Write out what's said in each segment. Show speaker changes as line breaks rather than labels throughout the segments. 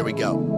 we go.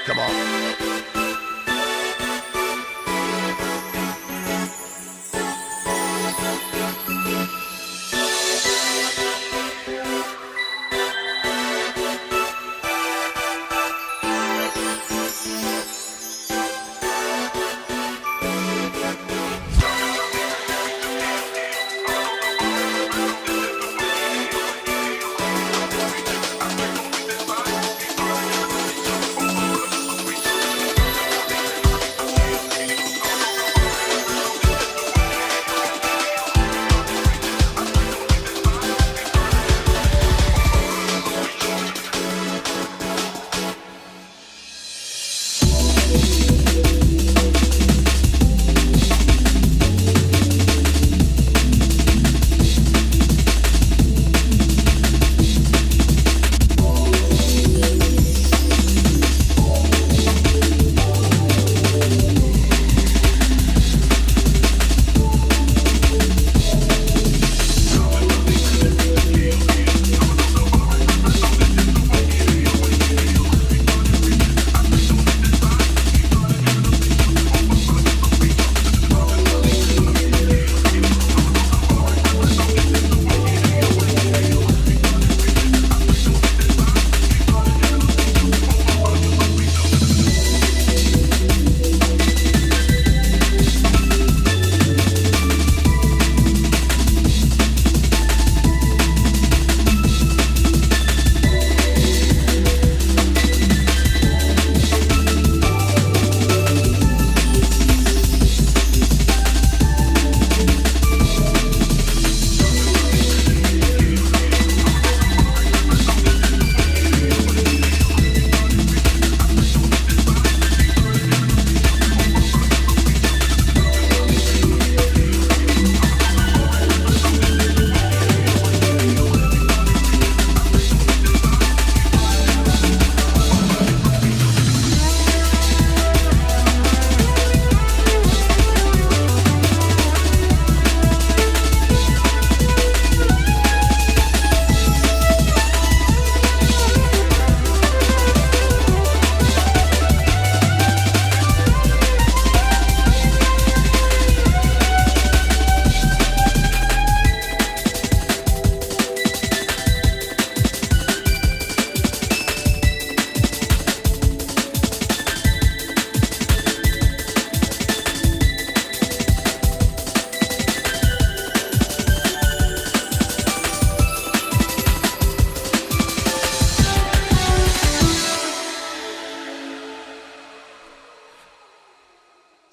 Come on.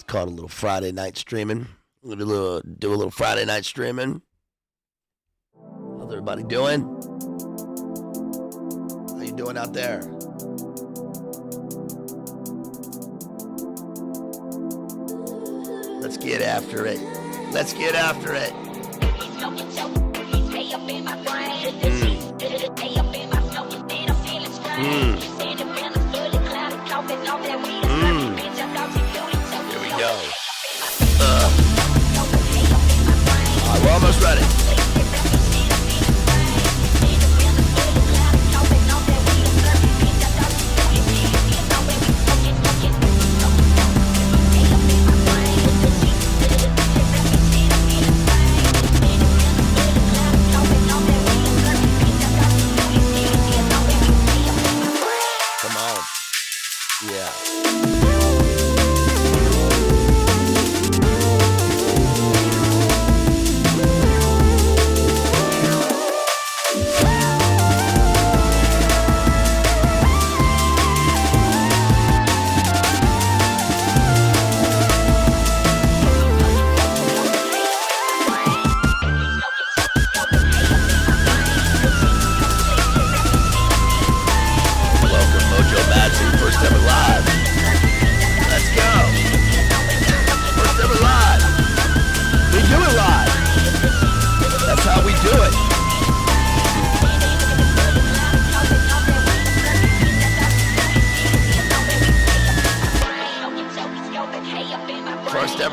Called a little Friday night streaming. We're gonna do a little Friday night streaming. How's everybody doing? How you doing out there? Let's get after it. Let's get after it. Here we go. All right, we're almost ready.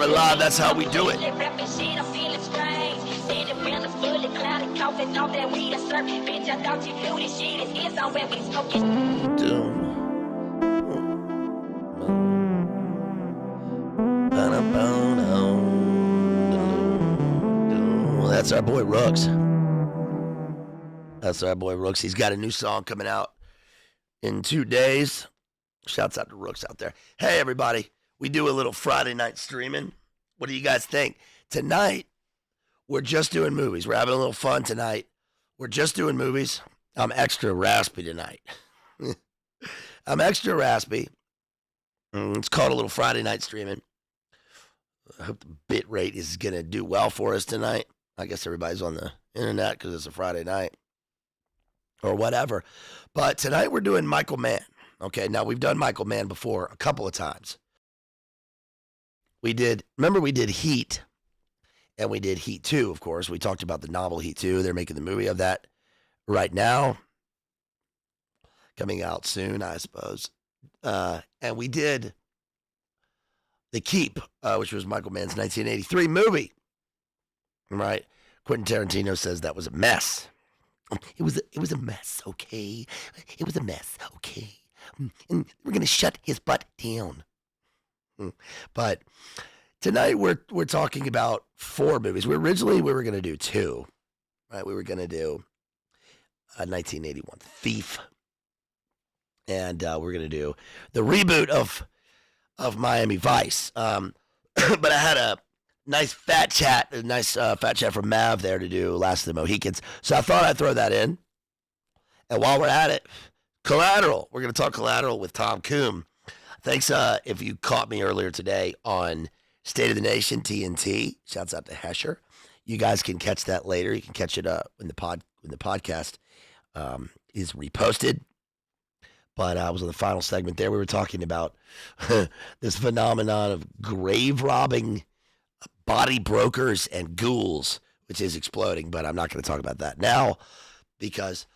it live. That's how we do it. That's our boy Rooks. He's got a new song coming out in 2 days. Shouts out to Rooks out there. Hey, everybody. We do a little Friday night streaming. What do you guys think? Tonight, we're just doing movies. We're having a little fun tonight. We're just doing movies. I'm extra raspy tonight. I'm extra raspy. It's called a little Friday night streaming. I hope the bit rate is going to do well for us tonight. I guess everybody's on the internet because it's a Friday night or whatever. But tonight we're doing Michael Mann. Okay, now we've done Michael Mann before a couple of times. Remember we did Heat, and we did Heat 2, of course. We talked about the novel Heat 2. They're making the movie of that right now. Coming out soon, I suppose. And we did The Keep, which was Michael Mann's 1983 movie. Right? Quentin Tarantino says that was a mess. It was a mess, okay? It was a mess, okay? And we're going to shut his butt down. But tonight we're talking about 4 movies. Originally we were going to do 2. Right? We were going to do 1981 Thief. And we're going to do the reboot of Miami Vice. But I had a nice fat chat from Mav there to do Last of the Mohicans. So I thought I'd throw that in. And while we're at it, Collateral. We're going to talk Collateral with Tom Coombe. Thanks if you caught me earlier today on State of the Nation, TNT. Shouts out to Hesher. You guys can catch that later. You can catch it when the podcast is reposted. But I was on the final segment there. We were talking about this phenomenon of grave robbing, body brokers, and ghouls, which is exploding. But I'm not going to talk about that now because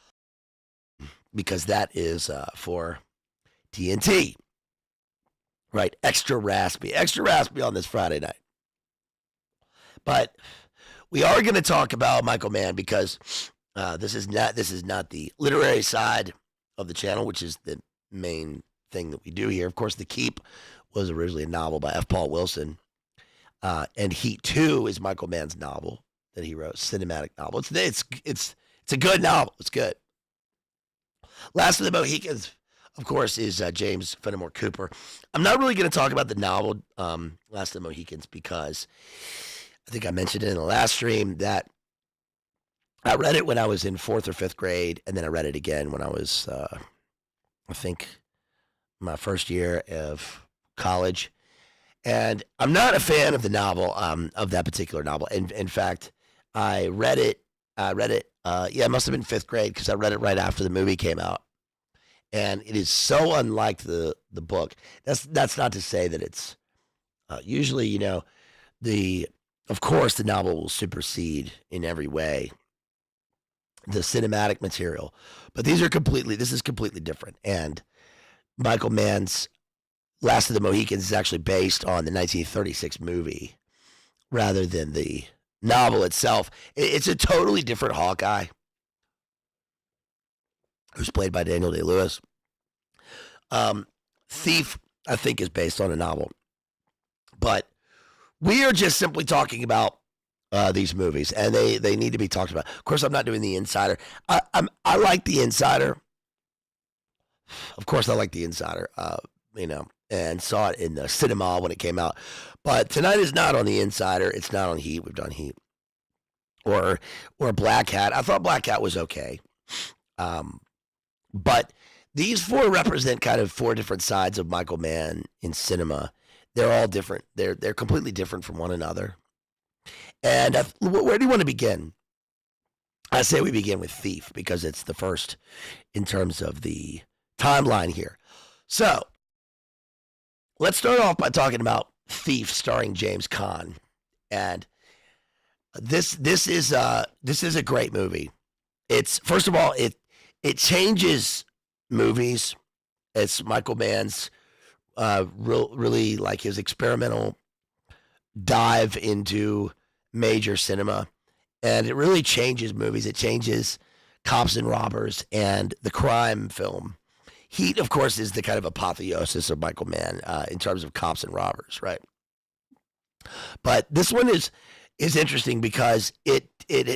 that is for TNT. Right, extra raspy on this Friday night. But we are going to talk about Michael Mann because this is not the literary side of the channel, which is the main thing that we do here. Of course, The Keep was originally a novel by F. Paul Wilson, and Heat 2 is Michael Mann's novel that he wrote, cinematic novel. It's a good novel. It's good. Last of the Mohicans, of course, is James Fenimore Cooper. I'm not really going to talk about the novel, Last of the Mohicans, because I think I mentioned it in the last stream that I read it when I was in 4th or 5th grade, and then I read it again when I was, I think, my first year of college. And I'm not a fan of the novel, of that particular novel. And in fact, I read it, it must have been 5th grade because I read it right after the movie came out. And it is so unlike the book. That's not to say that it's usually, of course, the novel will supersede in every way the cinematic material. But this is completely different. And Michael Mann's Last of the Mohicans is actually based on the 1936 movie rather than the novel itself. It's a totally different Hawkeye, who's played by Daniel Day-Lewis. Thief, I think, is based on a novel. But we are just simply talking about these movies, and they need to be talked about. Of course, I'm not doing The Insider. I like The Insider. Of course, I like The Insider, and saw it in the cinema when it came out. But tonight is not on The Insider. It's not on Heat. We've done Heat. Or Black Hat. I thought Black Hat was okay. But these 4 represent kind of 4 different sides of Michael Mann in cinema. They're all different. They're completely different from one another. And where do you want to begin? I say we begin with Thief because it's the first in terms of the timeline here. So let's start off by talking about Thief, starring James Caan. And this is a great movie. It's, first of all, it changes movies. It's Michael Mann's really like his experimental dive into major cinema, and it really changes movies. It changes cops and robbers and the crime film. Heat, of course, is the kind of apotheosis of Michael Mann in terms of cops and robbers, right? But this one is interesting because it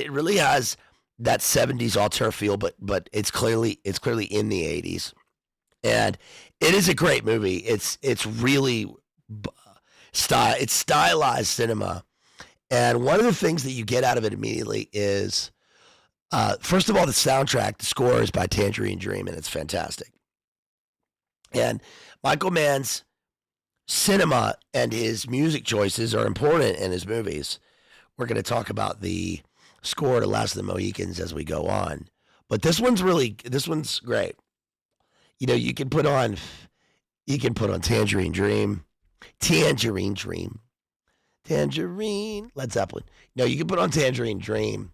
really has that 70s auteur feel, but it's clearly in the 80s, and it is a great movie. It's really it's stylized cinema, and one of the things that you get out of it immediately is, first of all, the soundtrack. The score is by Tangerine Dream, and it's fantastic. And Michael Mann's cinema and his music choices are important in his movies. We're going to talk about the score to Last of the Mohicans as we go on, but this one's great. You know, you can put on Tangerine Dream, Led Zeppelin. No, you can put on Tangerine Dream,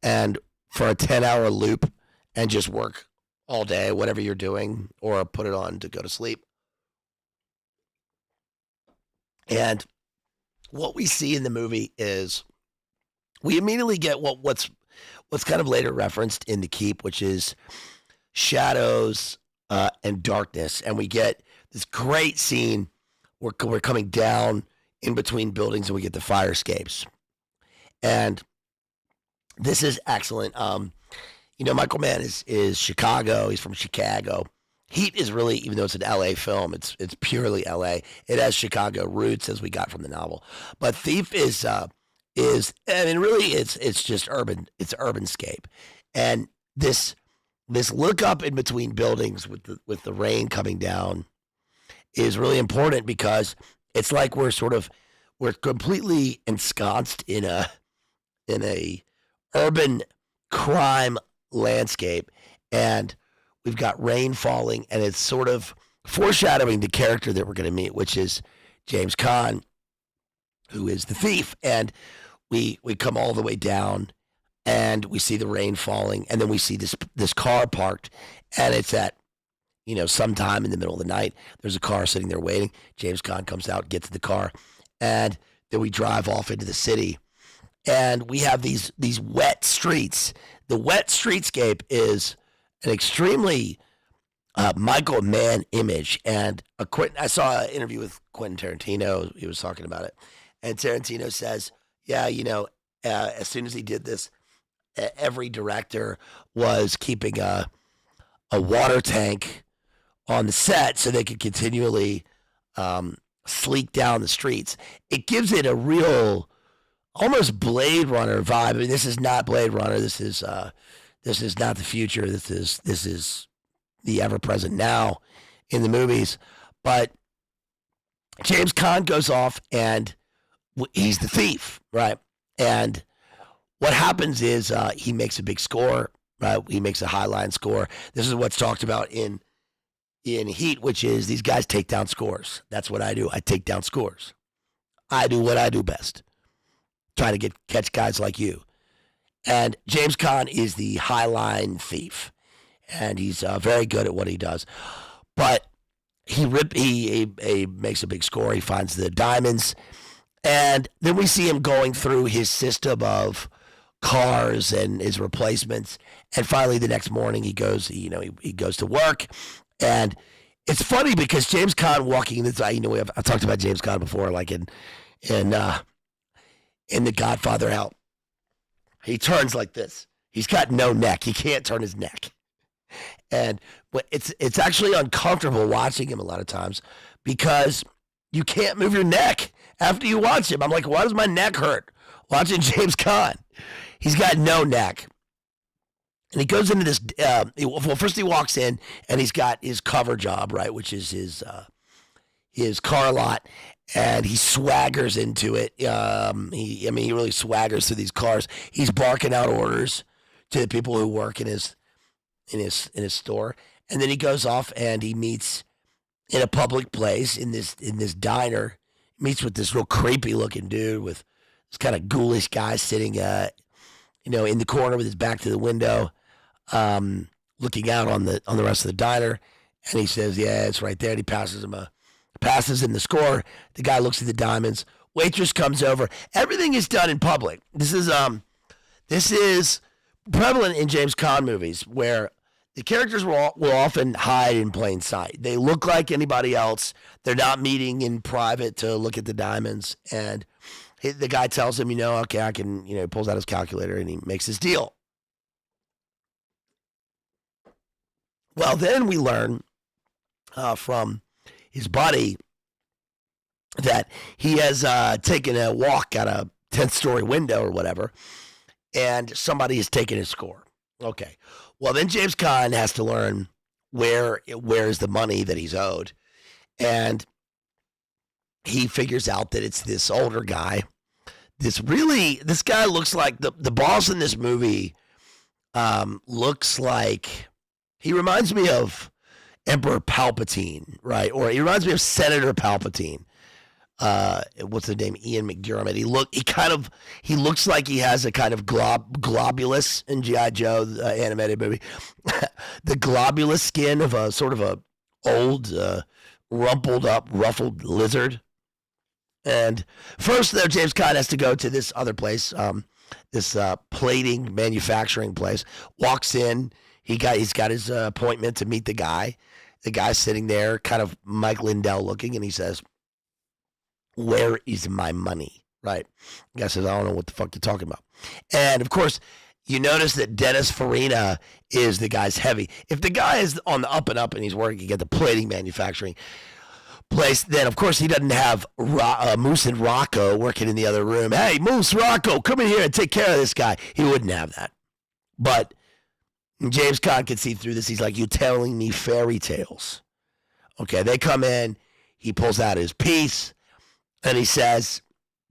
and for a 10-hour loop, and just work all day, whatever you're doing, or put it on to go to sleep. And what we see in the movie is we immediately get what's kind of later referenced in The Keep, which is shadows and darkness. And we get this great scene where we're coming down in between buildings, and we get the fire escapes. And this is excellent. Michael Mann is Chicago. He's from Chicago. Heat is really, even though it's an LA film, it's purely LA. It has Chicago roots, as we got from the novel. But Thief is really it's just urban. It's urbanscape, and this look up in between buildings with the rain coming down is really important, because it's like we're completely ensconced in a urban crime landscape, and we've got rain falling, and it's sort of foreshadowing the character that we're going to meet, which is James Caan, who is the thief. And we come all the way down, and we see the rain falling, and then we see this car parked, and it's at sometime in the middle of the night. There's a car sitting there waiting. James Caan comes out, gets in the car, and then we drive off into the city, and we have these wet streets. The wet streetscape is an extremely Michael Mann image. And I saw an interview with Quentin Tarantino. He was talking about it, and Tarantino says, "Yeah, as soon as he did this, every director was keeping a water tank on the set so they could continually sleek down the streets." It gives it a real, almost Blade Runner vibe. I mean, this is not Blade Runner. This is not the future. This is the ever present now in the movies. But James Caan goes off, and he's the thief, right? And what happens is he makes a big score, right? He makes a highline score. This is what's talked about in Heat, which is these guys take down scores. That's what I do. I take down scores. I do what I do best, trying to catch guys like you. And James Caan is the highline thief, and he's very good at what he does. But he makes a big score. He finds the diamonds, and then we see him going through his system of cars and his replacements. And finally, the next morning, he goes to work. And it's funny because James Caan walking this, I've talked about James Caan before, like in The Godfather out. He turns like this. He's got no neck. He can't turn his neck. And it's actually uncomfortable watching him a lot of times, because you can't move your neck after you watch him. I'm like, why does my neck hurt watching James Caan? He's got no neck. And he goes into this, first he walks in, and he's got his cover job, right, which is his car lot, and he swaggers into it. He really swaggers through these cars. He's barking out orders to the people who work in his store, and then he goes off and he meets in a public place in this diner. He meets with this real creepy looking dude with this kind of ghoulish guy sitting, in the corner with his back to the window, looking out on the rest of the diner. And he says, "Yeah, it's right there." And he passes him the score. The guy looks at the diamonds. Waitress comes over. Everything is done in public. This is prevalent in James Caan movies where the characters will often hide in plain sight. They look like anybody else. They're not meeting in private to look at the diamonds. And the guy tells him, okay, I can, pulls out his calculator and he makes his deal. Well, then we learn from his buddy that he has taken a walk at a 10th story window or whatever, and somebody has taken his score. Okay. Well, then James Caan has to learn where is the money that he's owed. And he figures out that it's this older guy. This guy looks like the boss in this movie looks like, he reminds me of Emperor Palpatine, right? Or he reminds me of Senator Palpatine. What's the name? Ian McDermott. He looks like he has a kind of globulous in G.I. Joe, the animated movie. The globulous skin of a sort of a old, rumpled up, ruffled lizard. And first, though, James Caan has to go to this other place, this plating manufacturing place. Walks in. He's got his appointment to meet the guy. The guy's sitting there, kind of Mike Lindell looking, and he says, "Where is my money?" Right? The guy says, "I don't know what the fuck you're talking about." And of course, you notice that Dennis Farina is the guy's heavy. If the guy is on the up and up and he's working at the plating manufacturing place, then of course he doesn't have Moose and Rocco working in the other room. "Hey, Moose, Rocco, come in here and take care of this guy." He wouldn't have that. But James Caan can see through this. He's like, "You're telling me fairy tales." Okay, they come in. He pulls out his piece. And he says,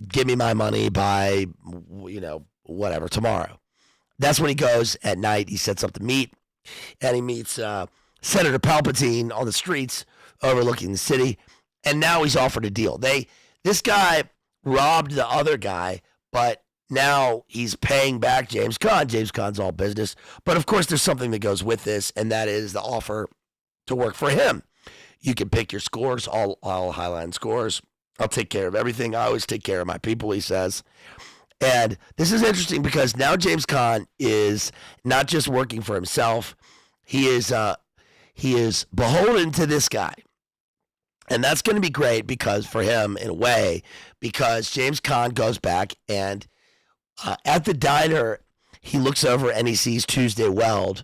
"Give me my money by, whatever, tomorrow." That's when he goes at night. He sets up the meet, and he meets Senator Palpatine on the streets overlooking the city. And now he's offered a deal. This guy robbed the other guy, but now he's paying back James Caan. James Caan's all business. But of course, there's something that goes with this, and that is the offer to work for him. You can pick your scores, all Highline scores. "I'll take care of everything. I always take care of my people," he says. And this is interesting because now James Caan is not just working for himself. He is beholden to this guy. And that's going to be great because for him, in a way, because James Caan goes back and at the diner, he looks over and he sees Tuesday Weld.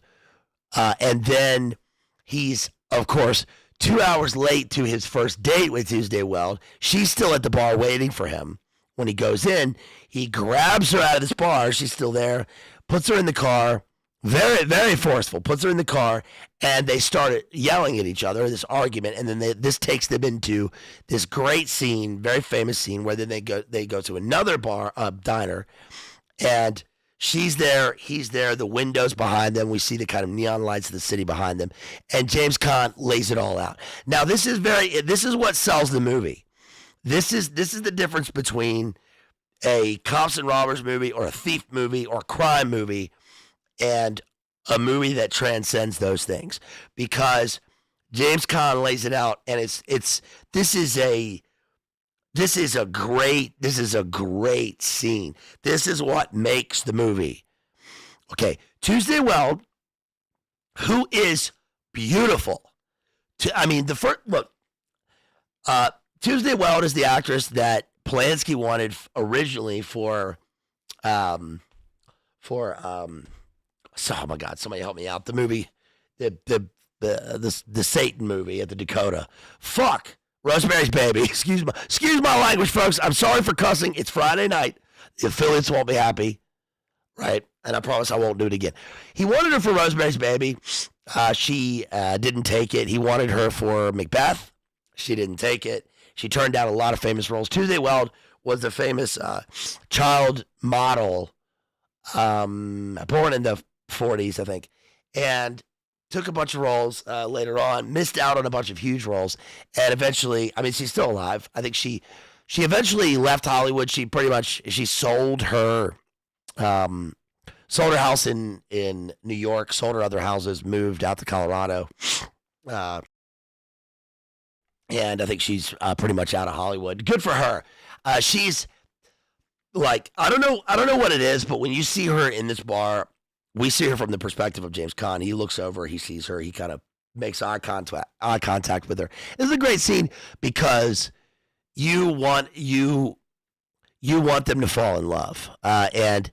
And then he's, of course, 2 hours late to his first date with Tuesday Weld. She's still at the bar waiting for him. When he goes in, he grabs her out of this bar. She's still there, puts her in the car, very, very forceful, puts her in the car, and they start yelling at each other, this argument, and then this takes them into this great scene, very famous scene, where then they go to another bar, diner, and she's there, he's there, the windows behind them. We see the kind of neon lights of the city behind them. And James Caan lays it all out. Now, this is what sells the movie. This is the difference between a cops and robbers movie or a thief movie or a crime movie and a movie that transcends those things. Because James Caan lays it out, and this is a great scene. This is what makes the movie. Okay, Tuesday Weld, who is beautiful. Tuesday Weld is the actress that Polanski wanted originally for oh my God, somebody help me out. The movie, the Satan movie at the Dakota. Fuck. Rosemary's Baby. Excuse my language, folks. I'm sorry for cussing. It's Friday night. The affiliates won't be happy, right? And I promise I won't do it again. He wanted her for Rosemary's Baby. She didn't take it. He wanted her for Macbeth. She didn't take it. She turned down a lot of famous roles. Tuesday Weld was the famous child model, born in the 40s, I think, and took a bunch of roles later on, missed out on a bunch of huge roles, and eventually, she's still alive. I think she eventually left Hollywood. She sold her house in New York, sold her other houses, moved out to Colorado, and I think she's pretty much out of Hollywood. Good for her. She's like, I don't know what it is, but when you see her in this bar, we see her from the perspective of James Caan. He looks over, he sees her, he kind of makes eye contact with her. It's a great scene because you want them to fall in love, and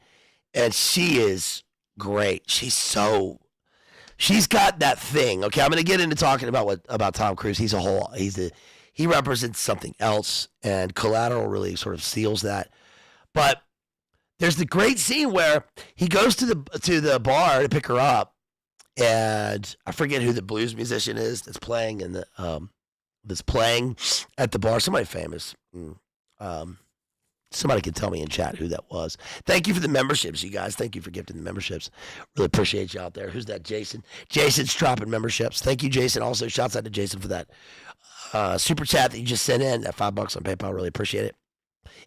she is great. She's got that thing. Okay, I'm going to get into talking about Tom Cruise. He represents something else, and Collateral really sort of seals that. But there's the great scene where he goes to the bar to pick her up, and I forget who the blues musician is that's playing at the bar. Somebody famous. Somebody can tell me in chat who that was. Thank you for the memberships, you guys. Thank you for gifting the memberships. Really appreciate you out there. Who's that? Jason. Jason's dropping memberships. Thank you, Jason. Also, shouts out to Jason for that super chat that you just sent in. That $5 on PayPal. Really appreciate it.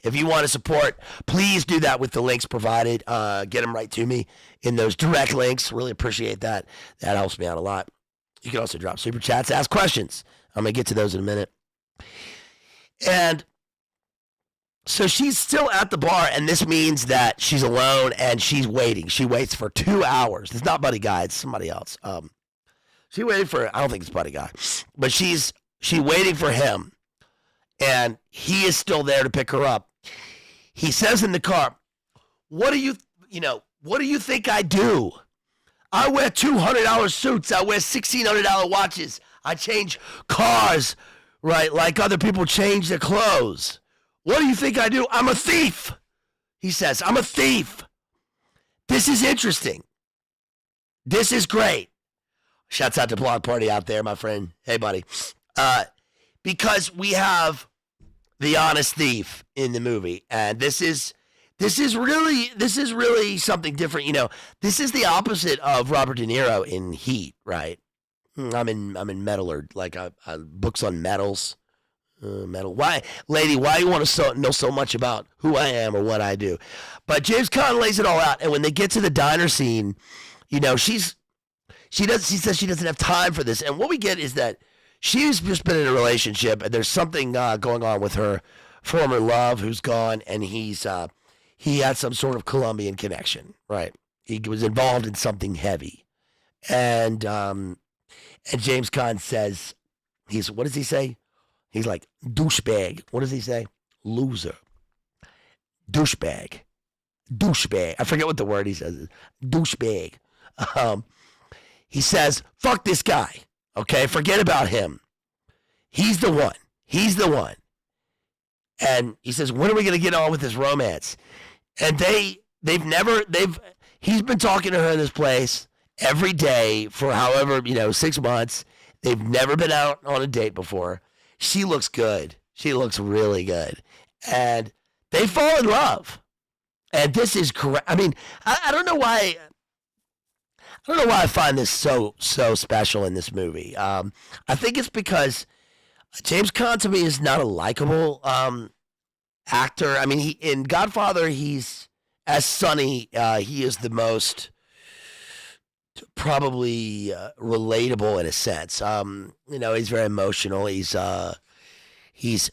If you want to support, please do that with the links provided. Get them right to me in those direct links. Really appreciate that. That helps me out a lot. You can also drop super chats, ask questions. I'm going to get to those in a minute. And so she's still at the bar, and this means that she's alone and she's waiting. She waits for 2 hours. It's not Buddy Guy. It's somebody else. She waited for, I don't think it's Buddy Guy, but she's waiting for him, and he is still there to pick her up. He says in the car, what do you think I do? I wear $200 suits. I wear $1,600 watches. I change cars, right, like other people change their clothes. What do you think I do? I'm a thief. He says, I'm a thief. This is interesting. This is great. Shouts out to Blog Party out there, my friend. Hey, buddy. Because we have the honest thief in the movie, and this is really something different. You know, this is the opposite of Robert De Niro in Heat, right? I'm in metal, or like books on metals. Metal. Why, lady? Why you want to know so much about who I am or what I do? But James Caan lays it all out, and when they get to the diner scene, you know, she says she doesn't have time for this, and what we get is that she's just been in a relationship, and there's something going on with her former love who's gone, and he had some sort of Colombian connection, right? He was involved in something heavy, and James Caan says, what does he say? He's like, douchebag. What does he say? Loser. Douchebag. I forget what the word he says. Douchebag. He says, fuck this guy. Okay, forget about him. He's the one. And he says, when are we going to get on with this romance? And he's been talking to her in this place every day for however, 6 months. They've never been out on a date before. She looks good. She looks really good. And they fall in love. And this is correct. I mean, I don't know why I find this so special in this movie. I think it's because James Caan to me is not a likable actor. I mean, in Godfather, he's as Sonny. He is the most probably relatable in a sense. He's very emotional. He's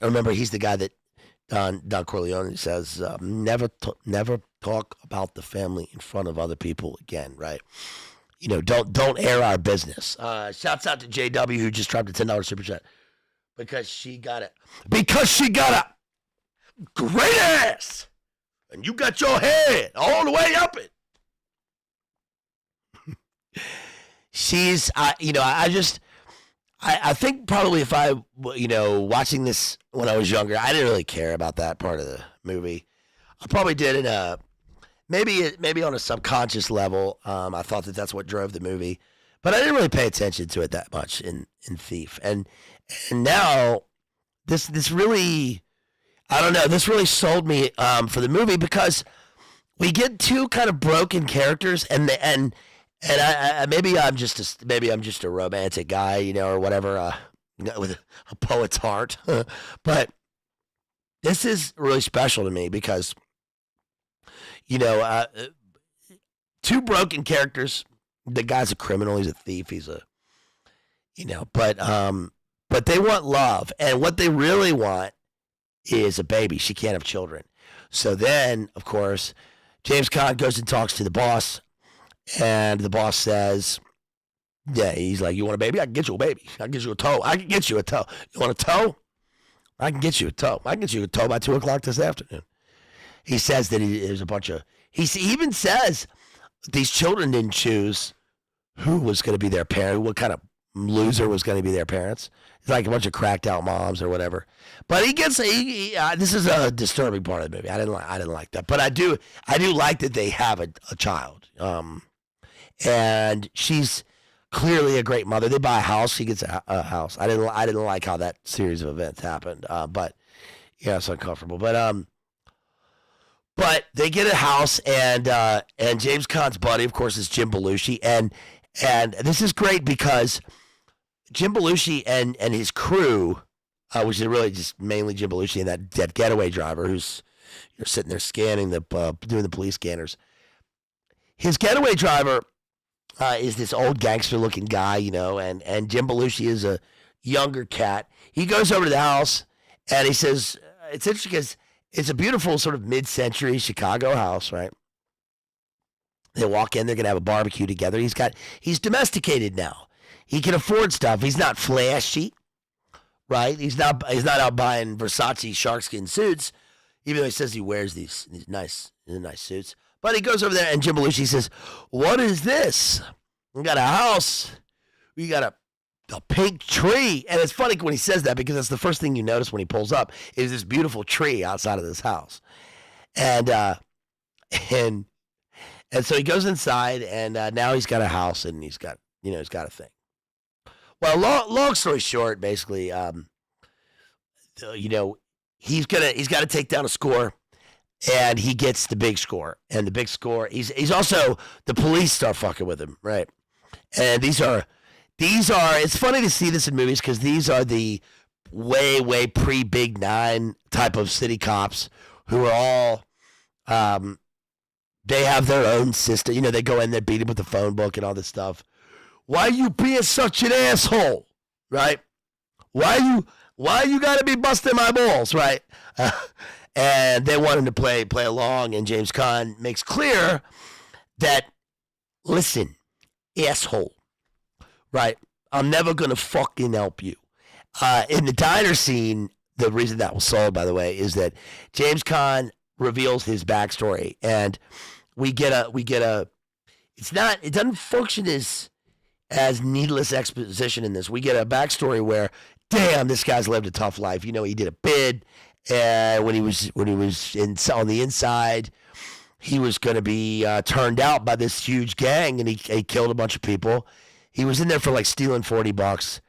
remember, he's the guy that Don Corleone says, never talk about the family in front of other people again, right? Don't air our business. Shouts out to JW who just dropped a $10 super chat because she got a great ass, and you got your head all the way up it. She's, I think probably if I, watching this when I was younger, I didn't really care about that part of the movie. I probably did in a, maybe on a subconscious level. I thought that that's what drove the movie, but I didn't really pay attention to it that much in Thief. And now this really, I don't know, this really sold me for the movie because we get two kind of broken characters, and I maybe I'm just a romantic guy, or whatever, with a poet's heart. But this is really special to me because, two broken characters. The guy's a criminal. He's a thief. He's a, but they want love, and what they really want is a baby. She can't have children. So then, of course, James Caan goes and talks to the boss, and the boss says, yeah, he's like, you want a baby? I can get you a baby. I can get you a toe. I can get you a toe. You want a toe? I can get you a toe. I can get you a toe by 2 o'clock this afternoon. He says that there's a bunch of, he even says these children didn't choose who was going to be their parent, what kind of loser was going to be their parents. It's like a bunch of cracked out moms or whatever. But he gets, this is a disturbing part of the movie. I didn't like that. But I do like that they have a child. And she's clearly a great mother. They buy a house. She gets a house. I didn't like how that series of events happened. But yeah, it's uncomfortable. But they get a house, and James Caan's buddy, of course, is Jim Belushi, and this is great because Jim Belushi and his crew, which is really just mainly Jim Belushi and that getaway driver who's sitting there scanning doing the police scanners. His getaway driver is this old gangster-looking guy, and Jim Belushi is a younger cat. He goes over to the house, and he says, it's interesting because it's a beautiful sort of mid-century Chicago house, right? They walk in, they're going to have a barbecue together. He's domesticated now. He can afford stuff. He's not flashy, right? He's not out buying Versace sharkskin suits, even though he says he wears these nice suits. But he goes over there, and Jim Belushi says, what is this? We got a house. We got a pink tree. And it's funny when he says that because that's the first thing you notice when he pulls up is this beautiful tree outside of this house. And so he goes inside, and now he's got a house, and he's got a thing. Well, long story short, basically, he's got to take down a score, and he gets the big score. And the big score, he's also, the police start fucking with him, right? And these are, it's funny to see this in movies because these are the way pre-Big Nine type of city cops who are all, they have their own system. They go in there, beat him with the phone book and all this stuff. Why you being such an asshole, right? Why you gotta be busting my balls, right? And they want him to play along, and James Caan makes clear that, listen, asshole, right? I'm never gonna fucking help you. In the diner scene, the reason that was sold, by the way, is that James Caan reveals his backstory, and we get a. It doesn't function as needless exposition in this. We get a backstory where, damn, this guy's lived a tough life. He did a bid, when he was on the inside, he was going to be turned out by this huge gang, and he killed a bunch of people. He was in there for like stealing $40,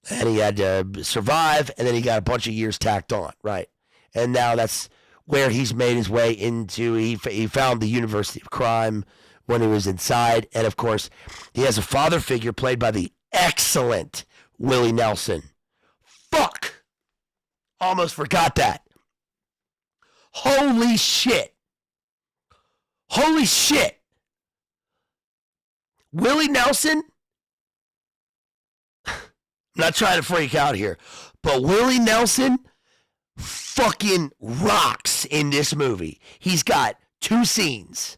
and he had to survive, and then he got a bunch of years tacked on, right? And now that's where he's made his way into. He found the University of Crime when he was inside, and of course, he has a father figure played by the excellent Willie Nelson. Fuck! Almost forgot that. Holy shit. Holy shit. Willie Nelson? I'm not trying to freak out here, but Willie Nelson fucking rocks in this movie. He's got 2 scenes,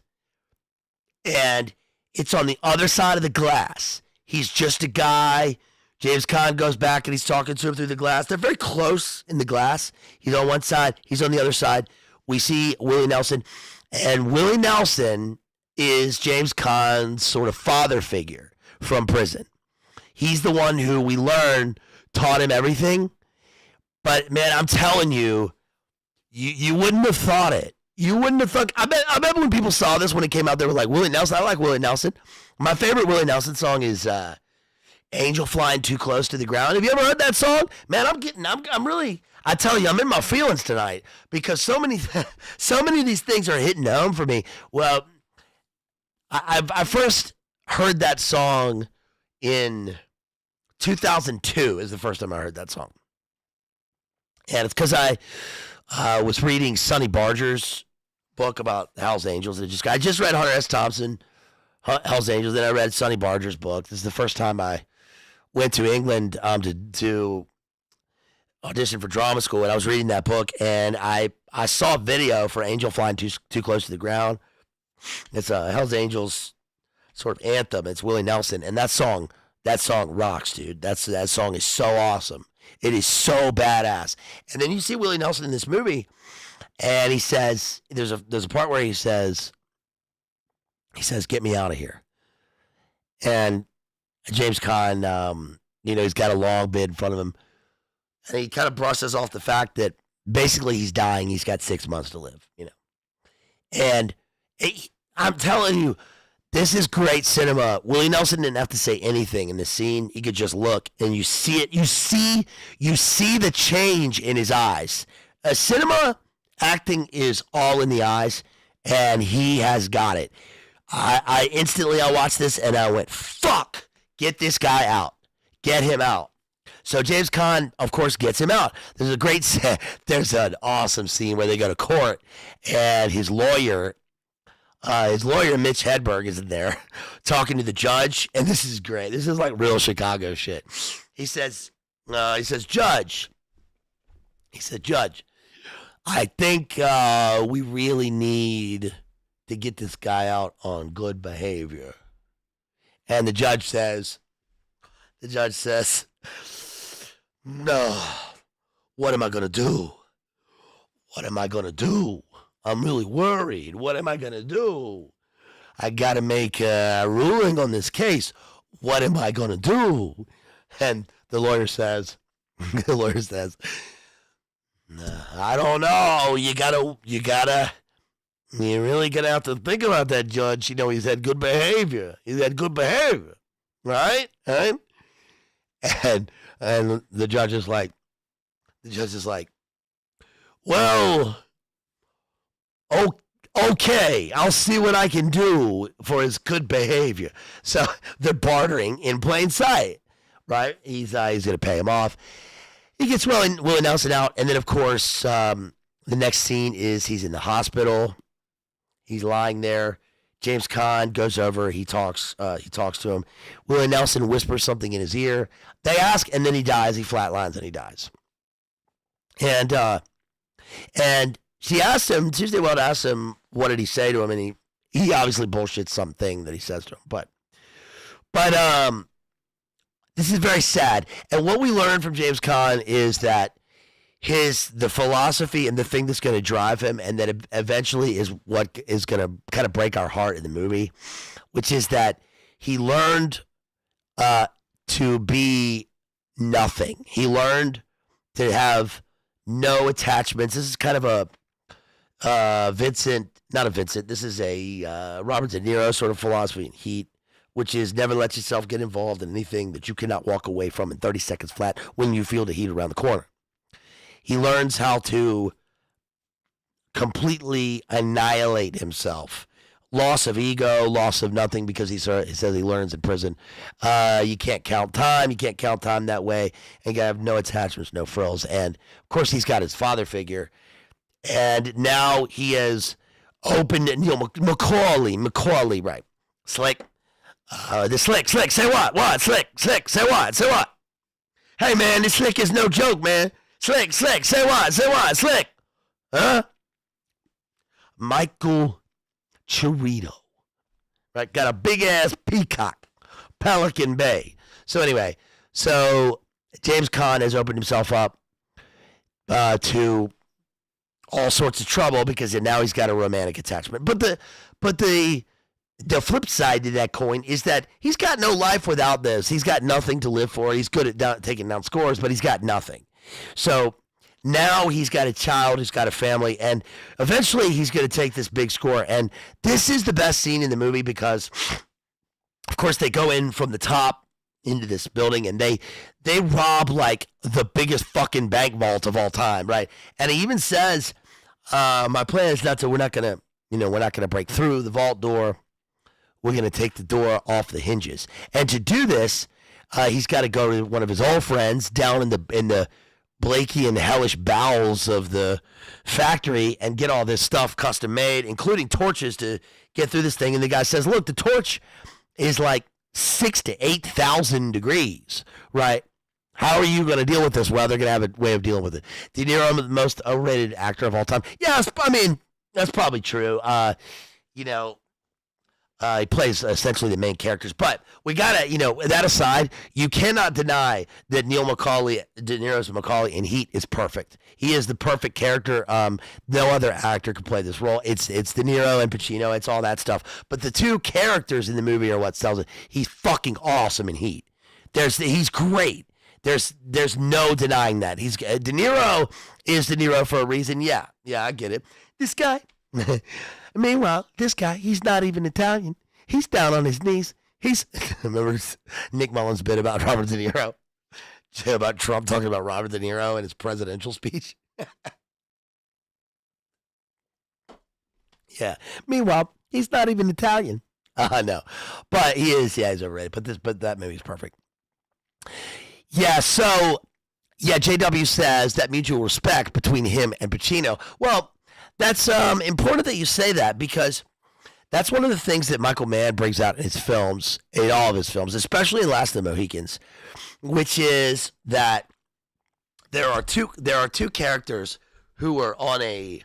and it's on the other side of the glass. He's just a guy. James Caan goes back, and he's talking to him through the glass. They're very close in the glass. He's on one side. He's on the other side. We see Willie Nelson, and Willie Nelson is James Caan's sort of father figure from prison. He's the one who we learn taught him everything. But, man, I'm telling you, you wouldn't have thought it. You wouldn't have thought. I bet when people saw this when it came out, they were like, Willie Nelson. I like Willie Nelson. My favorite Willie Nelson song is Angel Flying Too Close to the Ground. Have you ever heard that song? Man, I'm really, I tell you, I'm in my feelings tonight because so many of these things are hitting home for me. Well, I first heard that song in 2002 is the first time I heard that song. And it's because I was reading Sonny Barger's book about Hell's Angels. I just read Hunter S. Thompson, Hell's Angels, then I read Sonny Barger's book. This is the first time I went to England to auditioned for drama school, and I was reading that book, and I saw a video for Angel Flying Too Close to the Ground. It's a Hells Angels sort of anthem. It's Willie Nelson, and that song rocks, dude. That song is so awesome. It is so badass. And then you see Willie Nelson in this movie, and he says, there's a part where he says, "Get me out of here." And James Caan, he's got a long bid in front of him, and he kind of brushes off the fact that basically he's dying. He's got 6 months to live, And I'm telling you, this is great cinema. Willie Nelson didn't have to say anything in this scene. He could just look, and you see it. You see the change in his eyes. Cinema acting is all in the eyes, and he has got it. I instantly watched this, and I went, fuck, get this guy out. Get him out. So James Caan, of course, gets him out. There's an awesome scene where they go to court, and his lawyer, Mitch Hedberg, is in there talking to the judge, and this is great. This is like real Chicago shit. He says, Judge, I think we really need to get this guy out on good behavior. And the judge says, no, what am I going to do? I'm really worried. What am I going to do? I got to make a ruling on this case. What am I going to do? And the lawyer says, I don't know. You're really going to have to think about that, Judge. He's had good behavior. Right? And the judge is like, well, okay, I'll see what I can do for his good behavior. So they're bartering in plain sight, right? He's going to pay him off. He gets Willie Nelson out, and then, of course, the next scene is he's in the hospital. He's lying there. James Caan goes over. He talks to him. Willie Nelson whispers something in his ear. They ask, and then he dies. He flatlines, and he dies. And she asked him, Tuesday Weld asked him, what did he say to him? And he obviously bullshits something that he says to him. But this is very sad. And what we learned from James Caan is that the philosophy and the thing that's going to drive him, and that eventually is what is going to kind of break our heart in the movie, which is that he learned to be nothing. He learned to have no attachments. This is kind of a this is a Robert De Niro sort of philosophy in Heat, which is never let yourself get involved in anything that you cannot walk away from in 30 seconds flat when you feel the heat around the corner. He learns how to completely annihilate himself. Loss of ego, loss of nothing, because he says he learns in prison. You can't count time. You can't count time that way. And you have no attachments, no frills. And, of course, he's got his father figure. And now he has opened, Macaulay, right. Slick. Slick, say what? What? Slick, say what? Say what? Hey, man, this Slick is no joke, man. Slick, say what? Slick. Huh? Michael Chirito. Right? Got a big-ass peacock. Pelican Bay. So anyway, James Caan has opened himself up to all sorts of trouble because now he's got a romantic attachment. But the flip side to that coin is that he's got no life without this. He's got nothing to live for. He's good at taking down scores, but he's got nothing. So now he's got a child, he's got a family, and eventually he's going to take this big score. And this is the best scene in the movie because, of course, they go in from the top into this building and they rob like the biggest fucking bank vault of all time, right? And he even says, my plan is we're not going to break through the vault door. We're going to take the door off the hinges. And to do this, he's got to go to one of his old friends down in the Blakey and hellish bowels of the factory and get all this stuff custom made, including torches to get through this thing. And the guy says, look, the torch is like 6,000 to 8,000 degrees, right? How are you going to deal with this? Well, they're going to have a way of dealing with it. De Niro, the most overrated actor of all time. Yes, I mean, that's probably true. You know, he plays essentially the main characters. But we got to, that aside, you cannot deny that De Niro's Macaulay in Heat is perfect. He is the perfect character. No other actor could play this role. It's De Niro and Pacino. It's all that stuff. But the two characters in the movie are what sells it. He's fucking awesome in Heat. He's great. There's no denying that. De Niro is De Niro for a reason. Yeah, I get it. This guy, meanwhile, this guy, he's not even Italian. He's down on his knees. Remember Nick Mullen's bit about Robert De Niro? About Trump talking about Robert De Niro in his presidential speech? Yeah. Meanwhile, he's not even Italian. No. But he is, yeah, he's overrated. But that movie's perfect. Yeah, so, JW says that mutual respect between him and Pacino. Well, that's important that you say that because that's one of the things that Michael Mann brings out in his films, in all of his films, especially in Last of the Mohicans, which is that there are two characters who are on a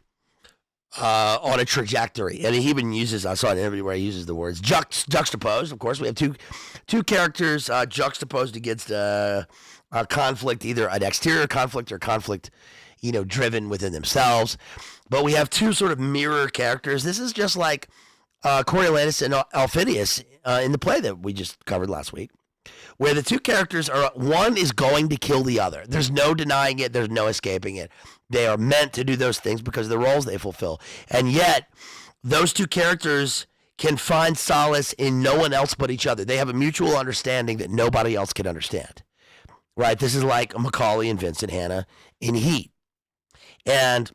trajectory, and he even uses, I saw an interview where he uses the words juxtaposed. Of course, we have two characters juxtaposed against a conflict, either an exterior conflict or conflict, driven within themselves. But we have two sort of mirror characters. This is just like Coriolanus and Aufidius in the play that we just covered last week, where the two characters one is going to kill the other. There's no denying it. There's no escaping it. They are meant to do those things because of the roles they fulfill. And yet, those two characters can find solace in no one else but each other. They have a mutual understanding that nobody else can understand. Right? This is like Macaulay and Vincent Hanna in Heat. And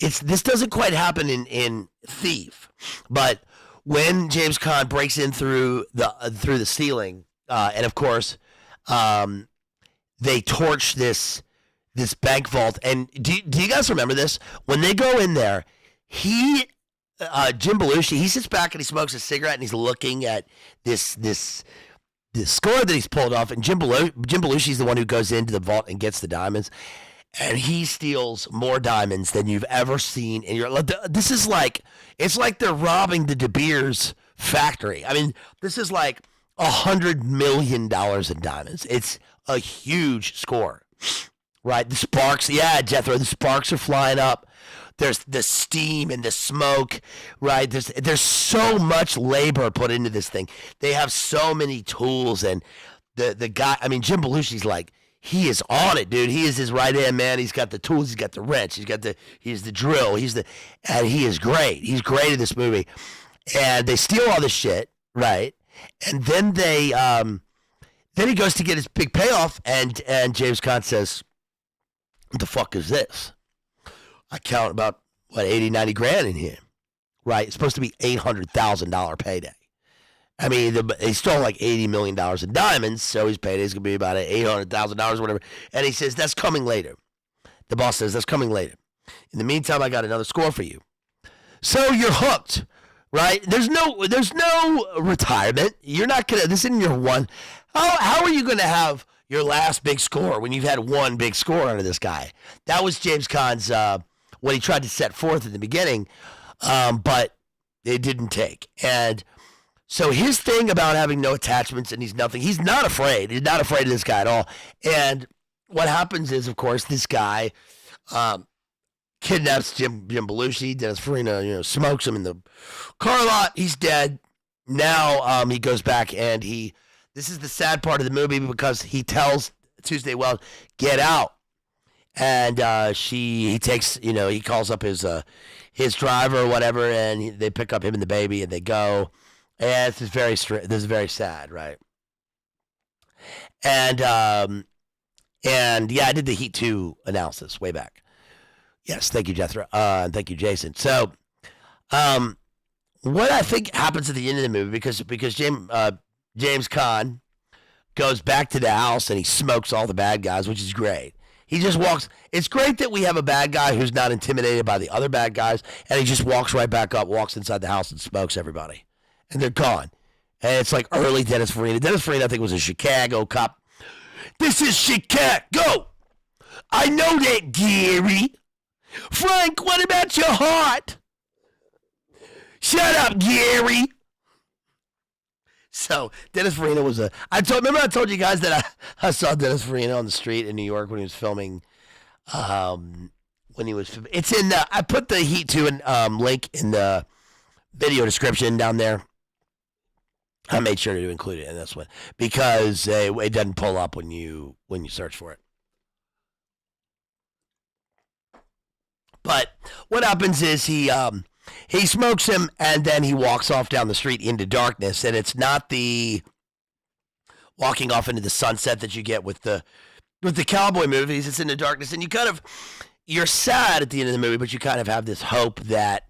this doesn't quite happen in Thief, but when James Caan breaks in through the ceiling, and of course, they torch this bank vault. And do you guys remember this? When they go in there, Jim Belushi, he sits back and he smokes a cigarette and he's looking at this score that he's pulled off. And Jim Belushi's the one who goes into the vault and gets the diamonds. And he steals more diamonds than you've ever seen in your life. This is like, it's like they're robbing the De Beers factory. I mean, this is like $100 million in diamonds. It's a huge score, right? The sparks, yeah, Jethro, the sparks are flying up. There's the steam and the smoke, right? There's so much labor put into this thing. They have so many tools, and the guy, I mean, Jim Belushi's like, he is on it, dude. He is his right hand man. He's got the tools. He's got the wrench. He's the drill. And he is great. He's great in this movie. And they steal all this shit, right? And then then he goes to get his big payoff, and James Caan says, "What the fuck is this? I count about 80, 90 grand in here, right? It's supposed to be $800,000 payday. I mean, he stole like $80 million in diamonds, so his payday is going to be about $800,000 or whatever. And he says, that's coming later. The boss says, that's coming later. In the meantime, I got another score for you. So you're hooked, right? There's no retirement. You're not going to, this isn't your one. How are you going to have your last big score when you've had one big score under this guy? That was James Caan's, what he tried to set forth in the beginning, but it didn't take. And so his thing about having no attachments and he's not afraid. He's not afraid of this guy at all. And what happens is, of course, this guy kidnaps Jim Belushi. Dennis Farina, smokes him in the car lot. He's dead. Now he goes back and this is the sad part of the movie because he tells Tuesday Wells, get out. And he takes, he calls up his driver or whatever, and they pick up him and the baby and they go. And this is very sad, right? And yeah, I did the Heat 2 analysis way back. Yes, thank you, Jethro. And thank you, Jason. So, what I think happens at the end of the movie, because James Caan goes back to the house and he smokes all the bad guys, which is great. He just walks. It's great that we have a bad guy who's not intimidated by the other bad guys, and he just walks right back up, walks inside the house, and smokes everybody. And they're gone. And it's like early Dennis Farina. Dennis Farina, I think, was a Chicago cop. This is shit cat. Go. I know that, Gary. Frank, what about your heart? Shut up, Gary. So Dennis Farina was remember I told you guys that I saw Dennis Farina on the street in New York when he was filming. It's in I put the Heat 2 link in the video description down there. I made sure to include it in this one because it doesn't pull up when you search for it. But what happens is he smokes him and then he walks off down the street into darkness, and it's not the walking off into the sunset that you get with the cowboy movies. It's in the darkness, and you're sad at the end of the movie, but you kind of have this hope that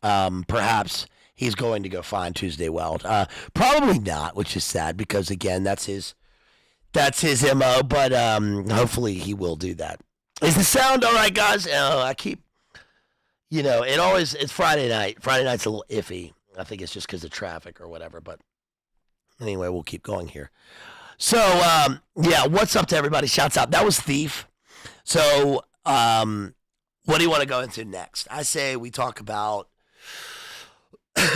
perhaps he's going to go find Tuesday Weld. Probably not, which is sad because again, that's his MO. But hopefully he will do that. Is the sound all right, guys? I keep, it's Friday night. Friday night's a little iffy. I think it's just because of traffic or whatever. But anyway, we'll keep going here. So what's up to everybody? Shouts out. That was Thief. So what do you want to go into next? I say we talk about.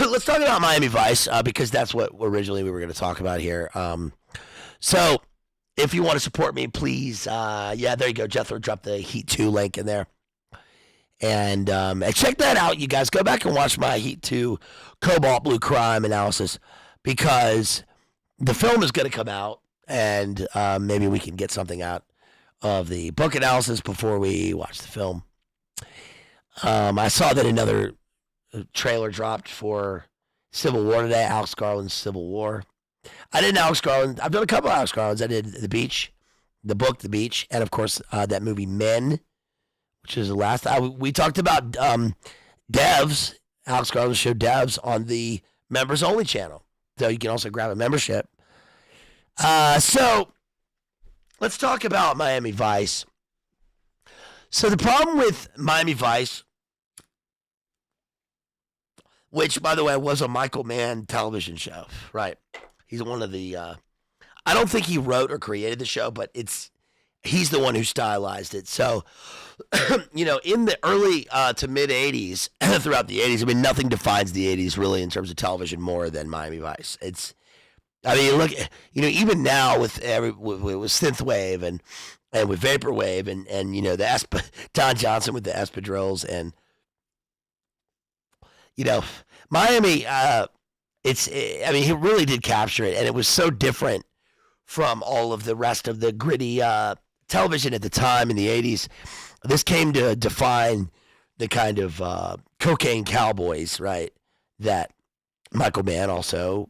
Let's talk about Miami Vice because that's what originally we were going to talk about here. So if you want to support me, please, there you go. Jethro dropped the Heat 2 link in there. And check that out, you guys. Go back and watch my Heat 2 Cobalt Blue Crime analysis because the film is going to come out and maybe we can get something out of the book analysis before we watch the film. I saw that another trailer dropped for Civil War today, Alex Garland's Civil War. I did Alex Garland. I've done a couple of Alex Garlands. I did The Beach, the book The Beach, and of course that movie Men, which is the last. We talked about Devs. Alex Garland showed Devs on the members only channel, so you can also grab a membership. So let's talk about Miami Vice. So the problem with Miami Vice, which, by the way, was a Michael Mann television show, right? He's one of the, I don't think he wrote or created the show, but he's the one who stylized it. So, in the early to mid 80s, throughout the 80s, I mean, nothing defines the 80s really in terms of television more than Miami Vice. Look, even now with synthwave and with vaporwave and the Don Johnson with the espadrilles and, Miami, he really did capture it, and it was so different from all of the rest of the gritty television at the time in the 80s. This came to define the kind of cocaine cowboys, right, that Michael Mann also,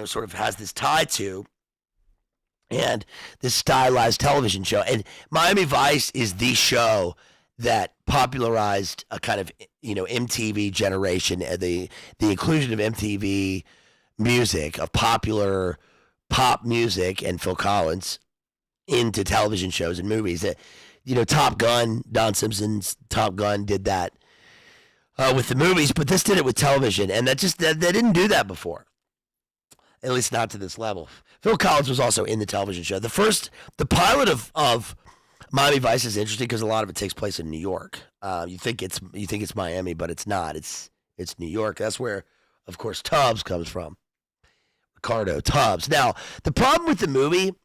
sort of has this tie to, and this stylized television show. And Miami Vice is the show that popularized a kind of, MTV generation, the inclusion of MTV music, of popular pop music and Phil Collins into television shows and movies. Top Gun, Don Simpson's Top Gun did that with the movies, but this did it with television, and they didn't do that before, at least not to this level. Phil Collins was also in the television show. The pilot of Miami Vice is interesting because a lot of it takes place in New York. You think it's Miami, but it's not. It's New York. That's where, of course, Tubbs comes from. Ricardo Tubbs. Now, the problem with the movie,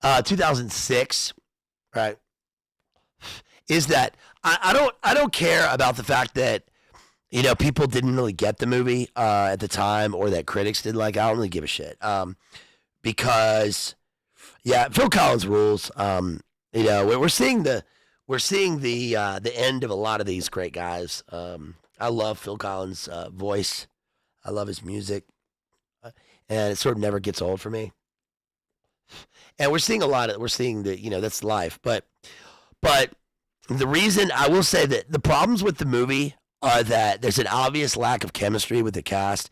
2006, right, is that I don't care about the fact that people didn't really get the movie at the time, or that critics didn't like it. I don't really give a shit because Phil Collins rules. We're seeing the end of a lot of these great guys. I love Phil Collins' voice. I love his music, and it sort of never gets old for me. And we're seeing that's life. But the reason I will say that the problems with the movie are that there's an obvious lack of chemistry with the cast.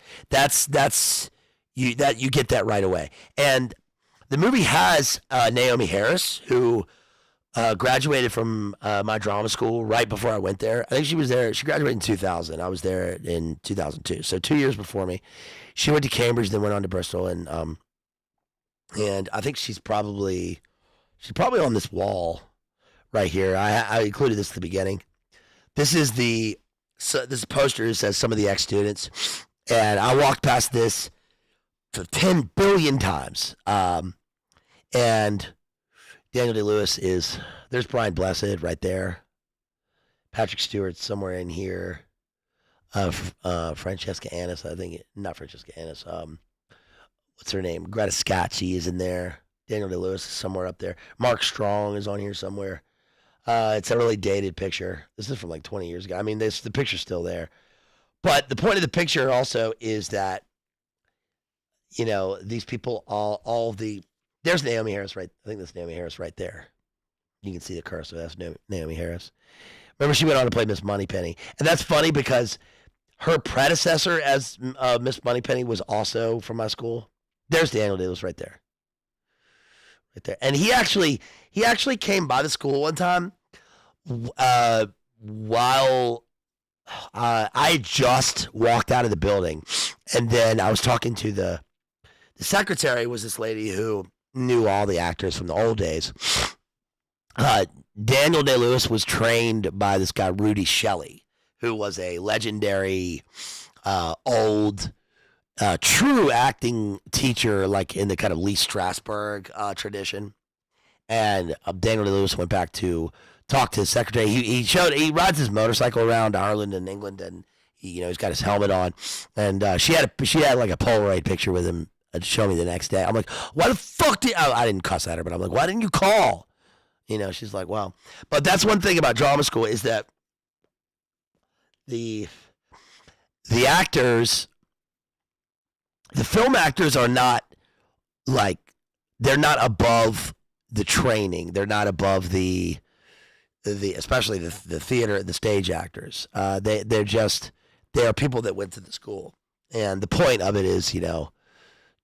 You get that right away. And the movie has Naomi Harris, who graduated from my drama school right before I went there. I think she was there. She graduated in 2000. I was there in 2002. So 2 years before me. She went to Cambridge, then went on to Bristol. And And I think she's probably on this wall right here. I included this at the beginning. This is this poster says some of the ex-students, and I walked past this 10 billion times. And Daniel Day-Lewis there's Brian Blessed right there. Patrick Stewart somewhere in here. Francesca Annis, I think, not Francesca Annis. What's her name? Greta Scacchi is in there. Daniel Day-Lewis is somewhere up there. Mark Strong is on here somewhere. It's a really dated picture. This is from like 20 years ago. I mean, the picture's still there. But the point of the picture also is that, these people, there's Naomi Harris right. I think that's Naomi Harris right there. You can see the cursor. That's Naomi Harris. Remember, she went on to play Miss Moneypenny. And that's funny because her predecessor as Miss Moneypenny was also from my school. There's Daniel Day-Lewis right there. Right there. And he actually came by the school one time while I just walked out of the building. And then I was talking to the secretary, was this lady who knew all the actors from the old days. Daniel Day-Lewis was trained by this guy, Rudy Shelley, who was a legendary old true acting teacher, like in the kind of Lee Strasberg tradition. And Daniel Day-Lewis went back to talk to his secretary. He rides his motorcycle around Ireland and England, and he's got his helmet on. And she had like a Polaroid picture with him to show me the next day. I'm like, why the fuck I didn't cuss at her, but I'm like, why didn't you call? She's like, well, but that's one thing about drama school is that the actors, the film actors are not like, they're not above the training. They're not above the especially the theater, the stage actors. They are people that went to the school. And the point of it is,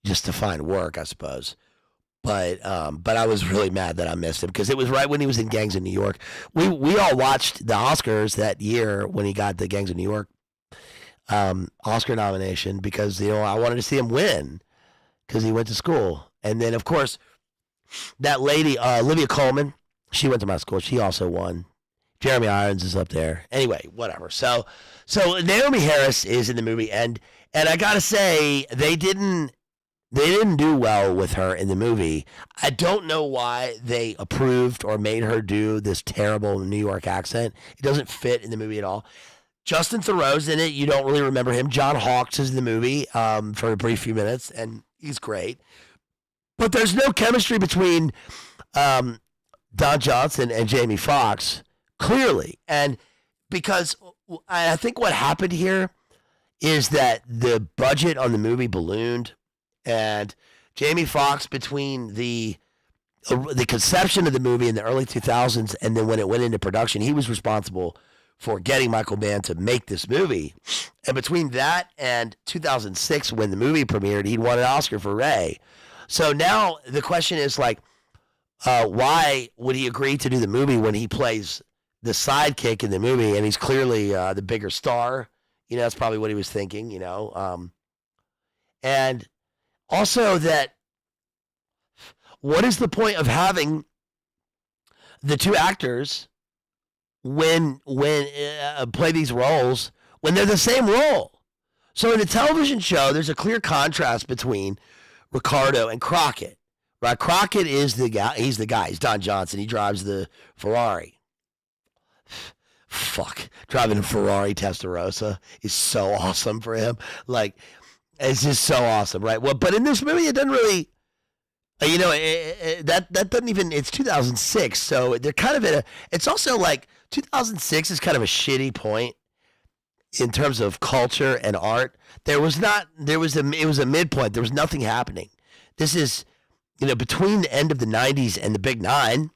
just to find work, I suppose. But I was really mad that I missed him because it was right when he was in Gangs of New York. We all watched the Oscars that year when he got the Gangs of New York Oscar nomination because I wanted to see him win because he went to school. And then of course that lady Olivia Colman, she went to my school. She also won. Jeremy Irons is up there. Anyway, whatever. So Naomi Harris is in the movie, and I gotta say they didn't do well with her in the movie. I don't know why they approved or made her do this terrible New York accent. It doesn't fit in the movie at all. Justin Theroux's in it. You don't really remember him. John Hawkes is in the movie for a brief few minutes, and he's great. But there's no chemistry between Don Johnson and Jamie Foxx, clearly. And because I think what happened here is that the budget on the movie ballooned. And Jamie Foxx, between the conception of the movie in the early 2000s and then when it went into production, he was responsible for getting Michael Mann to make this movie. And between that and 2006, when the movie premiered, he'd won an Oscar for Ray. So now the question is like, why would he agree to do the movie when he plays the sidekick in the movie and he's clearly the bigger star? That's probably what he was thinking, and also that what is the point of having the two actors when play these roles when they're the same role? So in the television show, there's a clear contrast between Ricardo and Crockett. Right? Crockett is the guy. He's the guy. He's Don Johnson. He drives the Ferrari. Fuck. Driving a Ferrari Testarossa is so awesome for him. Like, it's just so awesome, right? Well, but in this movie, it doesn't really, that doesn't even, it's 2006. So they're kind of it's also like 2006 is kind of a shitty point in terms of culture and art. It was a midpoint. There was nothing happening. This is, between the end of the 90s and the Big Nine,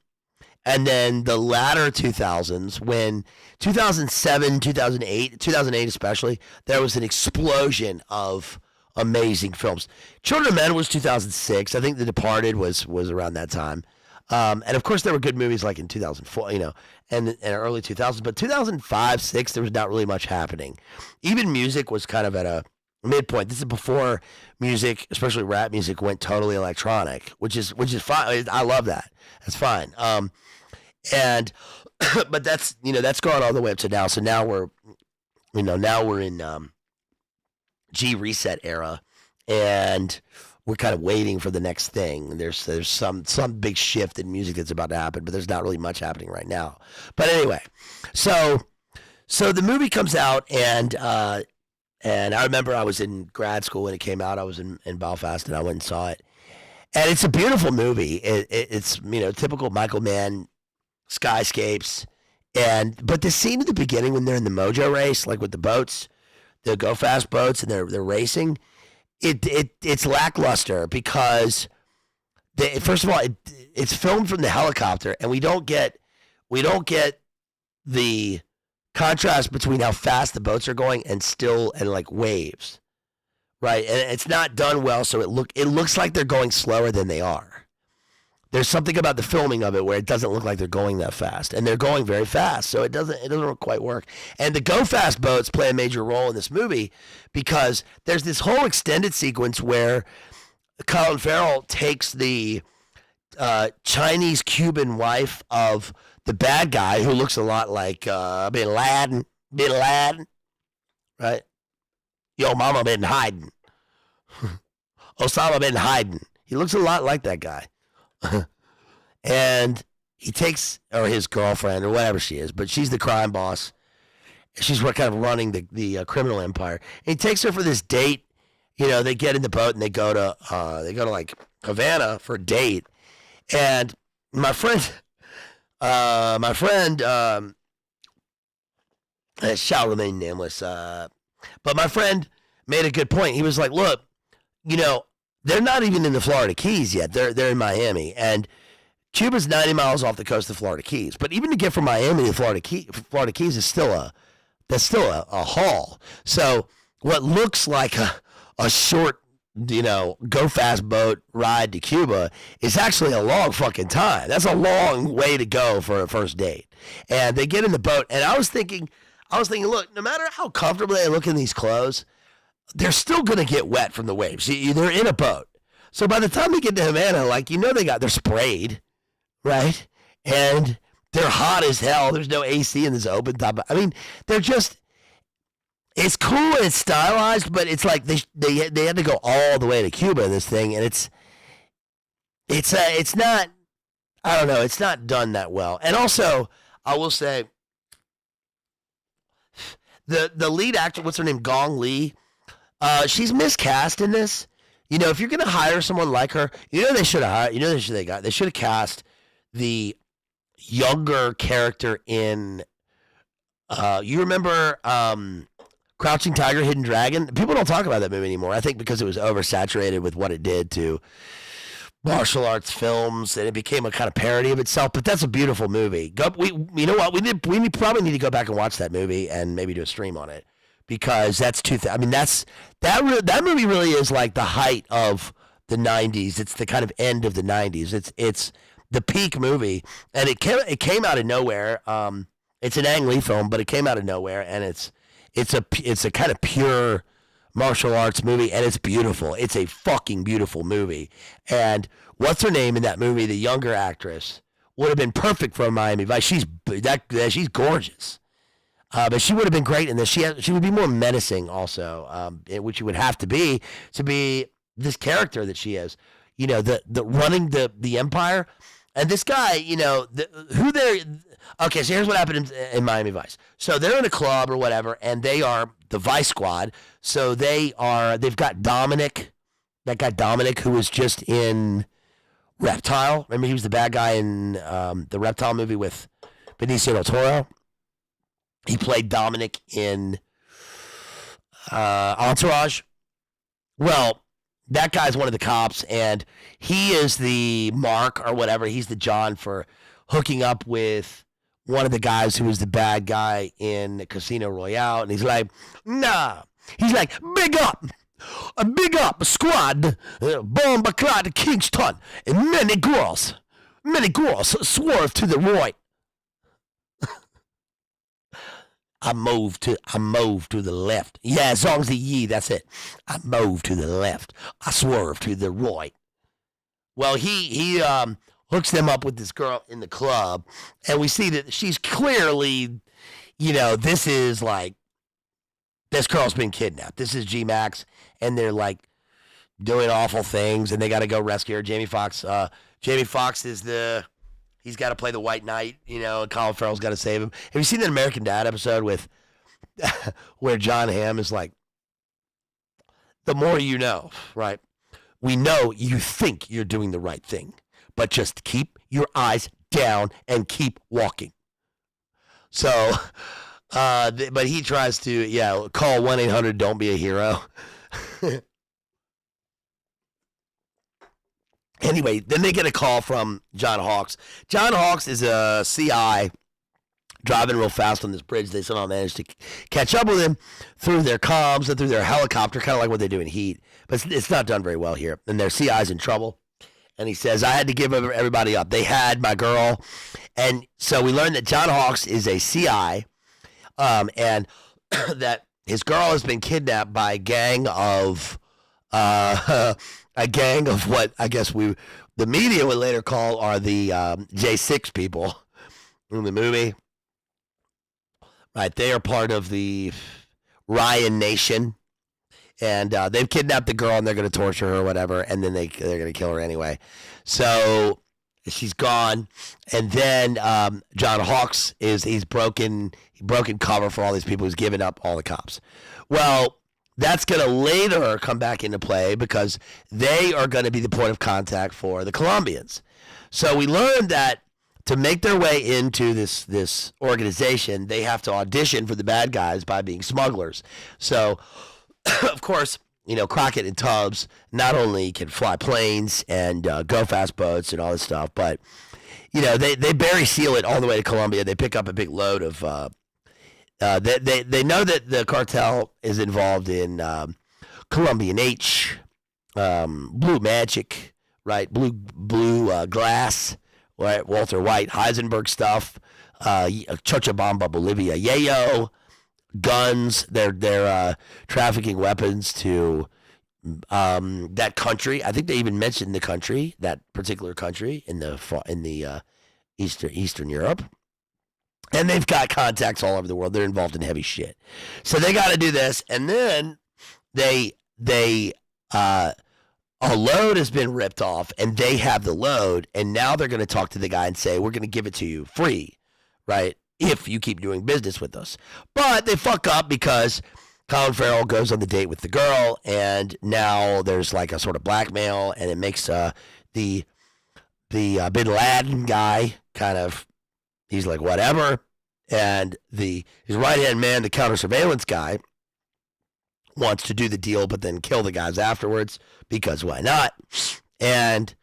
and then the latter 2000s, when 2007, 2008 especially, there was an explosion of amazing films. Children of Men was 2006. I think The Departed was around that time. And of course there were good movies like in 2004, and early 2000s, but 2005, 2006, there was not really much happening. Even music was kind of at midpoint. This is before music, especially rap music, went totally electronic, which is fine. I love that. That's fine. And but that's that's gone all the way up to now. So now we're in G reset era, and we're kind of waiting for the next thing. There's some big shift in music that's about to happen, but there's not really much happening right now. But anyway, so the movie comes out, and I remember I was in grad school when it came out. I was in Belfast, and I went and saw it. And it's a beautiful movie. It's typical Michael Mann skyscapes, but the scene at the beginning when they're in the Mojo race, like with the boats, the Go Fast boats, and they're racing. It's lackluster because first of all it's filmed from the helicopter, and we don't get the contrast between how fast the boats are going and like waves, right? And it's not done well, so it looks like they're going slower than they are. There's something about the filming of it where it doesn't look like they're going that fast, and they're going very fast, so it doesn't quite work. And the Go Fast boats play a major role in this movie because there's this whole extended sequence where Colin Farrell takes the Chinese Cuban wife of the bad guy who looks a lot like Bin Laden, right? Yo, mama been hiding. Osama bin Laden. He looks a lot like that guy. And he takes, or his girlfriend, or whatever she is, but she's the crime boss. She's kind of running the criminal empire. And he takes her for this date. They get in the boat and they go to like Havana for a date. And my friend, shall remain nameless, but my friend made a good point. He was like, look, they're not even in the Florida Keys yet. They're in Miami, and Cuba's 90 miles off the coast of Florida Keys. But even to get from Miami to Florida Keys is still a haul. So what looks like a short, go fast boat ride to Cuba is actually a long fucking time. That's a long way to go for a first date. And they get in the boat, and I was thinking, look, no matter how comfortable they look in these clothes, they're still going to get wet from the waves. They're in a boat. So by the time they get to Havana, they're sprayed, right? And they're hot as hell. There's no AC in this open top. I mean, it's cool and it's stylized, but it's like they had to go all the way to Cuba in this thing, and it's not, I don't know, it's not done that well. And also, I will say, the lead actor, what's her name, Gong Li, she's miscast in this. If you're gonna hire someone like her, they should have cast the younger character in. You remember Crouching Tiger, Hidden Dragon? People don't talk about that movie anymore. I think because it was oversaturated with what it did to martial arts films, and it became a kind of parody of itself. But that's a beautiful movie. You know what? We probably need to go back and watch that movie and maybe do a stream on it. Because that's that movie really is like the height of the 90s. It's the kind of end of the 90s. It's the peak movie, and it came out of nowhere. It's an Ang Lee film, but it came out of nowhere, and it's a kind of pure martial arts movie, and it's beautiful. It's a fucking beautiful movie. And what's her name in that movie? The younger actress would have been perfect for Miami Vice. She's gorgeous. But she would have been great in this. She would be more menacing also, which she would have to be this character that she is. The running the empire, and this guy. Okay, so here's what happened in Miami Vice. So they're in a club or whatever, and they are the Vice Squad. So they've got Dominic, that guy Dominic, who was just in Reptile. Remember, he was the bad guy in the Reptile movie with Benicio del Toro. He played Dominic in Entourage. Well, that guy's one of the cops, and he is the Mark or whatever. He's the John for hooking up with one of the guys who was the bad guy in Casino Royale. And he's like, nah. He's like, big up, a squad, bomb to Kingston, and many girls swerve to the right. I move to the left. Yeah, as long as the ye, that's it. I move to the left. I swerve to the right. Well, he hooks them up with this girl in the club, and we see that she's clearly, this is like, this girl's been kidnapped. This is G-Max, and they're like doing awful things, and they got to go rescue her. Jamie Foxx is he's got to play the white knight, and Colin Farrell's got to save him. Have you seen that American Dad episode with where John Hamm is like, the more you know, right? We know you think you're doing the right thing, but just keep your eyes down and keep walking. So, but he tries to, call 1-800 Don't Be a Hero. Anyway, then they get a call from John Hawkes. John Hawkes is a CI driving real fast on this bridge. They somehow managed to catch up with him through their comms and through their helicopter, kind of like what they do in Heat. But it's not done very well here. And their CI's in trouble. And he says, I had to give everybody up. They had my girl. And so we learned that John Hawkes is a CI, and that his girl has been kidnapped by a gang of what I guess the media would later call are the J6 people in the movie. Right, they are part of the Ryan Nation, and they've kidnapped the girl, and they're going to torture her or whatever, and then they're going to kill her anyway. So she's gone, and then John Hawkes he's broken cover for all these people. He's given up all the cops. Well, that's going to later come back into play because they are going to be the point of contact for the Colombians. So we learned that to make their way into this organization, they have to audition for the bad guys by being smugglers. So, of course, Crockett and Tubbs not only can fly planes and go fast boats and all this stuff, but, they bury seal it all the way to Colombia. They pick up a big load of they know that the cartel is involved in Colombian H, Blue Magic, right? Blue Glass, right? Walter White, Heisenberg stuff, Cochabamba, Bolivia, Yayo, guns. They're trafficking weapons to that country. I think they even mentioned the country, that particular country in the Eastern Europe. And they've got contacts all over the world. They're involved in heavy shit. So they got to do this. And then a load has been ripped off, and they have the load. And now they're going to talk to the guy and say, we're going to give it to you free, right, if you keep doing business with us. But they fuck up because Colin Farrell goes on the date with the girl, and now there's like a sort of blackmail, and it makes the Bin Laden guy kind of, he's like, whatever. And his right-hand man, the counter-surveillance guy, wants to do the deal but then kill the guys afterwards because why not? And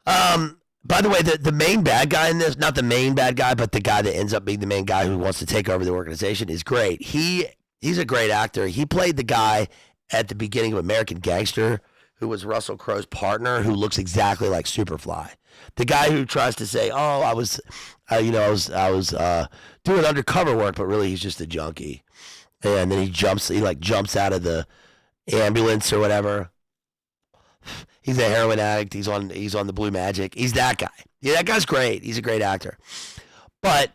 by the way, the main bad guy in this, not the main bad guy, but the guy that ends up being the main guy who wants to take over the organization is great. He's a great actor. He played the guy at the beginning of American Gangster who was Russell Crowe's partner, who looks exactly like Superfly. The guy who tries to say, "Oh, I was doing undercover work," but really he's just a junkie. And then he jumps out of the ambulance or whatever. He's a heroin addict. He's on the Blue Magic. He's that guy. Yeah, that guy's great. He's a great actor. But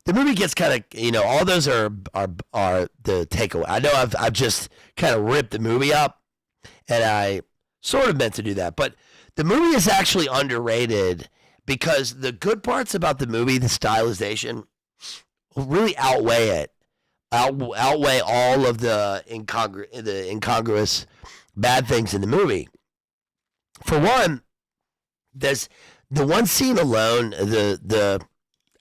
the movie gets kind of, all those are the takeaway. I know I've just kind of ripped the movie up, and I sort of meant to do that. But the movie is actually underrated because the good parts about the movie, the stylization, really outweigh all of the incongruous bad things in the movie. For one, there's the one scene alone, the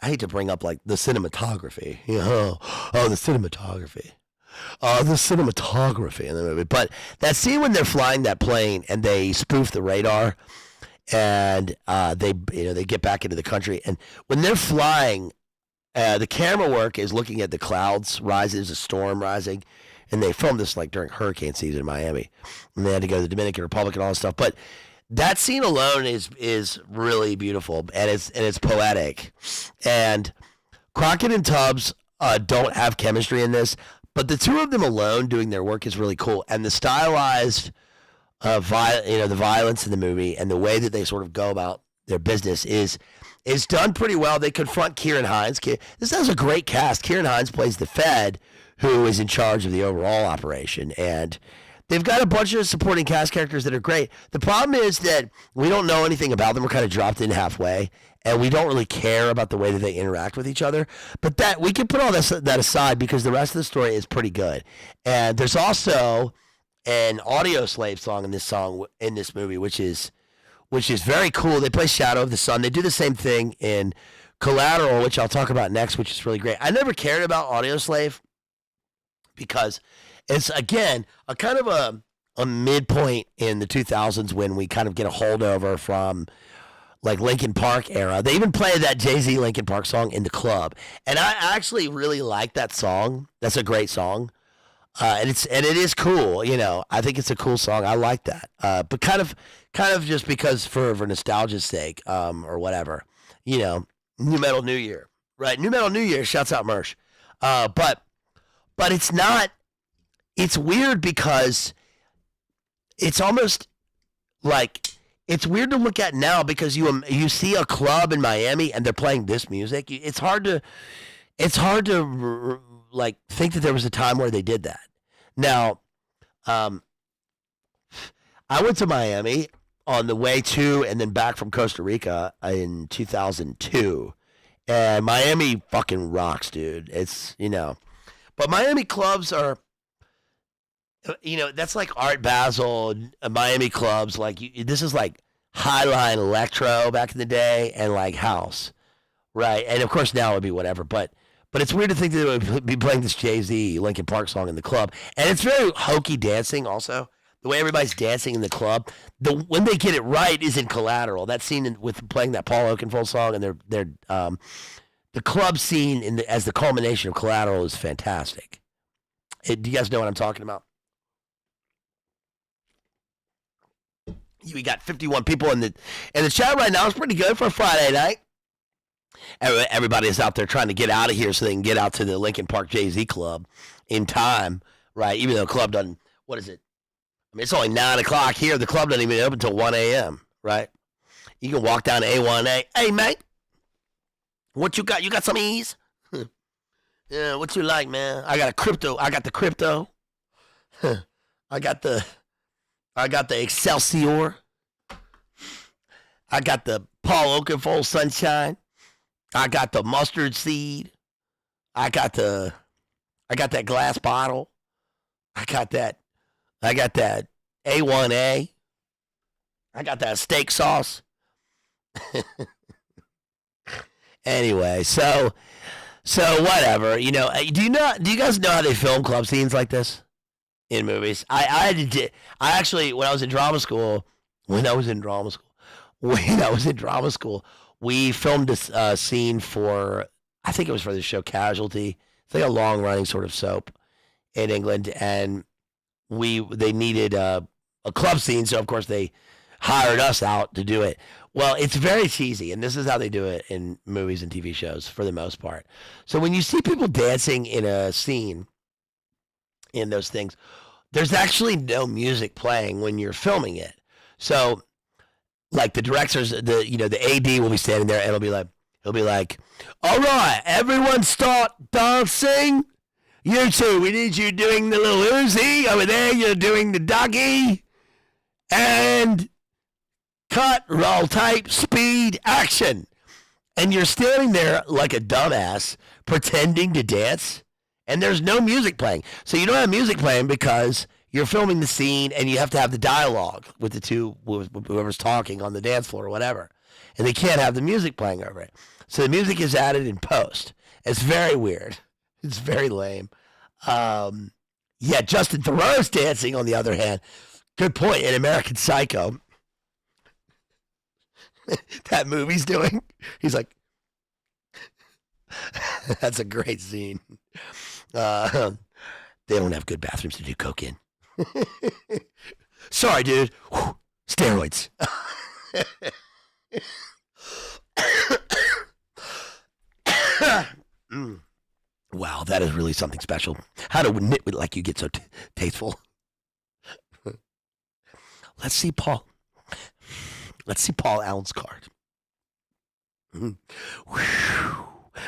I hate to bring up like the cinematography, the cinematography. The cinematography in the movie. But that scene when they're flying that plane and they spoof the radar and they get back into the country, and when they're flying, the camera work is looking at the clouds rising. There's a storm rising, and they filmed this like during hurricane season in Miami, and they had to go to the Dominican Republic and all this stuff. But that scene alone is really beautiful, and it's poetic. And Crockett and Tubbs don't have chemistry in this, but the two of them alone doing their work is really cool. And the stylized, the violence in the movie and the way that they sort of go about their business is done pretty well. They confront Kieran Hines. This has a great cast. Kieran Hines plays the Fed, who is in charge of the overall operation, and they've got a bunch of supporting cast characters that are great. The problem is that we don't know anything about them. We're kind of dropped in halfway, and we don't really care about the way that they interact with each other. But that we can put all that aside because the rest of the story is pretty good. And there's also an Audio Slave song in this movie, which is very cool. They play Shadow of the Sun. They do the same thing in Collateral, which I'll talk about next, which is really great. I never cared about Audio Slave because it's, again, a kind of a midpoint in the 2000s when we kind of get a holdover from like Linkin Park era. They even play that Jay-Z Linkin Park song in the club. And I actually really like that song. That's a great song. And it is cool, you know. I think it's a cool song. I like that. But kind of just because for nostalgia's sake, or whatever, you know. New Metal New Year, right? New Metal New Year. Shouts out Mersh. But it's not. It's weird because it's almost like it's weird to look at now because you see a club in Miami and they're playing this music. It's hard to like think that there was a time where they did that. Now, I went to Miami on the way to and then back from Costa Rica in 2002, and Miami fucking rocks, dude. It's, you know, but Miami clubs are, you know, that's like Art Basel, Miami clubs. Like this is like Highline Electro back in the day and like house, right? And of course now it would be whatever, but it's weird to think that they would be playing this Jay-Z Linkin Park song in the club. And it's very hokey dancing also. The way everybody's dancing in the club. When they get it right is in Collateral. That scene with playing that Paul Oakenfold song and the club scene as the culmination of Collateral is fantastic. Do you guys know what I'm talking about? We got 51 people in the chat right now. It's pretty good for a Friday night. Everybody is out there trying to get out of here so they can get out to the Linkin Park Jay-Z club in time, right? Even though the club doesn't, what is it? I mean, it's only 9 o'clock here. The club doesn't even open until 1 a.m., right? You can walk down to A1A. Hey, mate, what you got? You got some ease? Yeah, what you like, man? I got a crypto. I got the crypto. I got the Excelsior. I got the Paul Oakenfold Sunshine. I got the mustard seed. I got that glass bottle. I got that A1A. I got that steak sauce. Anyway, so whatever, you know. Do you guys know how they film club scenes like this in movies? I actually, when I was in drama school, we filmed this scene for, I think it was for the show Casualty. It's like a long-running sort of soap in England, and they needed a club scene, so of course they hired us out to do it. Well, it's very cheesy, and this is how they do it in movies and TV shows for the most part. So when you see people dancing in a scene in those things, there's actually no music playing when you're filming it. So like the directors, the AD will be standing there and he'll be like, all right, everyone start dancing. You two, we need you doing the little Uzi over there. You're doing the doggy. And cut, roll tape, speed, action. And you're standing there like a dumbass pretending to dance. And there's no music playing. So you don't have music playing because you're filming the scene and you have to have the dialogue with the two, whoever's talking on the dance floor or whatever. And they can't have the music playing over it. So the music is added in post. It's very weird. It's very lame. Yeah, Justin Theroux's dancing, on the other hand. Good point. In American Psycho, that movie's doing. He's like, that's a great scene. They don't have good bathrooms to do coke in. Sorry, dude. Whew. Steroids. Wow, Oh, that is really something special. How to knit with like you get so tasteful. Let's see Paul. Let's see Paul Allen's card.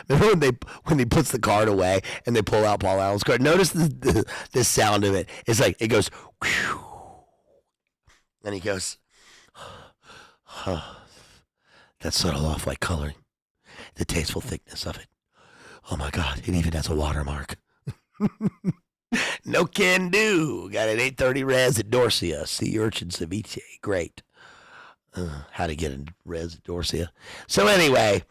Remember when he puts the card away and they pull out Paul Allen's card? Notice the sound of it. It's like it goes, whew, and he goes, that subtle off-white coloring, the tasteful thickness of it. Oh my God, it even has a watermark. No can do. Got an 830 res at Dorsia. Sea urchin ceviche. Great. How to get in res at Dorsia. So anyway,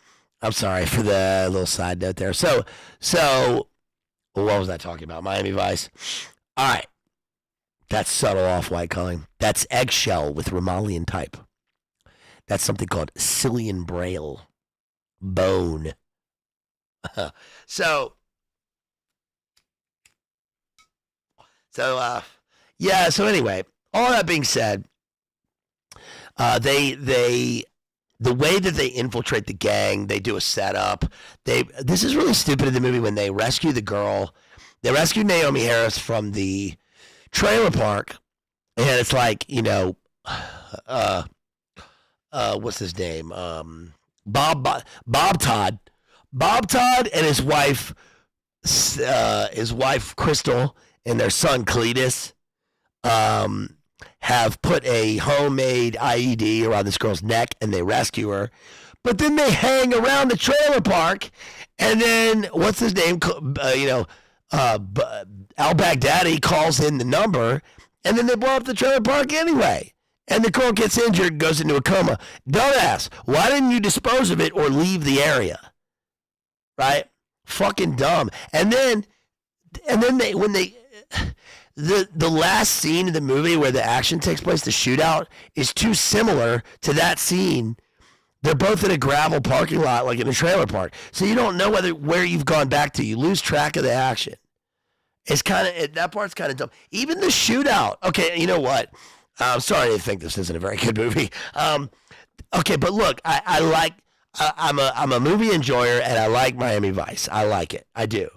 I'm sorry for the little side note there. So what was I talking about? Miami Vice. All right. That's subtle off-white coloring. That's eggshell with Romalian type. That's something called Cillian Braille. Bone. So anyway, all that being said, the way that they infiltrate the gang, they do a setup. This is really stupid in the movie when they rescue the girl. They rescue Naomi Harris from the trailer park, and it's like, what's his name? Bob Todd. Bob Todd and his wife Crystal and their son Cletus have put a homemade IED around this girl's neck, and they rescue her. But then they hang around the trailer park, and then what's his name? Al-Baghdadi calls in the number, and then they blow up the trailer park anyway. And the girl gets injured and goes into a coma. Dumbass, why didn't you dispose of it or leave the area? Right? Fucking dumb. And then the last scene of the movie where the action takes place, the shootout, is too similar to that scene. They're both in a gravel parking lot, like in a trailer park. So you don't know where you've gone back to. You lose track of the action. It's that part's kind of dumb. Even the shootout. Okay, you know what? I'm sorry to think this isn't a very good movie. Okay, but look, I'm a movie enjoyer, and I like Miami Vice. I like it. I do.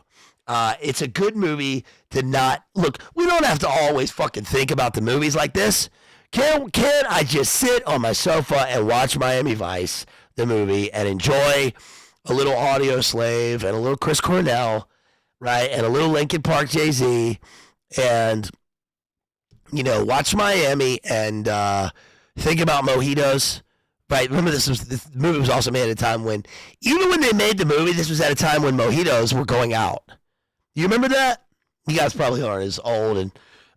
It's a good movie to not look. We don't have to always fucking think about the movies like this. Can I just sit on my sofa and watch Miami Vice, the movie, and enjoy a little Audio Slave and a little Chris Cornell, right, and a little Linkin Park Jay-Z, and watch Miami and think about mojitos. Right, remember this movie was also made at a time when, even when they made the movie, this was at a time when mojitos were going out. You remember that? You guys probably aren't as old and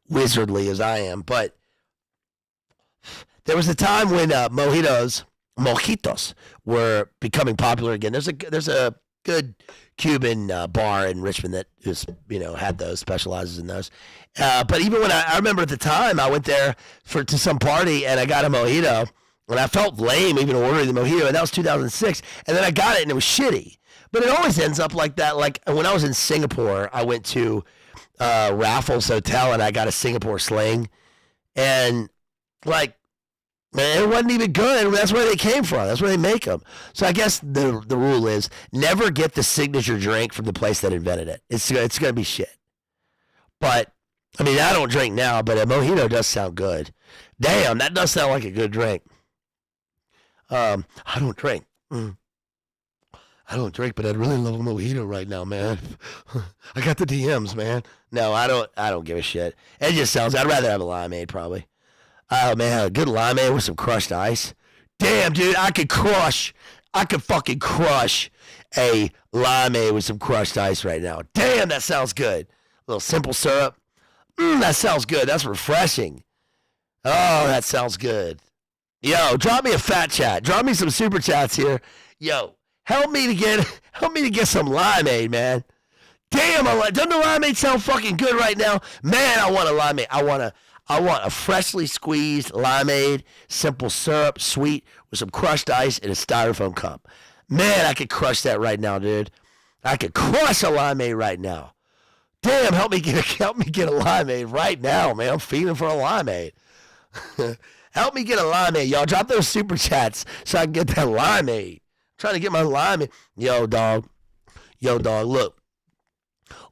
wizardly as I am, but there was a time when mojitos were becoming popular again. There's a good Cuban bar in Richmond that just had those, specializes in those. But even when I remember at the time, I went there to some party and I got a mojito. And I felt lame even ordering the mojito, and that was 2006. And then I got it, and it was shitty. But it always ends up like that. Like when I was in Singapore, I went to Raffles Hotel, and I got a Singapore Sling. And, man, it wasn't even good. That's where they came from. That's where they make them. So I guess the rule is never get the signature drink from the place that invented it. It's going to be shit. But, I mean, I don't drink now, but a mojito does sound good. Damn, that does sound like a good drink. I don't drink. I don't drink, but I'd really love a mojito right now, man. I got the DMs, man. No, I don't give a shit. It just sounds. I'd rather have a limeade, probably. Oh man, a good limeade with some crushed ice. Damn, dude, I could fucking crush a limeade with some crushed ice right now. Damn, that sounds good. A little simple syrup. That sounds good. That's refreshing. Oh, that sounds good. Yo, drop me a fat chat. Drop me some super chats here. Yo, help me to get some limeade, man. Damn, doesn't the limeade sound fucking good right now? Man, I want a limeade. I want a freshly squeezed limeade, simple syrup, sweet, with some crushed ice in a styrofoam cup. Man, I could crush that right now, dude. I could crush a limeade right now. Damn, help me get a limeade right now, man. I'm feeling for a limeade. Help me get a limeade, y'all. Drop those super chats so I can get that limeade. I'm trying to get my limeade. Yo, dog, look.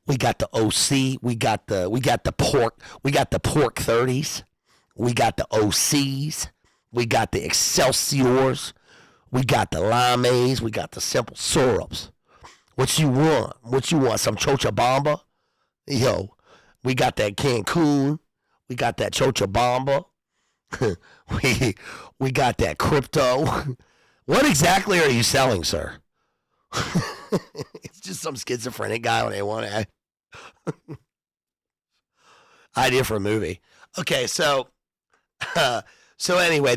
We got the OC. We got the pork. We got the pork 30s. We got the OCs. We got the Excelsiors. We got the limeades. We got the simple syrups. What you want? What you want? Some Chochabamba? Yo, we got that Cancun. We got that Chochabamba. we got that crypto. What exactly are you selling, sir? It's just some schizophrenic guy on A1A. Idea for a movie. Okay, so anyway,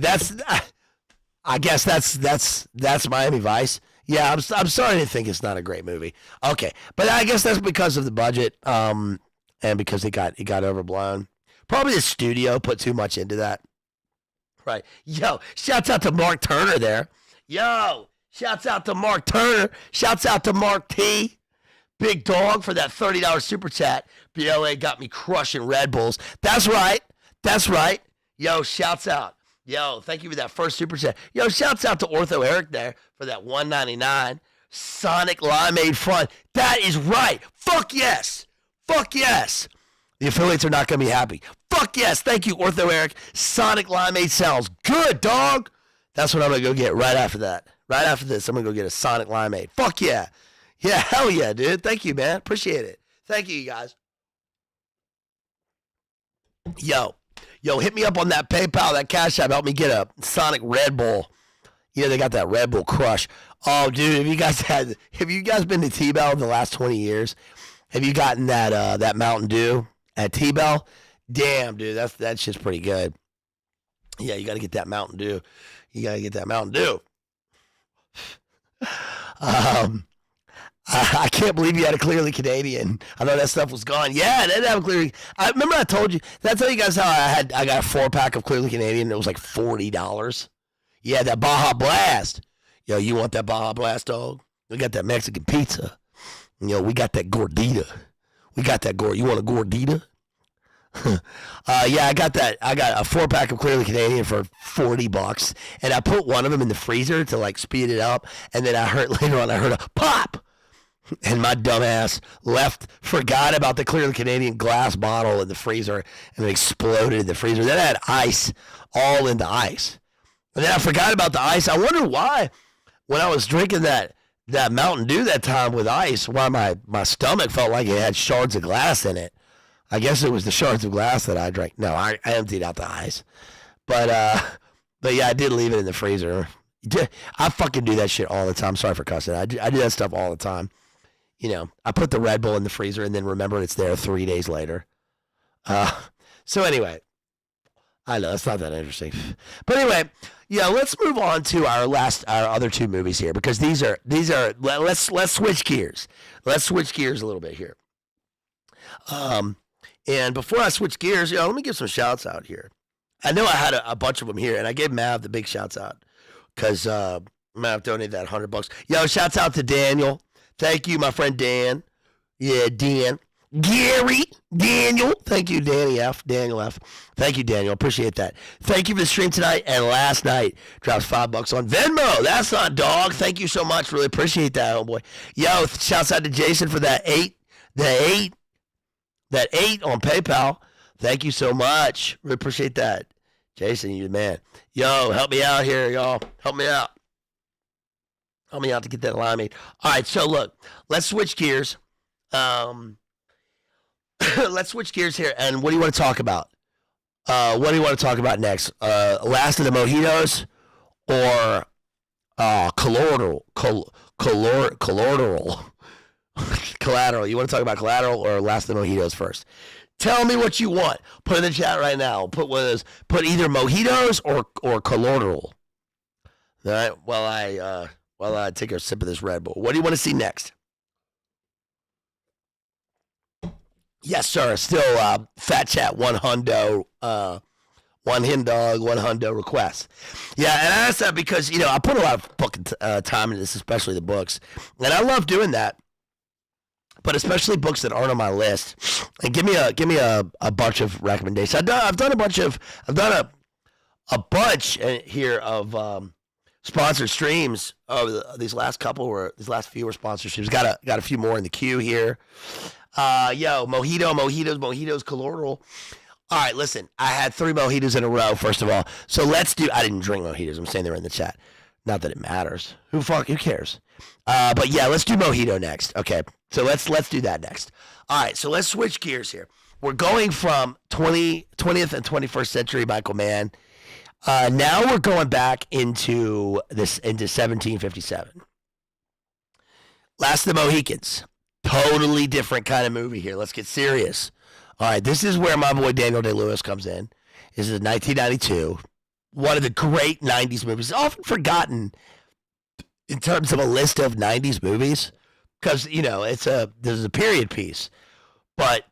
I guess that's Miami Vice. Yeah, I'm sorry to think it's not a great movie. Okay, but I guess that's because of the budget, and because it got overblown. Probably the studio put too much into that. Right. Yo, shouts out to Mark Turner there. Yo, shouts out to Mark Turner. Shouts out to Mark T. Big dog for that $30 super chat. BLA got me crushing Red Bulls. That's right. That's right. Yo, shouts out. Yo, thank you for that first super chat. Yo, shouts out to Ortho Eric there for that $1.99 Sonic Limeade Fun. That is right. Fuck yes. Fuck yes. The affiliates are not going to be happy. Fuck yes. Thank you, Ortho Eric. Sonic Limeade sounds good, dog. That's what I'm going to go get right after that. Right after this, I'm going to go get a Sonic Limeade. Fuck yeah. Yeah, hell yeah, dude. Thank you, man. Appreciate it. Thank you, guys. Yo, hit me up on that PayPal, that Cash App. Help me get a Sonic Red Bull. Yeah, they got that Red Bull Crush. Oh, dude, have you guys been to T-Bell in the last 20 years? Have you gotten that Mountain Dew at T-Bell? Damn, dude, that shit's pretty good. Yeah, you got to get that Mountain Dew. You got to get that Mountain Dew. I can't believe you had a Clearly Canadian. I know that stuff was gone. Yeah, they didn't have a Clearly. I remember I told you. Did I tell you guys how I got a 4-pack of Clearly Canadian and it was like $40? Yeah, that Baja Blast. Yo, you want that Baja Blast, dog? We got that Mexican pizza. Yo, we got that gordita. We got that You want a gordita? Yeah, I got that. I got a 4-pack of Clearly Canadian for $40, and I put one of them in the freezer to like speed it up. And then later on I heard a pop, and my dumbass forgot about the Clearly Canadian glass bottle in the freezer, and it exploded in the freezer. Then I had ice all in the ice, and then I forgot about the ice. I wonder why, when I was drinking that Mountain Dew that time with ice, why my stomach felt like it had shards of glass in it. I guess it was the shards of glass that I drank. No, I emptied out the ice. But yeah, I did leave it in the freezer. I fucking do that shit all the time. Sorry for cussing. I do that stuff all the time. You know, I put the Red Bull in the freezer and then remember it's there 3 days later. So anyway, I know it's not that interesting. But anyway, yeah, let's move on to our other two movies here, because these are let's switch gears. Let's switch gears a little bit here. And before I switch gears, let me give some shouts out here. I know I had a bunch of them here, and I gave Mav the big shouts out because Mav donated that $100. Yo, shouts out to Daniel. Thank you, my friend Dan. Yeah, Dan. Gary, Daniel. Thank you, Daniel F. Thank you, Daniel. Appreciate that. Thank you for the stream tonight and last night. Drops $5 on Venmo. That's not dog. Thank you so much. Really appreciate that, oh boy. Yo, shouts out to Jason for that eight on PayPal. Thank you so much. Really appreciate that. Jason, you the man. Yo, help me out here, y'all. Help me out. Help me out to get that limeade. All right, so look, let's switch gears. Let's switch gears here. And what do you want to talk about? What do you want to talk about next? Last of the Mojitos or Collateral? Collateral. You want to talk about Collateral or Last of the Mojitos first? Tell me what you want. Put in the chat right now. Put one of those. Put either Mojitos or Collateral. All right. While I take a sip of this Red Bull. What do you want to see next? Yes, sir. Still Fat Chat 100. One hen dog, 100 requests. Yeah, and I asked that because I put a lot of fucking time into this, especially the books, and I love doing that. But especially books that aren't on my list. And give me a bunch of recommendations. I've done a bunch here of sponsored streams over these last few were sponsored streams. Got a few more in the queue here. Mojitos, Collateral. All right, listen, I had 3 mojitos in a row, first of all. So let's do, I didn't drink mojitos. I'm saying they're in the chat. Not that it matters. Who cares? But yeah, let's do mojito next. Okay, so let's do that next. All right, so let's switch gears here. We're going from 20th and 21st century Michael Mann. Now we're going back into 1757. Last of the Mohicans. Totally different kind of movie here. Let's get serious. All right, this is where my boy Daniel Day-Lewis comes in. This is 1992. One of the great 90s movies. Often forgotten in terms of a list of 90s movies because, this is a period piece. But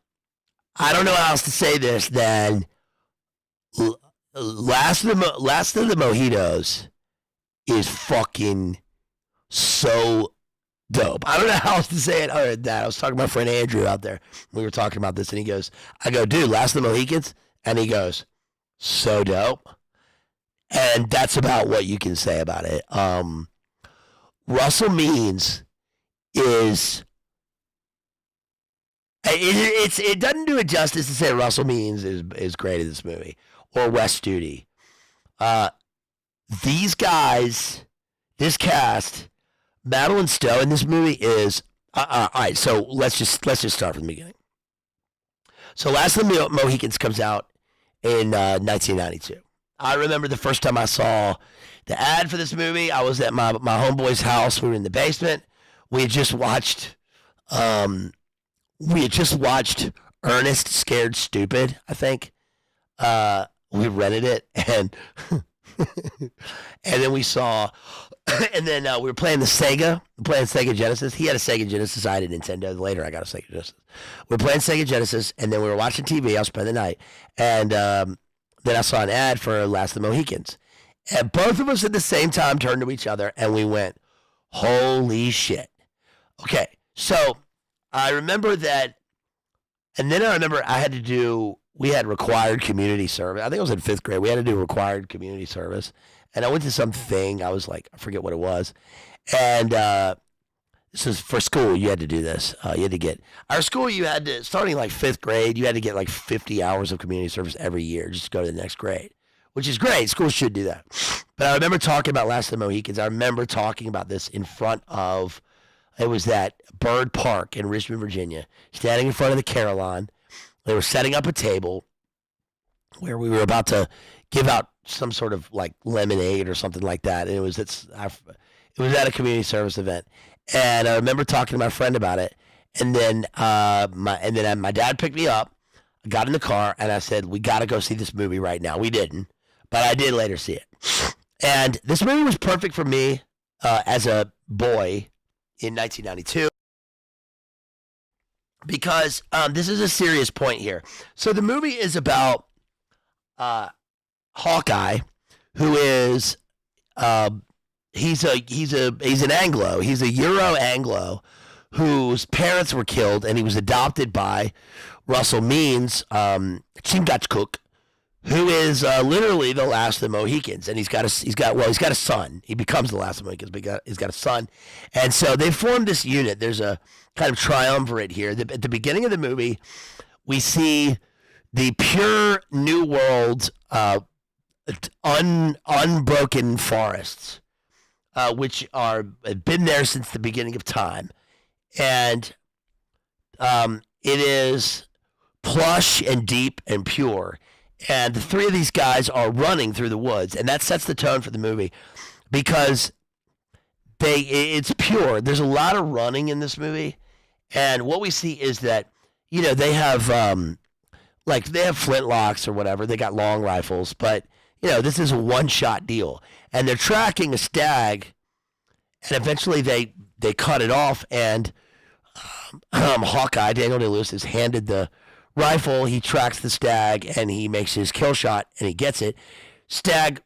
I don't know how else to say this than Last of the Mojitos is fucking so dope. I don't know how else to say it other than that. I was talking to my friend Andrew out there. We were talking about this, and he goes, I go, dude, Last of the Mohicans? And he goes, so dope. And that's about what you can say about it. Russell Means is... It doesn't do it justice to say Russell Means is great in this movie. Or Wes Studi. These guys, this cast... Madeline Stowe in this movie is all right. So let's just start from the beginning. So Last of the Mohicans comes out in 1992. I remember the first time I saw the ad for this movie. I was at my homeboy's house. We were in the basement. We had just watched Ernest Scared Stupid. I think we rented it and and then we saw. And then we were playing Sega Genesis. He had a Sega Genesis. I had a Nintendo. Later, I got a Sega Genesis. We were playing Sega Genesis, and then we were watching TV. I was spending the night. And then I saw an ad for Last of the Mohicans. And both of us at the same time turned to each other, and we went, holy shit. Okay, so I remember that. And then I remember we had required community service. I think I was in 5th grade. We had to do required community service. And I went to some thing. I was like, I forget what it was. And this is for school. You had to do this. You had to get our school. You had to, starting like 5th grade, you had to get like 50 hours of community service every year just to go to the next grade, which is great. Schools should do that. But I remember talking about Last of the Mohicans. I remember talking about this in front of, it was that Bird Park in Richmond, Virginia, standing in front of the Carillon. They were setting up a table where we were about to give out some sort of like lemonade or something like that. And it was at a community service event. And I remember talking to my friend about it. And then my dad picked me up. I got in the car and I said, we got to go see this movie right now. We didn't, but I did later see it. And this movie was perfect for me as a boy in 1992. Because this is a serious point here. So the movie is about Hawkeye, who is he's an Anglo. He's a Euro Anglo whose parents were killed, and he was adopted by Russell Means, Chingachgook, who is literally the last of the Mohicans, and he's got a son. He becomes the last of the Mohicans, but he's got a son, and so they formed this unit. There's a kind of triumvirate here. At the beginning of the movie, we see the pure New World unbroken forests, which have been there since the beginning of time, and it is plush and deep and pure. And the 3 of these guys are running through the woods, and that sets the tone for the movie because it's pure. There's a lot of running in this movie, and what we see is that they have they have flintlocks or whatever. They got long rifles, but this is a one-shot deal, and they're tracking a stag, and eventually they cut it off, and Hawkeye, Daniel Day-Lewis, is handed the rifle. He tracks the stag, and he makes his kill shot, and he gets it. Stag,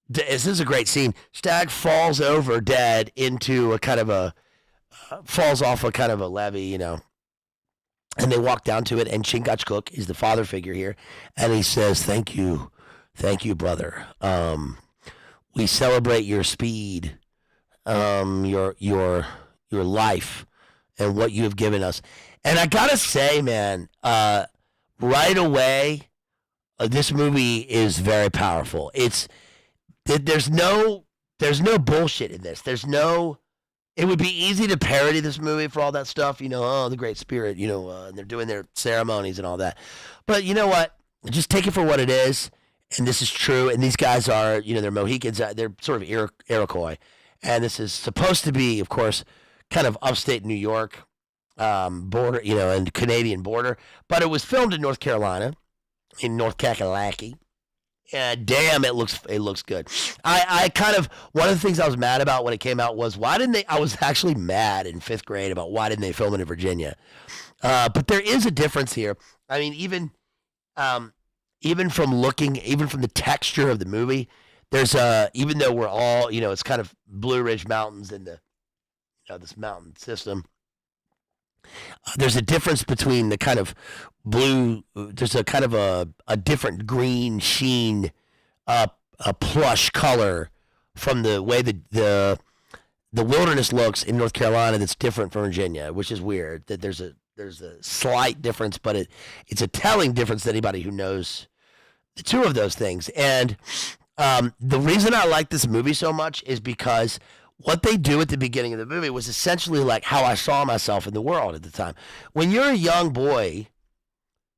this is a great scene. Stag falls over dead into a kind of falls off a kind of a levee, and they walk down to it, and Chingachgook is the father figure here, and he says, thank you, brother. We celebrate your speed, your life, and what you have given us. And I gotta say, man, right away, this movie is very powerful. There's no bullshit in this. There's no. It would be easy to parody this movie for all that stuff, the Great Spirit, and they're doing their ceremonies and all that. But you know what? Just take it for what it is, and this is true. And these guys are, they're Mohicans. They're sort of Iroquois, and this is supposed to be, of course, kind of upstate New York border, and Canadian border. But it was filmed in North Carolina, in North Kakalaki. And damn, it looks good. I kind of, one of the things I was mad about when it came out was I was actually mad in 5th grade about why didn't they film it in Virginia. But there is a difference here. I mean, even from the texture of the movie, there's even though we're all, it's kind of Blue Ridge Mountains and this mountain system. There's a difference between the kind of blue. There's a kind of a different green sheen, a plush color from the way the wilderness looks in North Carolina. That's different from Virginia, which is weird. That there's a slight difference, but it's a telling difference to anybody who knows the two of those things. And the reason I like this movie so much is because what they do at the beginning of the movie was essentially like how I saw myself in the world at the time. When you're a young boy,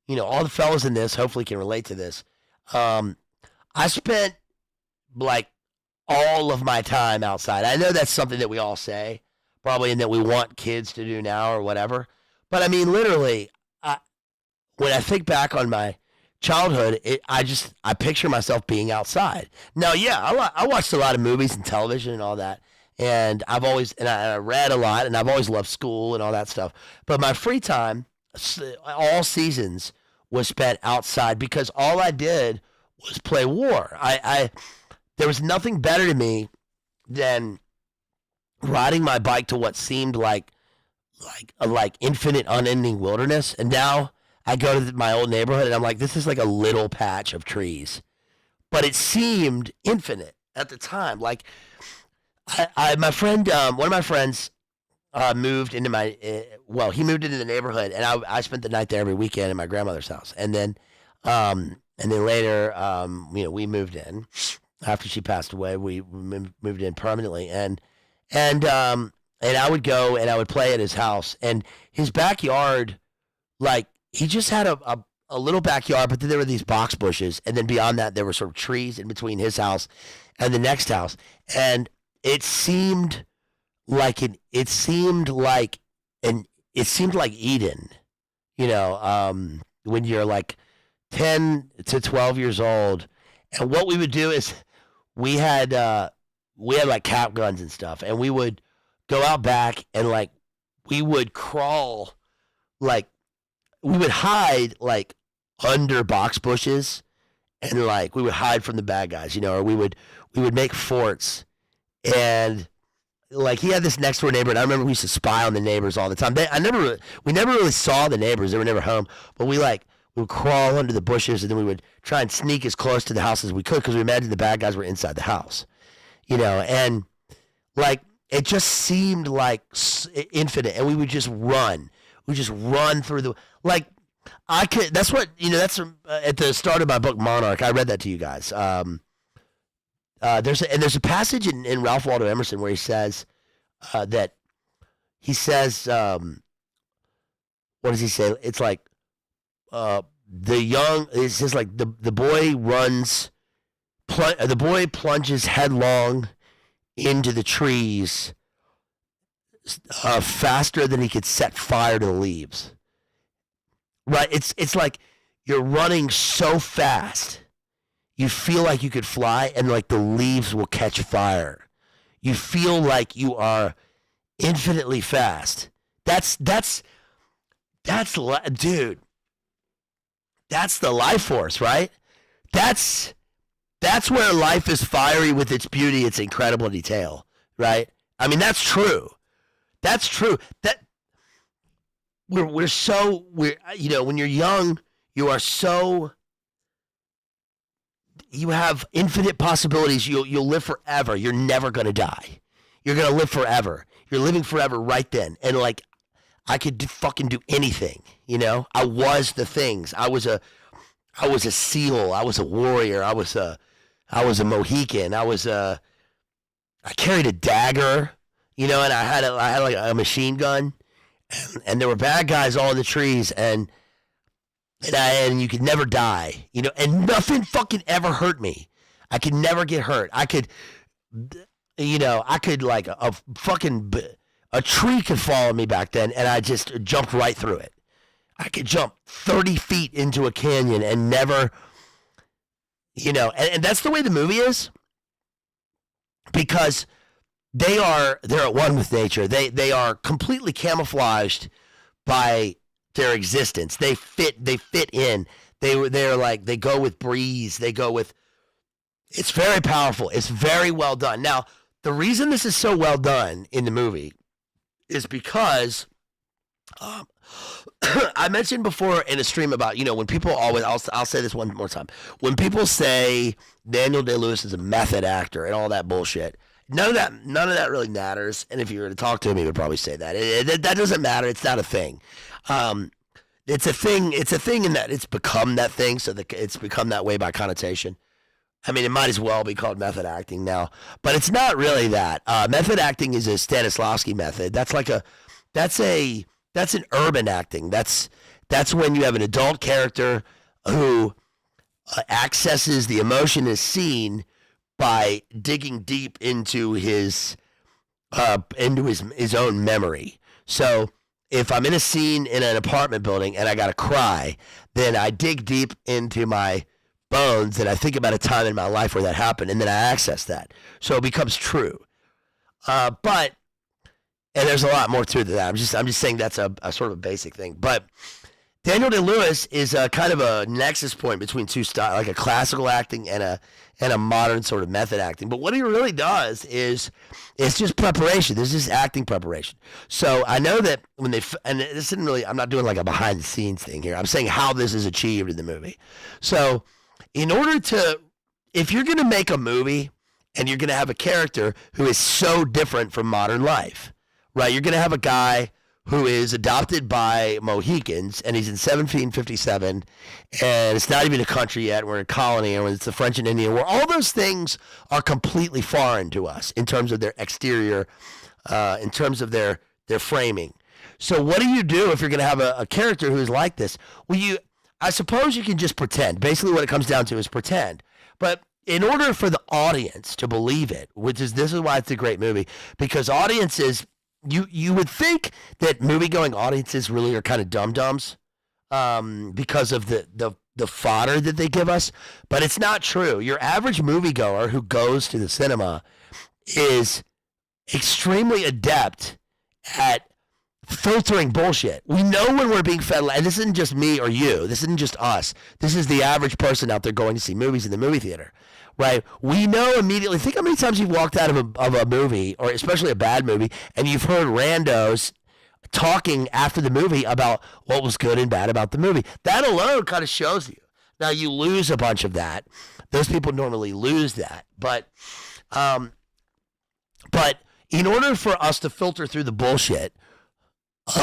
all the fellas in this hopefully can relate to this. I spent like all of my time outside. I know that's something that we all say, probably, and that we want kids to do now or whatever. But I mean, literally, when I think back on my childhood, I picture myself being outside. Now, yeah, I watched a lot of movies and television and all that. And I read a lot, and I've always loved school and all that stuff. But my free time, all seasons, was spent outside because all I did was play war. There was nothing better to me than riding my bike to what seemed like infinite, unending wilderness. And now I go to my old neighborhood, and I'm like, this is like a little patch of trees, but it seemed infinite at the time. Like, my friend, one of my friends, moved into he moved into the neighborhood, and I spent the night there every weekend at my grandmother's house, and then later, we moved in after she passed away. We moved in permanently, and I would go and I would play at his house, and his backyard, like, he just had a little backyard, but then there were these box bushes, and then beyond that there were sort of trees in between his house and the next house, and it seemed like Eden, when you're like 10 to 12 years old. And what we would do is we had like cap guns and stuff, and we would go out back and like we would crawl, like we would hide like under box bushes, and like we would hide from the bad guys, or we would make forts. And like he had this next door neighbor, and I remember we used to spy on the neighbors all the time. We never really saw the neighbors; they were never home. But we would crawl under the bushes, and then we would try and sneak as close to the house as we could because we imagined the bad guys were inside the house, And like it just seemed like infinite, and we would just run. We just run through the like. I could. That's what That's at the start of my book Monarch. I read that to you guys. There's a passage in Ralph Waldo Emerson where he says what does he say? It's like it says like the boy the boy plunges headlong into the trees faster than he could set fire to the leaves. Right? It's like you're running so fast. You feel like you could fly, and like the leaves will catch fire. You feel like you are infinitely fast. Dude. That's the life force, right? That's where life is fiery with its beauty, its incredible detail, right? I mean, that's true. That's true. That when you're young, you have infinite possibilities. You'll live forever. You're never going to die. You're going to live forever. You're living forever right then. And like, I could fucking do anything. You know, I was the things. I was a SEAL. I was a warrior. I was a Mohican. I carried a dagger. You know, and I had like a machine gun, and there were bad guys all in the trees, and you could never die. You know, and nothing fucking ever hurt me. I could never get hurt. I could like a tree could follow me back then, and I just jumped right through it. I could jump 30 feet into a canyon and never, and that's the way the movie is, because they're at one with nature. They are completely camouflaged by their existence. They fit in. They're like, they go with breeze. They go with, it's very powerful. It's very well done. Now, the reason this is so well done in the movie is because I mentioned before in a stream about, when people always, I'll say this one more time. When people say Daniel Day-Lewis is a method actor and all that bullshit, none of that really matters. And if you were to talk to him, he would probably say that. That doesn't matter. It's not a thing. It's a thing in that it's become that thing, so that it's become that way by connotation. I mean, it might as well be called method acting now, but it's not really that. Method acting is a Stanislavski method. That's an urban acting. That's when you have an adult character who accesses the emotion as seen by digging deep into his own memory. So if I'm in a scene in an apartment building and I gotta cry, then I dig deep into my bones and I think about a time in my life where that happened, and then I access that, so it becomes true. But there's a lot more to that. I'm just saying that's a sort of a basic thing. But Daniel Day-Lewis is a kind of a nexus point between two styles, like a classical acting and a modern sort of method acting. But what he really does is it's just preparation. This is acting preparation. So I know that when and this isn't really, I'm not doing like a behind the scenes thing here. I'm saying how this is achieved in the movie. So in order to, if you're going to make a movie and you're going to have a character who is so different from modern life, right? You're going to have a guy who is adopted by Mohicans, and he's in 1757, and it's not even a country yet. We're in a colony, and it's the French and Indian War. All those things are completely foreign to us in terms of their exterior, in terms of their framing. So what do you do if you're going to have a character who's like this? Well, I suppose you can just pretend. Basically what it comes down to is pretend. But in order for the audience to believe it, this is why it's a great movie, because audiences, you would think that movie-going audiences really are kind of dum-dums because of the fodder that they give us, but it's not true. Your average moviegoer who goes to the cinema is extremely adept at filtering bullshit. We know when we're being fed, and this isn't just me or you. This isn't just us. This is the average person out there going to see movies in the movie theater, right? We know immediately. Think how many times you've walked out of a movie, or especially a bad movie, and you've heard randos talking after the movie about what was good and bad about the movie. That alone kind of shows you. Now, you lose a bunch of that. Those people normally lose that. But in order for us to filter through the bullshit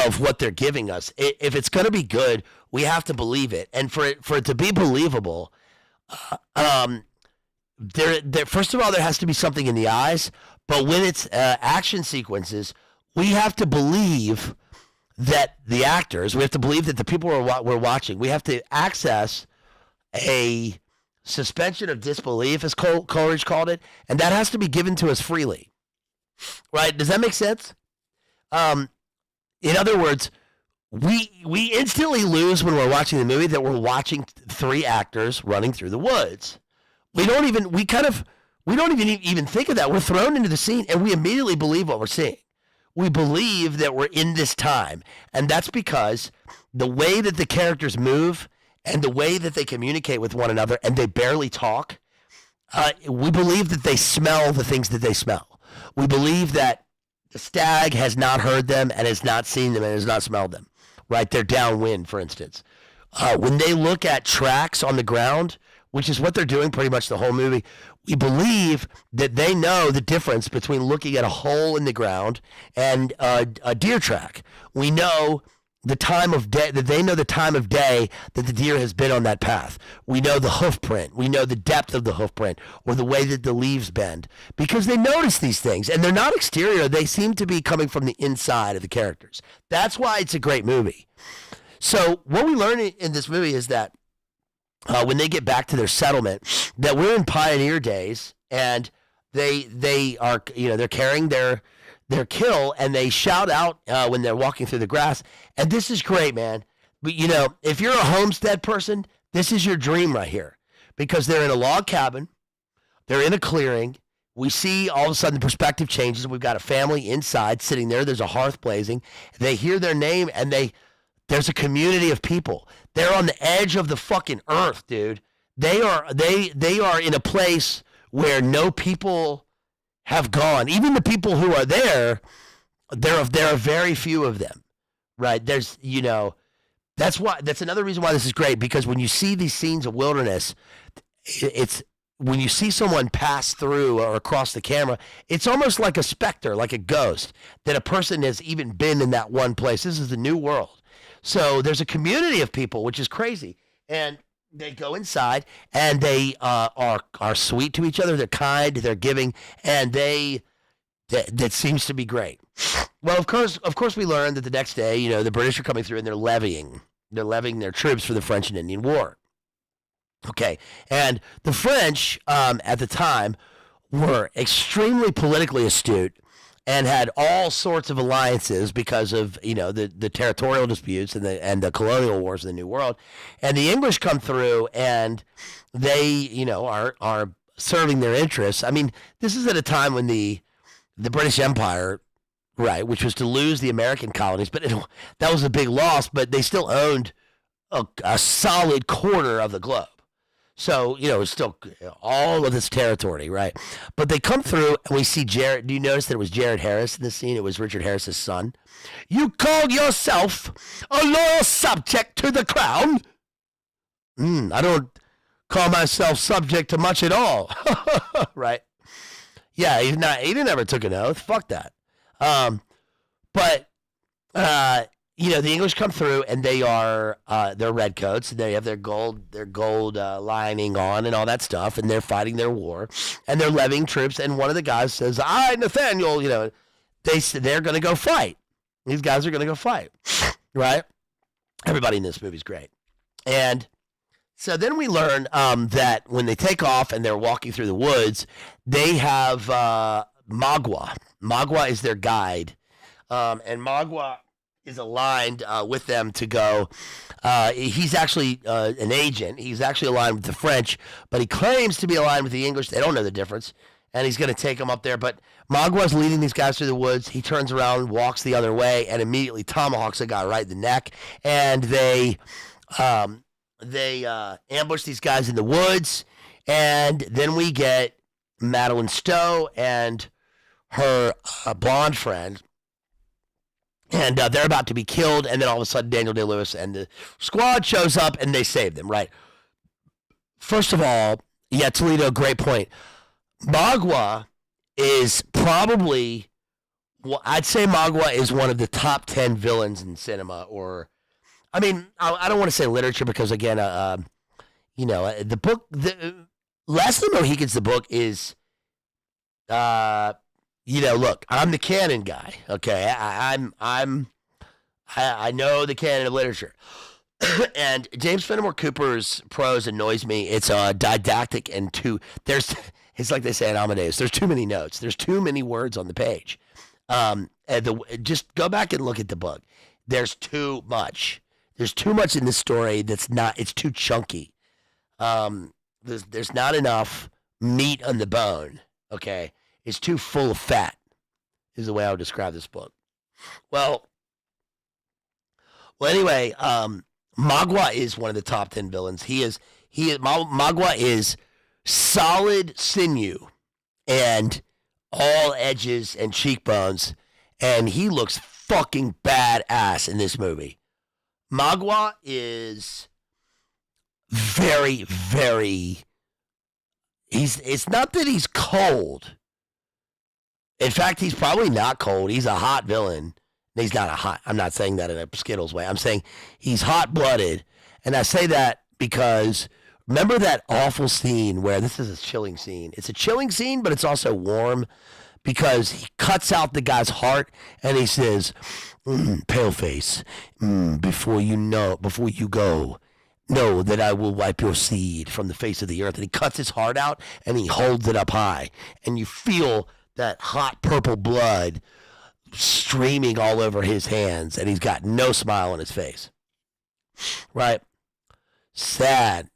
of what they're giving us, if it's going to be good, we have to believe it. And for it to be believable, first of all, there has to be something in the eyes. But when it's action sequences, we have to believe that the actors, we have to believe that the people we're watching, we have to access a suspension of disbelief, as Coleridge called it, and that has to be given to us freely. Right? Does that make sense? In other words, we instantly lose when we're watching the movie that we're watching three actors running through the woods. We don't even think of that. We're thrown into the scene and we immediately believe what we're seeing. We believe that we're in this time, and that's because the way that the characters move and the way that they communicate with one another, and they barely talk, we believe that they smell the things that they smell. We believe that the stag has not heard them and has not seen them and has not smelled them, right? They're downwind, for instance. When they look at tracks on the ground, which is what they're doing pretty much the whole movie. We believe that they know the difference between looking at a hole in the ground and a deer track. We know the time of day, that they know the time of day that the deer has been on that path. We know the hoof print. We know the depth of the hoof print or the way that the leaves bend because they notice these things and they're not exterior. They seem to be coming from the inside of the characters. That's why it's a great movie. So what we learn in this movie is that when they get back to their settlement, that we're in pioneer days and they are, they're carrying their kill and they shout out when they're walking through the grass. And this is great, man. But if you're a homestead person, this is your dream right here because they're in a log cabin. They're in a clearing. We see all of a sudden the perspective changes. We've got a family inside sitting there. There's a hearth blazing. They hear their name and there's a community of people. They're on the edge of the fucking earth, dude. They are in a place where no people have gone. Even the people who are there are very few of them, right? There's, that's another reason why this is great because when you see these scenes of wilderness, it's when you see someone pass through or across the camera, it's almost like a specter, like a ghost, that a person has even been in that one place. This is the new world. So there's a community of people, which is crazy. And they go inside and they are sweet to each other. They're kind, they're giving, and that seems to be great. Well, of course we learned that the next day, the British are coming through and they're levying their troops for the French and Indian War. Okay. And the French at the time were extremely politically astute and had all sorts of alliances because of the territorial disputes and the colonial wars in the New World, and the English come through and they are serving their interests. I mean, this is at a time when the British Empire, right, which was to lose the American colonies, but that was a big loss. But they still owned a solid quarter of the globe. So, it's still all of this territory, right? But they come through and we see Jared. Do you notice that it was Jared Harris in the scene? It was Richard Harris's son. You called yourself a loyal subject to the crown? I don't call myself subject to much at all, right? Yeah, he never took an oath. Fuck that. The English come through and they are they're redcoats. They have their gold lining on and all that stuff, and they're fighting their war and they're levying troops. And one of the guys says, "I, Nathaniel," they're going to go fight. These guys are going to go fight, right? Everybody in this movie is great, and so then we learn that when they take off and they're walking through the woods, they have Magua. Magua is their guide, and Magua is aligned with them to go. He's actually an agent. He's actually aligned with the French, but he claims to be aligned with the English. They don't know the difference, and he's going to take them up there. But Magua's leading these guys through the woods. He turns around, walks the other way, and immediately tomahawks a guy right in the neck. And they ambush these guys in the woods, and then we get Madeline Stowe and her blonde friend. And they're about to be killed, and then all of a sudden Daniel Day-Lewis and the squad shows up, and they save them, right? First of all, yeah, Toledo, great point. Magua is probably, I'd say Magua is one of the top 10 villains in cinema, or, I mean, I don't want to say literature because, again, the book, Last of the Mohicans, the book is, look, I'm the canon guy. Okay, I know the canon of literature, and James Fenimore Cooper's prose annoys me. It's didactic and it's like they say in Amadeus. There's too many notes. There's too many words on the page. Just go back and look at the book. There's too much. There's too much in this story. It's too chunky. There's not enough meat on the bone. Okay. It's too full of fat, is the way I would describe this book. Well, anyway, Magua is one of the top 10 villains. Magua is solid sinew and all edges and cheekbones, and he looks fucking badass in this movie. Magua is very, very. It's not that he's cold. In fact, he's probably not cold. He's a hot villain. He's not a hot. I'm not saying that in a Skittles way. I'm saying he's hot-blooded, and I say that because remember that awful scene where this is a chilling scene. It's a chilling scene, but it's also warm because he cuts out the guy's heart and he says, "Paleface, before you go, know that I will wipe your seed from the face of the earth." And he cuts his heart out and he holds it up high, and you feel that hot purple blood streaming all over his hands, and he's got no smile on his face. Right? Sad.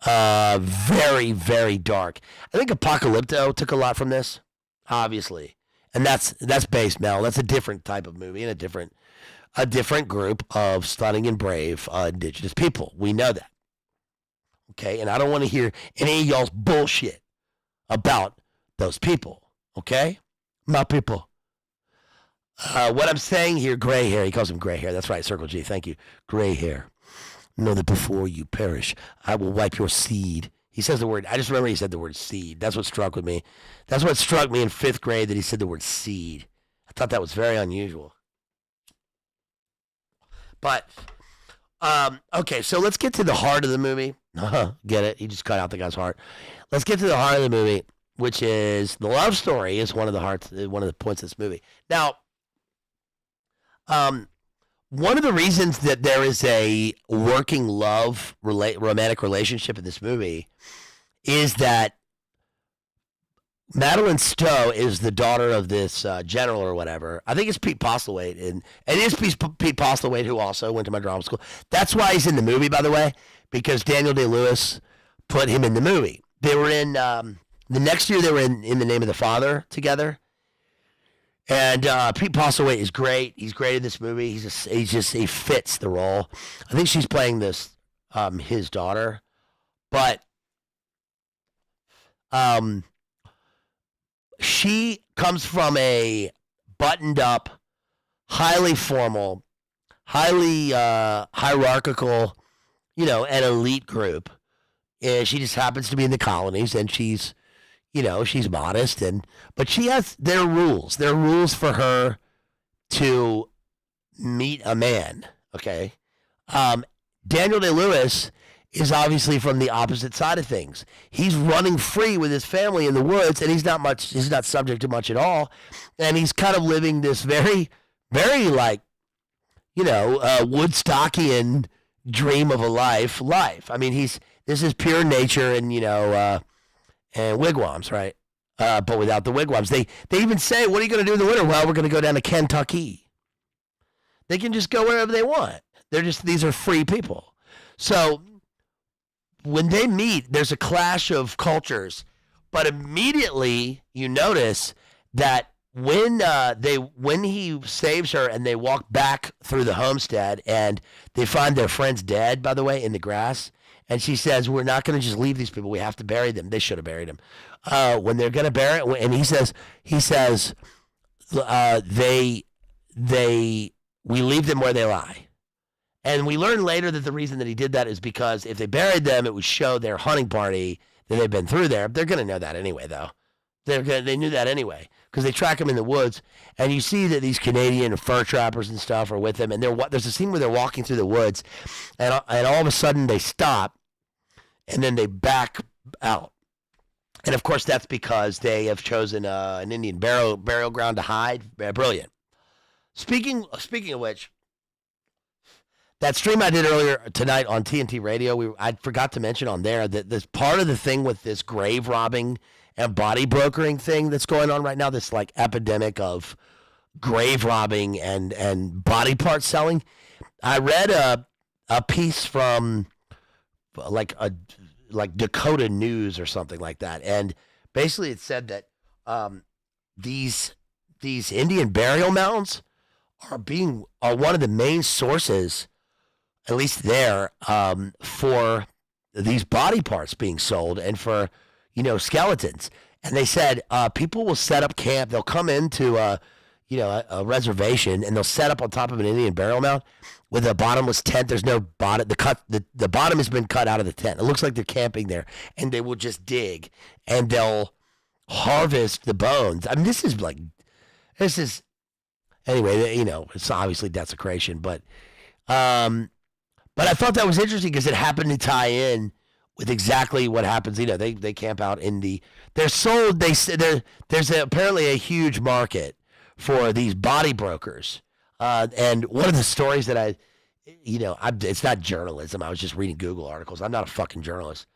Very, very dark. I think Apocalypto took a lot from this, obviously. And that's Bazed, Mel. That's a different type of movie and a different group of stunning and brave indigenous people. We know that. Okay? And I don't want to hear any of y'all's bullshit about those people. Okay? My people. What I'm saying here, gray hair. He calls him gray hair. That's right, Circle G. Thank you. Gray hair. Know that before you perish, I will wipe your seed. He says the word. I just remember he said the word seed. That's what struck with me. That's what struck me in 5th grade, that he said the word seed. I thought that was very unusual. But, okay, so let's get to the heart of the movie. Get it? He just cut out the guy's heart. Let's get to the heart of the movie, which is the love story is one of the points of this movie. Now, one of the reasons that there is a working romantic relationship in this movie is that Madeline Stowe is the daughter of this general or whatever. I think it's Pete Postlethwaite, and it is Pete Postlethwaite, who also went to my drama school. That's why he's in the movie, by the way, because Daniel Day-Lewis put him in the movie. They were in the next year. They were in The Name of the Father together. And Pete Postlethwaite is great. He's great in this movie. He fits the role. I think she's playing this his daughter, but she comes from a buttoned up, highly formal, highly hierarchical, an elite group. And she just happens to be in the colonies, and she's modest, but she has their rules. There are rules for her to meet a man. Okay. Daniel Day-Lewis is obviously from the opposite side of things. He's running free with his family in the woods, and he's not subject to much at all. And he's kind of living this very, very Woodstockian dream of a life. I mean, this is pure nature and wigwams, right? But without the wigwams. They even say, what are you going to do in the winter? Well, we're going to go down to Kentucky. They can just go wherever they want. These are free people. So when they meet, there's a clash of cultures. But immediately you notice that when he saves her and they walk back through the homestead and they find their friends dead, by the way, in the grass. And she says, we're not going to just leave these people. We have to bury them. They should have buried him. When they're going to bury it, and he says, we leave them where they lie. And we learn later that the reason that he did that is because if they buried them, it would show their hunting party that they've been through there. They're going to know that anyway, though. They knew that anyway because they track them in the woods. And you see that these Canadian fur trappers and stuff are with them. And there's a scene where they're walking through the woods, and all of a sudden they stop, and then they back out. And of course, that's because they have chosen an Indian burial ground to hide. Brilliant. Speaking of which, that stream I did earlier tonight on TNT Radio, I forgot to mention on there that this part of the thing with this grave robbing and body brokering thing that's going on right now, this epidemic of grave robbing and body part selling. I read a piece from Dakota News or something like that, and basically it said that these Indian burial mounds are one of the main sources, at least there, for these body parts being sold and for skeletons. And they said people will set up camp. They'll come into a reservation, and they'll set up on top of an Indian burial mound with a bottomless tent. There's no bottom. The bottom has been cut out of the tent. It looks like they're camping there, and they will just dig and they'll harvest the bones. I mean, this is anyway. It's obviously desecration, but I thought that was interesting because it happened to tie in with exactly what happens. They camp out in they're sold. There's apparently a huge market for these body brokers. And one of the stories that it's not journalism. I was just reading Google articles. I'm not a fucking journalist.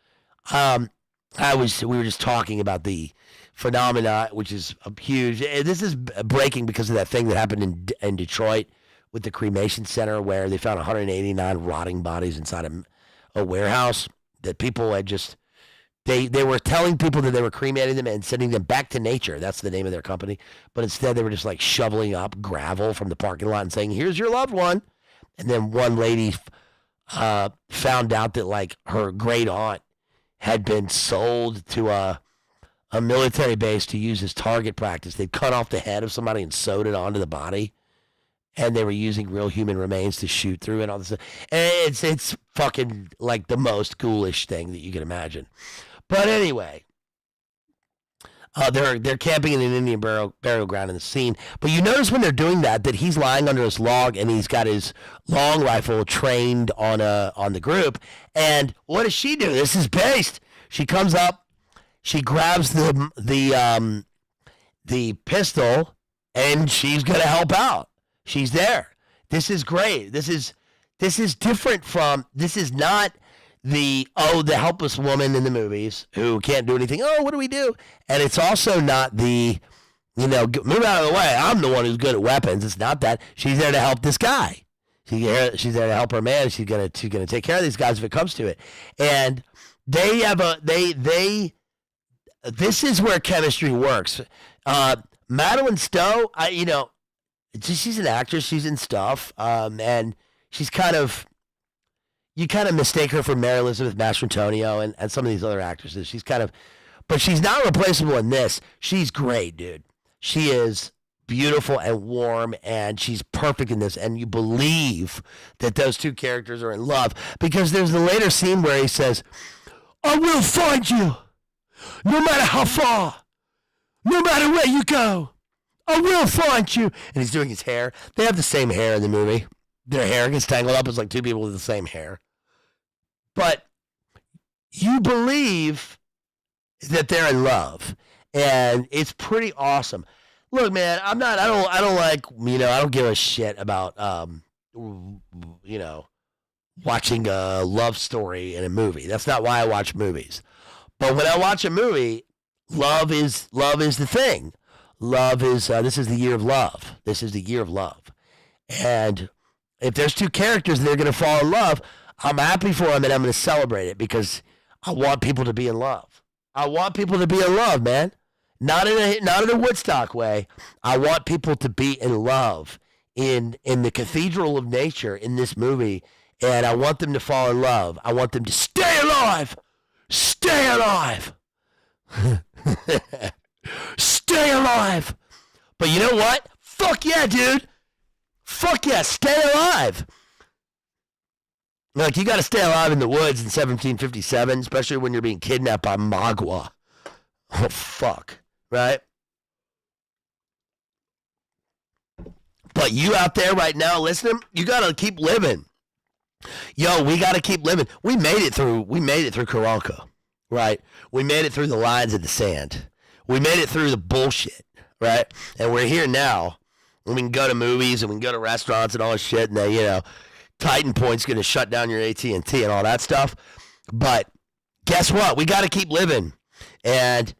We were just talking about the phenomena, which is huge. This is breaking because of that thing that happened in Detroit with the cremation center where they found 189 rotting bodies inside a warehouse that people had just, they were telling people that they were cremating them and sending them back to nature. That's the name of their company. But instead they were just like shoveling up gravel from the parking lot and saying, here's your loved one. And then one lady found out that like her great aunt had been sold to a military base to use as target practice. They'd cut off the head of somebody and sewed it onto the body. And they were using real human remains to shoot through and all this stuff. And it's fucking like the most ghoulish thing that you can imagine. But anyway, they're camping in an Indian burial ground in the scene. But you notice when they're doing that he's lying under this log and he's got his long rifle trained on the group. And what does she do? This is Bazed. She comes up, she grabs the pistol, and she's gonna help out. She's there. This is great. This is different from, this is not the helpless woman in the movies who can't do anything. Oh, what do we do? And it's also not the, move out of the way. I'm the one who's good at weapons. It's not that. She's there to help this guy. She's there to help her man. She's gonna take care of these guys if it comes to it. And they have this is where chemistry works. Madeline Stowe, she's an actress. She's in stuff, and she's you kind of mistake her for Mary Elizabeth Mastrantonio and some of these other actresses. But she's not replaceable in this. She's great, dude. She is beautiful and warm, and she's perfect in this. And you believe that those two characters are in love because there's the later scene where he says, "I will find you, no matter how far, no matter where you go. I will find you." And he's doing his hair. They have the same hair in the movie. Their hair gets tangled up. It's like two people with the same hair. But you believe that they're in love. And it's pretty awesome. Look, man, I don't give a shit about, watching a love story in a movie. That's not why I watch movies. But when I watch a movie, love is the thing. Love is, this is the year of love. This is the year of love. And if there's two characters and they're going to fall in love, I'm happy for them and I'm going to celebrate it because I want people to be in love. I want people to be in love, man. Not in a Woodstock way. I want people to be in love in the cathedral of nature in this movie, and I want them to fall in love. I want them to stay alive. Stay alive. Stay alive. But you know what? Fuck yeah, dude. Fuck yeah, stay alive. Like, you got to stay alive in the woods in 1757, especially when you're being kidnapped by Magua. Oh, fuck. Right? But you out there right now listening, you got to keep living. Yo, we got to keep living. We made it through Karanka, right? We made it through the lines in the sand. We made it through the bullshit, right? And we're here now. And we can go to movies and we can go to restaurants and all this shit. And Titan Point's going to shut down your AT&T and all that stuff. But guess what? We got to keep living. And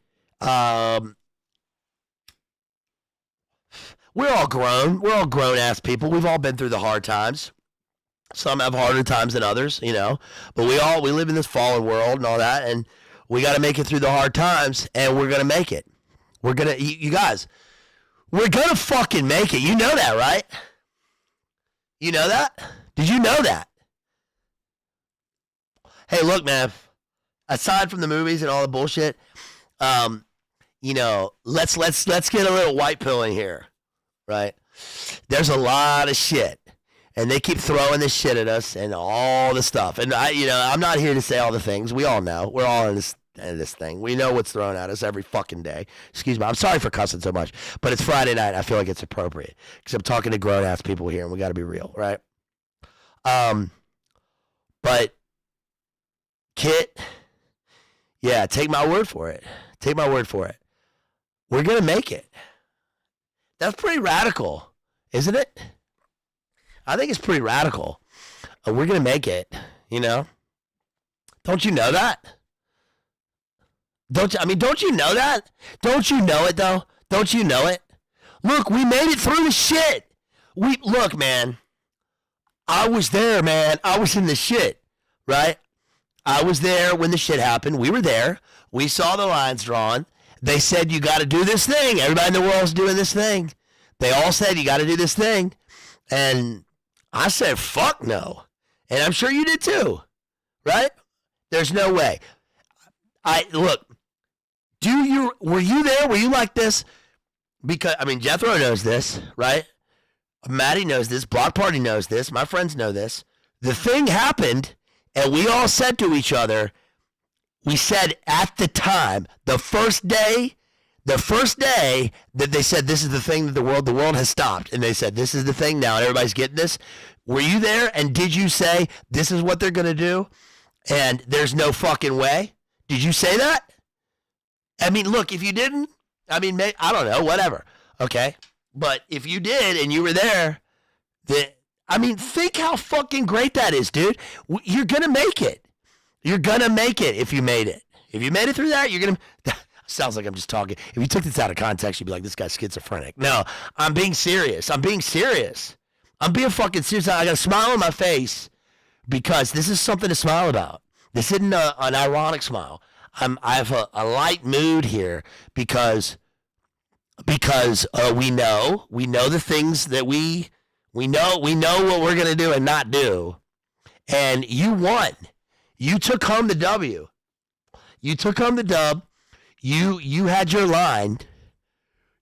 we're all grown. We're all grown-ass people. We've all been through the hard times. Some have harder times than others, But we live in this fallen world and all that. And we got to make it through the hard times. And we're going to make it. We're going to, you guys, we're going to fucking make it. You know that, right? You know that? Did you know that? Hey, look, man. Aside from the movies and all the bullshit, let's get a little white pill in here, right? There's a lot of shit. And they keep throwing this shit at us and all the stuff. And I'm not here to say all the things. We all know. We're all in this thing. We know what's thrown at us every fucking day. Excuse me. I'm sorry for cussing so much, but it's Friday night. I feel like it's appropriate because I'm talking to grown ass people here, and we got to be real, right? But Kit, yeah, take my word for it. Take my word for it. We're gonna make it. That's pretty radical, isn't it? I think it's pretty radical. We're going to make it, Don't you know that? Don't you know that? Don't you know it, though? Don't you know it? Look, we made it through the shit. Look, man. I was there, man. I was in the shit, right? I was there when the shit happened. We were there. We saw the lines drawn. They said, you got to do this thing. Everybody in the world's doing this thing. They all said, you got to do this thing. And I said, fuck no. And I'm sure you did too, right? There's no way. Look, were you there? Were you like this? Because, Jethro knows this, right? Maddie knows this. Block Party knows this. My friends know this. The thing happened, and we all said to each other, we said at the time, the first day that they said this is the thing that the world has stopped, and they said this is the thing now and everybody's getting this. Were you there, and did you say this is what they're going to do and there's no fucking way? Did you say that? Look, if you didn't, I don't know, whatever, okay? But if you did and you were there, think how fucking great that is, dude. You're going to make it. You're going to make it if you made it. If you made it through that, you're going to... Sounds like I'm just talking. If you took this out of context, you'd be like, this guy's schizophrenic. No, I'm being serious. I'm being fucking serious. I got a smile on my face because this is something to smile about. This isn't an ironic smile. I have a light mood here because we know the things that we know what we're going to do and not do. And you won. You took home the W. You took home the dub. You had your line.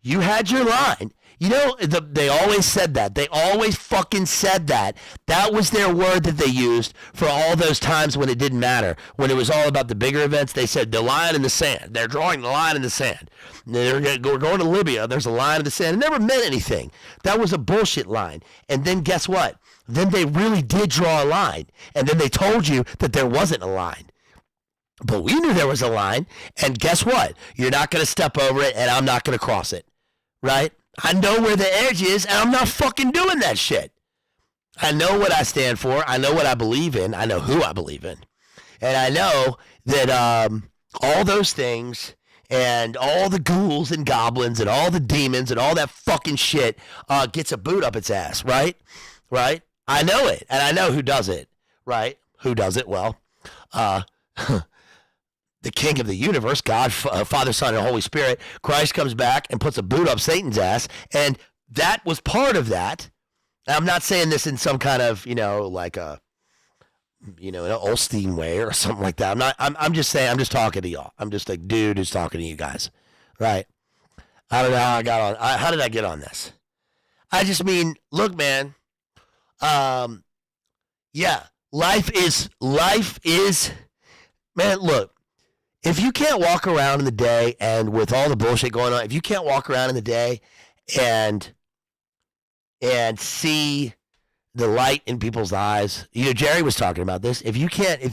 You had your line. They always said that. They always fucking said that. That was their word that they used for all those times when it didn't matter. When it was all about the bigger events, they said the line in the sand. They're drawing the line in the sand. We're going to Libya. There's a line in the sand. It never meant anything. That was a bullshit line. And then guess what? Then they really did draw a line. And then they told you that there wasn't a line. But we knew there was a line, and guess what? You're not going to step over it, and I'm not going to cross it, right? I know where the edge is, and I'm not fucking doing that shit. I know what I stand for. I know what I believe in. I know who I believe in. And I know that all those things and all the ghouls and goblins and all the demons and all that fucking shit gets a boot up its ass, right? Right? I know it, and I know who does it, right? Who does it? Well, the king of the universe, God, Father, Son, and Holy Spirit. Christ comes back and puts a boot up Satan's ass, and that was part of that. I'm not saying this in some kind of, like a, an Olstein way or something like that. I'm just saying, I'm just talking to y'all. I'm just a dude who's talking to you guys, right? I don't know how I got on. How did I get on this? I just mean, look, man. Yeah, life is, man, look. If you can't walk around in the day and with all the bullshit going on, if you can't walk around in the day and see the light in people's eyes, Jerry was talking about this. If you can't, see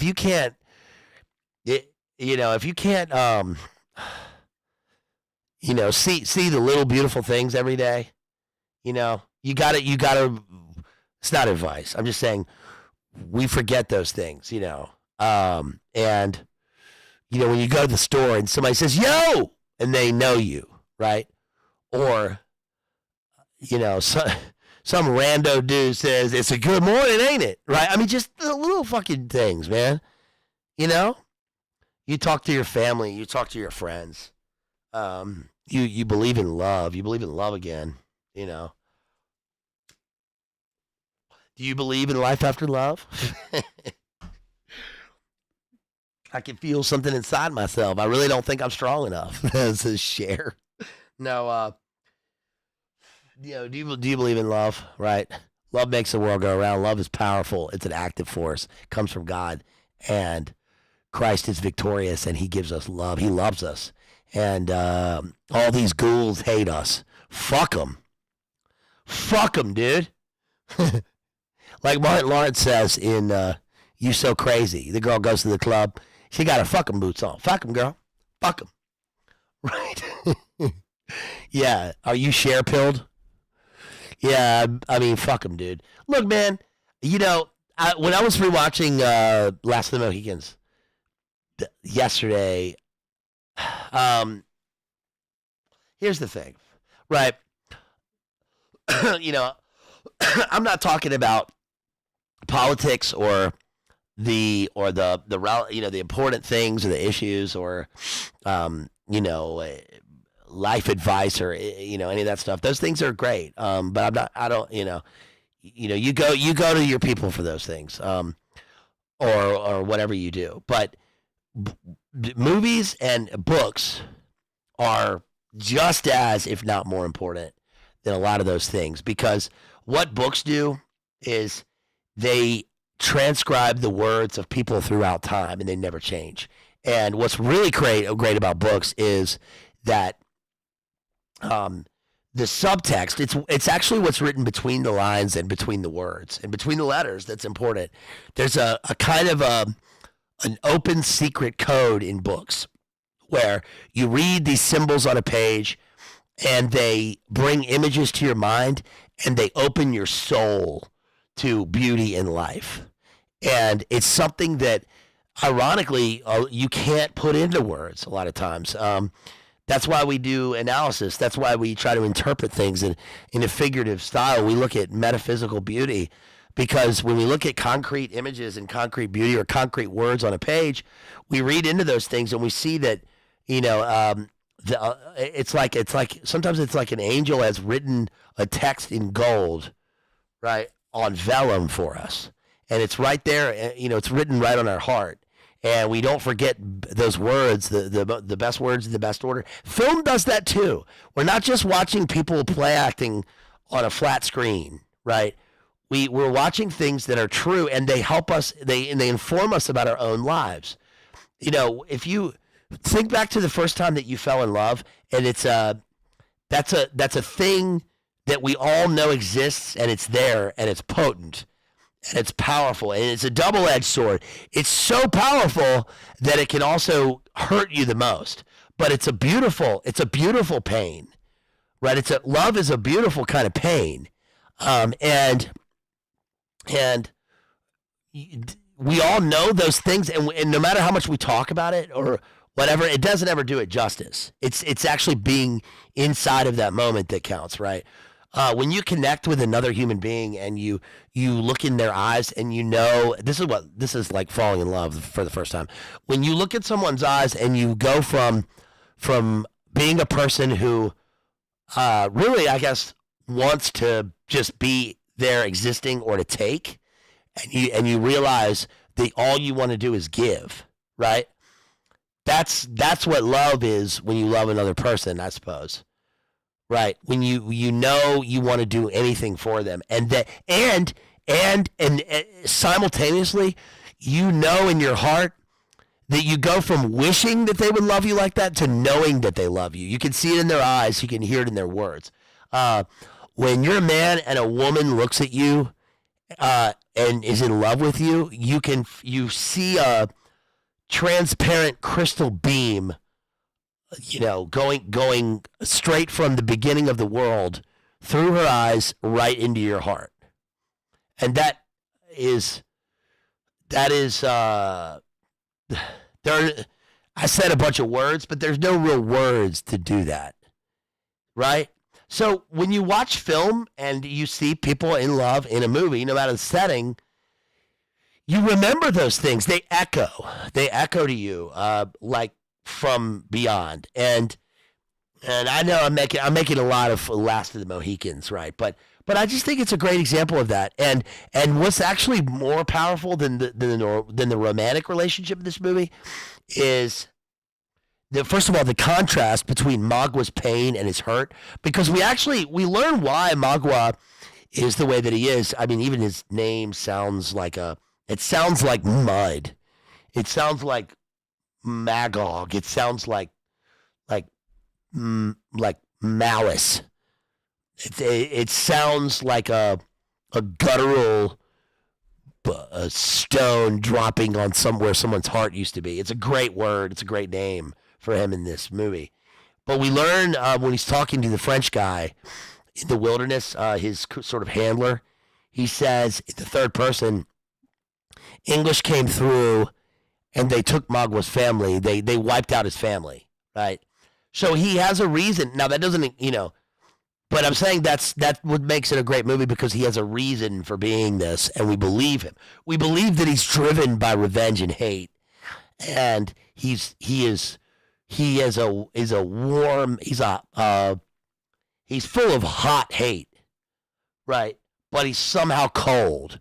the little beautiful things every day, you gotta, it's not advice. I'm just saying we forget those things, and when you go to the store and somebody says, yo, and they know you, right? Or, some rando dude says, it's a good morning, ain't it? Right? Just the little fucking things, man. You talk to your family, you talk to your friends. You believe in love. You believe in love again, Do you believe in life after love? I can feel something inside myself. I really don't think I'm strong enough. This is share. No, Do you believe in love? Right. Love makes the world go around. Love is powerful. It's an active force. It comes from God, and Christ is victorious, and He gives us love. He loves us, and all these ghouls hate us. Fuck them, dude. Like Martin Lawrence says in "You So Crazy," the girl goes to the club. She got her fucking boots on. Fuck 'em, girl. Fuck 'em. Right. Yeah. Are you share pilled? Yeah. I mean, fuck 'em, dude. Look, man. When I was rewatching Last of the Mohicans yesterday, here's the thing, right? I'm not talking about politics or the important things or the issues or life advice or any of that stuff. Those things are great. But I don't you go to your people for those things. Or whatever you do. But movies and books are just as, if not more important than a lot of those things, because what books do is they transcribe the words of people throughout time and they never change. And what's really great about books is that the subtext, it's actually what's written between the lines and between the words and between the letters that's important. There's a kind of an open secret code in books where you read these symbols on a page and they bring images to your mind and they open your soul to beauty in life. And it's something that, ironically, you can't put into words a lot of times. That's why we do analysis. That's why we try to interpret things in a figurative style. We look at metaphysical beauty because when we look at concrete images and concrete beauty or concrete words on a page, we read into those things and we see that, it's like sometimes it's like an angel has written a text in gold, right, on vellum for us. And it's right there, it's written right on our heart. And we don't forget those words, the best words in the best order. Film does that too. We're not just watching people play acting on a flat screen, right? We're watching things that are true, and they help us. They inform us about our own lives. If you think back to the first time that you fell in love, and that's a thing that we all know exists, and it's there, and it's potent. And it's powerful, and it's a double-edged sword. It's so powerful that it can also hurt you the most. But it's a beautiful pain, right? Love is a beautiful kind of pain, and we all know those things, and no matter how much we talk about it or whatever, it doesn't ever do it justice. It's actually being inside of that moment that counts, right? When you connect with another human being and you look in their eyes and this is like falling in love for the first time. When you look at someone's eyes and you go from being a person who really, I guess, wants to just be there existing or to take, and you realize that all you want to do is give, right? That's what love is when you love another person, I suppose. Right, when you want to do anything for them, and simultaneously, in your heart that you go from wishing that they would love you like that to knowing that they love you. You can see it in their eyes, you can hear it in their words. When you're a man and a woman looks at you and is in love with you, you see a transparent crystal beam, going straight from the beginning of the world through her eyes right into your heart. And that is I said a bunch of words, but there's no real words to do that, right? So when you watch film and you see people in love in a movie, no matter the setting, you remember those things. They echo to you, like from beyond. And I know I'm making a lot of Last of the Mohicans, right? But I just think it's a great example of that. And what's actually more powerful than the romantic relationship in this movie is first of all, the contrast between Magwa's pain and his hurt, because we learn why Magwa is the way that he is. I mean, even his name sounds like it sounds like mud. It sounds like Magog. It sounds like malice. It sounds like a guttural stone dropping on somewhere someone's heart used to be. It's a great word. It's a great name for him in this movie. But we learn when he's talking to the French guy in the wilderness, his sort of handler, he says in the third person, English came through and they took Magwa's family. They wiped out his family, right? So he has a reason. Now, that doesn't, but I'm saying that's what makes it a great movie, because he has a reason for being this, and we believe him. We believe that he's driven by revenge and hate, and he's full of hot hate, right? But he's somehow cold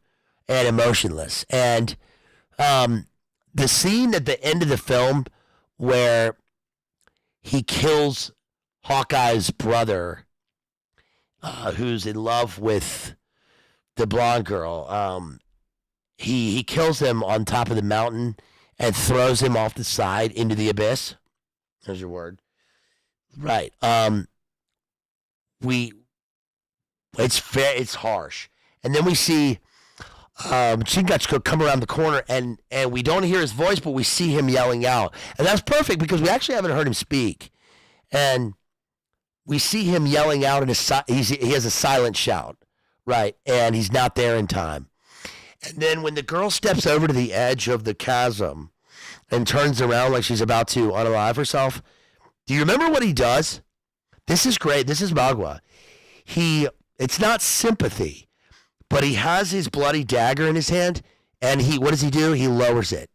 and emotionless. And the scene at the end of the film where he kills Hawkeye's brother, who's in love with the blonde girl, he kills him on top of the mountain and throws him off the side into the abyss. There's your word. Right. It's harsh. And then we see Chingachgook come around the corner, and we don't hear his voice, but we see him yelling out. And that's perfect, because we actually haven't heard him speak. And we see him yelling out, he has a silent shout, right? And he's not there in time. And then when the girl steps over to the edge of the chasm and turns around like she's about to unalive herself, do you remember what he does? This is great. This is Magwa. It's not sympathy, but he has his bloody dagger in his hand, and what does he do? He lowers it.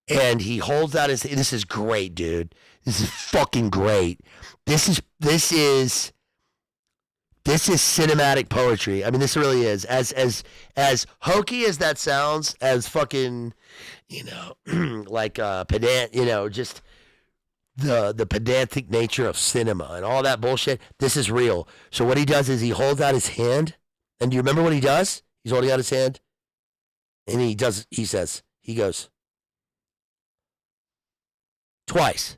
And he holds out this is great, dude. This is fucking great. This is cinematic poetry. I mean, this really is. As hokey as that sounds, as fucking, like pedant, just the pedantic nature of cinema and all that bullshit. This is real. So what he does is he holds out his hand, and do you remember what he does? He's holding out his hand, and he goes twice.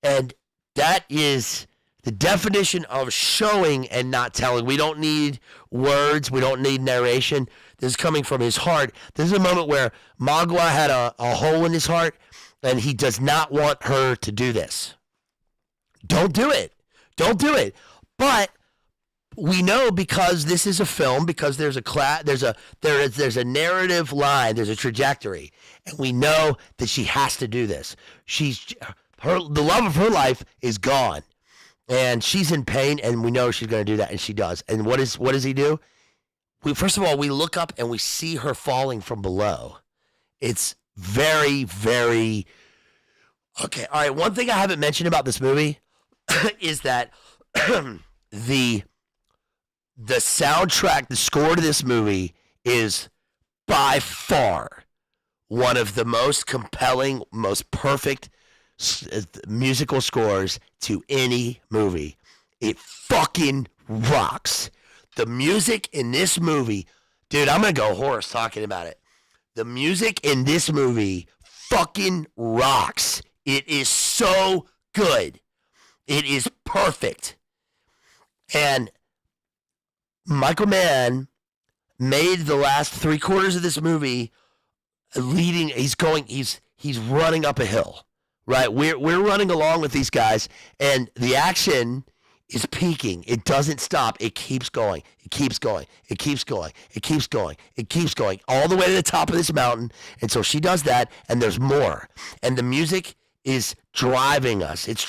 And that is the definition of showing and not telling. We don't need words. We don't need narration. This is coming from his heart. This is a moment where Magwa had a hole in his heart, and he does not want her to do this. Don't do it. Don't do it. But we know, because this is a film, because there's a narrative line, there's a trajectory, and we know that she has to do this. The love of her life is gone, and she's in pain, and we know she's going to do that, and she does. And what does he do? First of all, we look up and we see her falling from below. It's very, very okay. All right. One thing I haven't mentioned about this movie is that the soundtrack, the score to this movie, is by far one of the most compelling, most perfect musical scores to any movie. It fucking rocks. The music in this movie, dude, I'm going to go hoarse talking about it. The music in this movie fucking rocks. It is so good. It is perfect. And Michael Mann made the last 3/4 of this movie he's running up a hill, right? We're running along with these guys, and the action is peaking. It doesn't stop. It keeps going. It keeps going. It keeps going. It keeps going. It keeps going all the way to the top of this mountain. And so she does that, and there's more. And the music is driving us. It's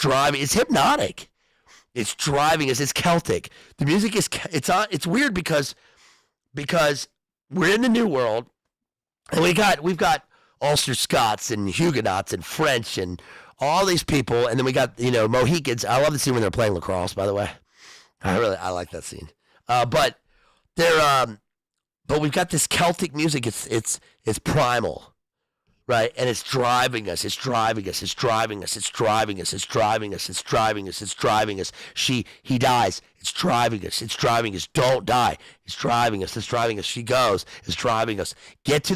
hypnotic. It's driving us. It's Celtic. The music is it's weird because we're in the New World, and we've got Ulster Scots and Huguenots and French and all these people, and then we got Mohicans. I love the scene when they're playing lacrosse. By the way, I like that scene. But we've got this Celtic music. It's primal, right? And it's driving us. It's driving us. It's driving us. It's driving us. It's driving us. It's driving us. It's driving us. He dies. It's driving us. It's driving us. Don't die. It's driving us. It's driving us. She goes. It's driving us. Get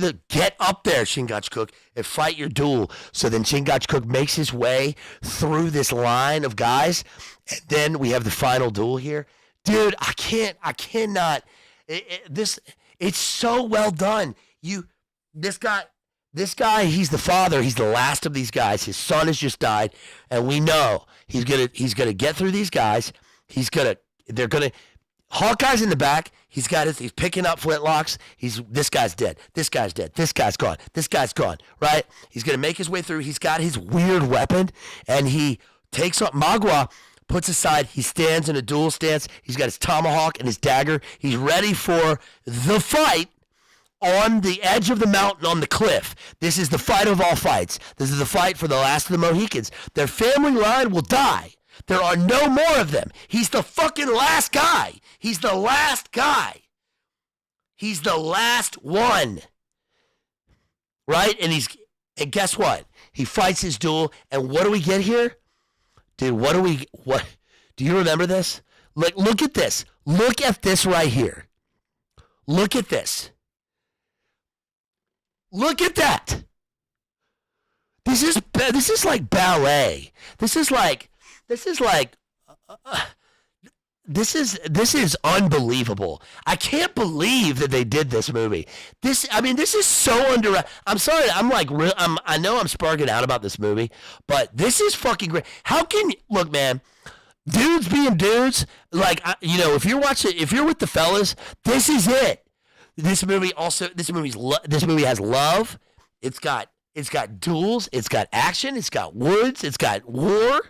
up there, Chingachgook, and fight your duel. So then Chingachgook makes his way through this line of guys, and then we have the final duel here. Dude, I cannot. It's so well done. This guy, he's the father. He's the last of these guys. His son has just died, and we know he's gonna get through these guys. Hawkeye's in the back. He's picking up flintlocks. This guy's dead. This guy's dead. This guy's gone. This guy's gone. Right? He's gonna make his way through. He's got his weird weapon, and he takes up Magua. Puts aside, he stands in a duel stance. He's got his tomahawk and his dagger. He's ready for the fight on the edge of the mountain on the cliff. This is the fight of all fights. This is the fight for the last of the Mohicans. Their family line will die. There are no more of them. He's the fucking last guy. He's the last guy. He's the last one. Right? And guess what? He fights his duel, and what do we get here? Dude, what do you remember this? Look at this. Look at this right here. Look at this. Look at that. This is like ballet. This is unbelievable. I can't believe that they did this movie. This is so I'm sorry. I know I'm sparking out about this movie, but this is fucking great. How can you look, man? Dudes being dudes, if you're with the fellas, this is it. This movie has love. It's got duels. It's got action. It's got woods. It's got war.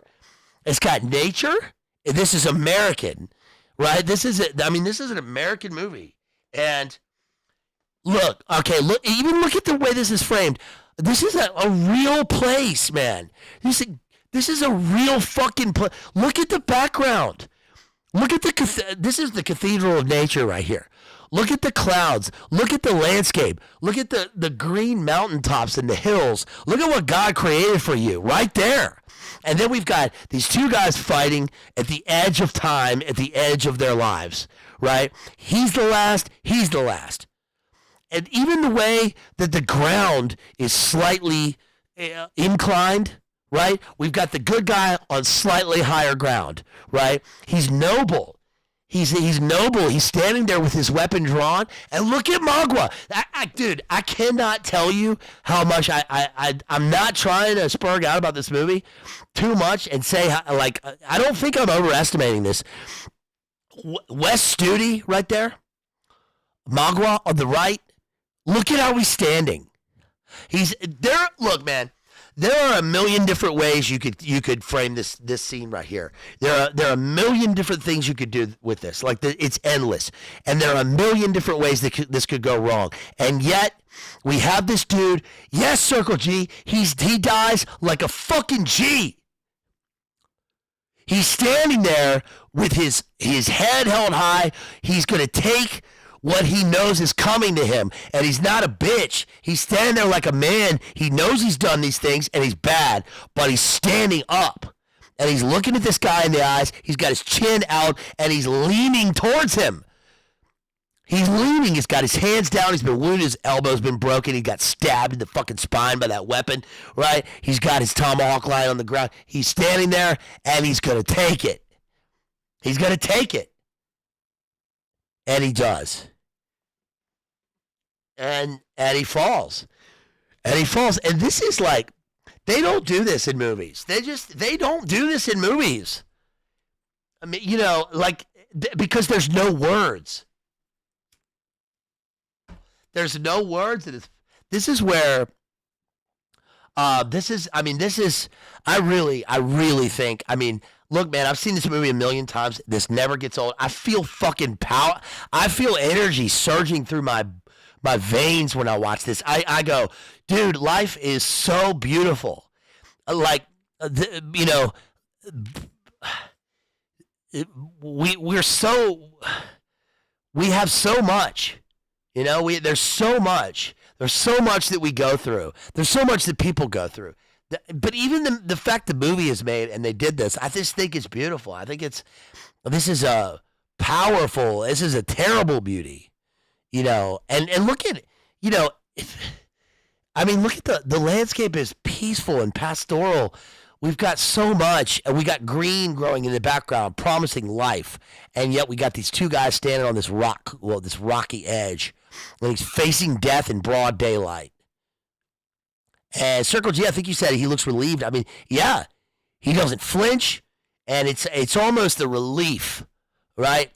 It's got nature. This is American, right? This is an American movie. And look, even look at the way this is framed. This is a real place, man. This is a real fucking place. Look at the background. Look at this is the cathedral of nature right here. Look at the clouds. Look at the landscape. Look at the green mountaintops and the hills. Look at what God created for you right there. And then we've got these two guys fighting at the edge of time, at the edge of their lives, right? He's the last. He's the last. And even the way that the ground is slightly inclined, right? We've got the good guy on slightly higher ground, right? He's noble. He's noble. He's standing there with his weapon drawn. And look at Magua. Dude, I cannot tell you how much I'm not trying to spurg out about this movie too much and say, I don't think I'm overestimating this. Wes Studi right there. Magua on the right. Look at how he's standing. He's there. Look, man. There are a million different ways you could frame this scene right here. There are a million different things you could do with this. It's endless, and there are a million different ways that this could go wrong. And yet we have this dude. Yes, Circle G. He dies like a fucking G. He's standing there with his head held high. He's gonna take what he knows is coming to him, and he's not a bitch. He's standing there like a man. He knows he's done these things, and he's bad, but he's standing up, and he's looking at this guy in the eyes. He's got his chin out, and he's leaning towards him. He's leaning. He's got his hands down. He's been wounded. His elbow's been broken. He got stabbed in the fucking spine by that weapon, right? He's got his tomahawk lying on the ground. He's standing there, and he's going to take it. He's going to take it. And he does. And he falls. And he falls. And this is they don't do this in movies. They don't do this in movies. I mean, because there's no words. There's no words. This is where, I really think, look, man, I've seen this movie a million times. This never gets old. I feel fucking power. I feel energy surging through my veins when I watch this. I go, dude, life is so beautiful. We have so much. There's so much. There's so much that we go through. There's so much that people go through. But even the fact the movie is made and they did this, I just think it's beautiful. I think this is a powerful. This is a terrible beauty, And look at, look at the landscape is peaceful and pastoral. We've got so much, and we got green growing in the background, promising life, and yet we got these two guys standing on this rocky edge, and he's facing death in broad daylight. And Circle G, I think you said he looks relieved. I mean, yeah, he doesn't flinch, and it's almost a relief, right?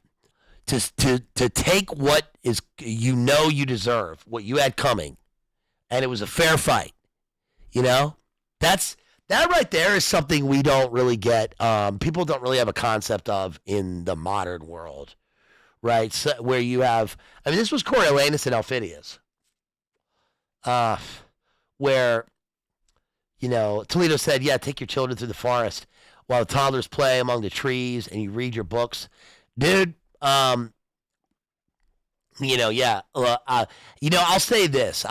To take what is you deserve, what you had coming, and it was a fair fight. That right there is something we don't really get. People don't really have a concept of in the modern world, right? So, where you have, this was Coriolanus and Elphidius, where, Toledo said, yeah, take your children through the forest while the toddlers play among the trees and you read your books. Dude, I'll say this.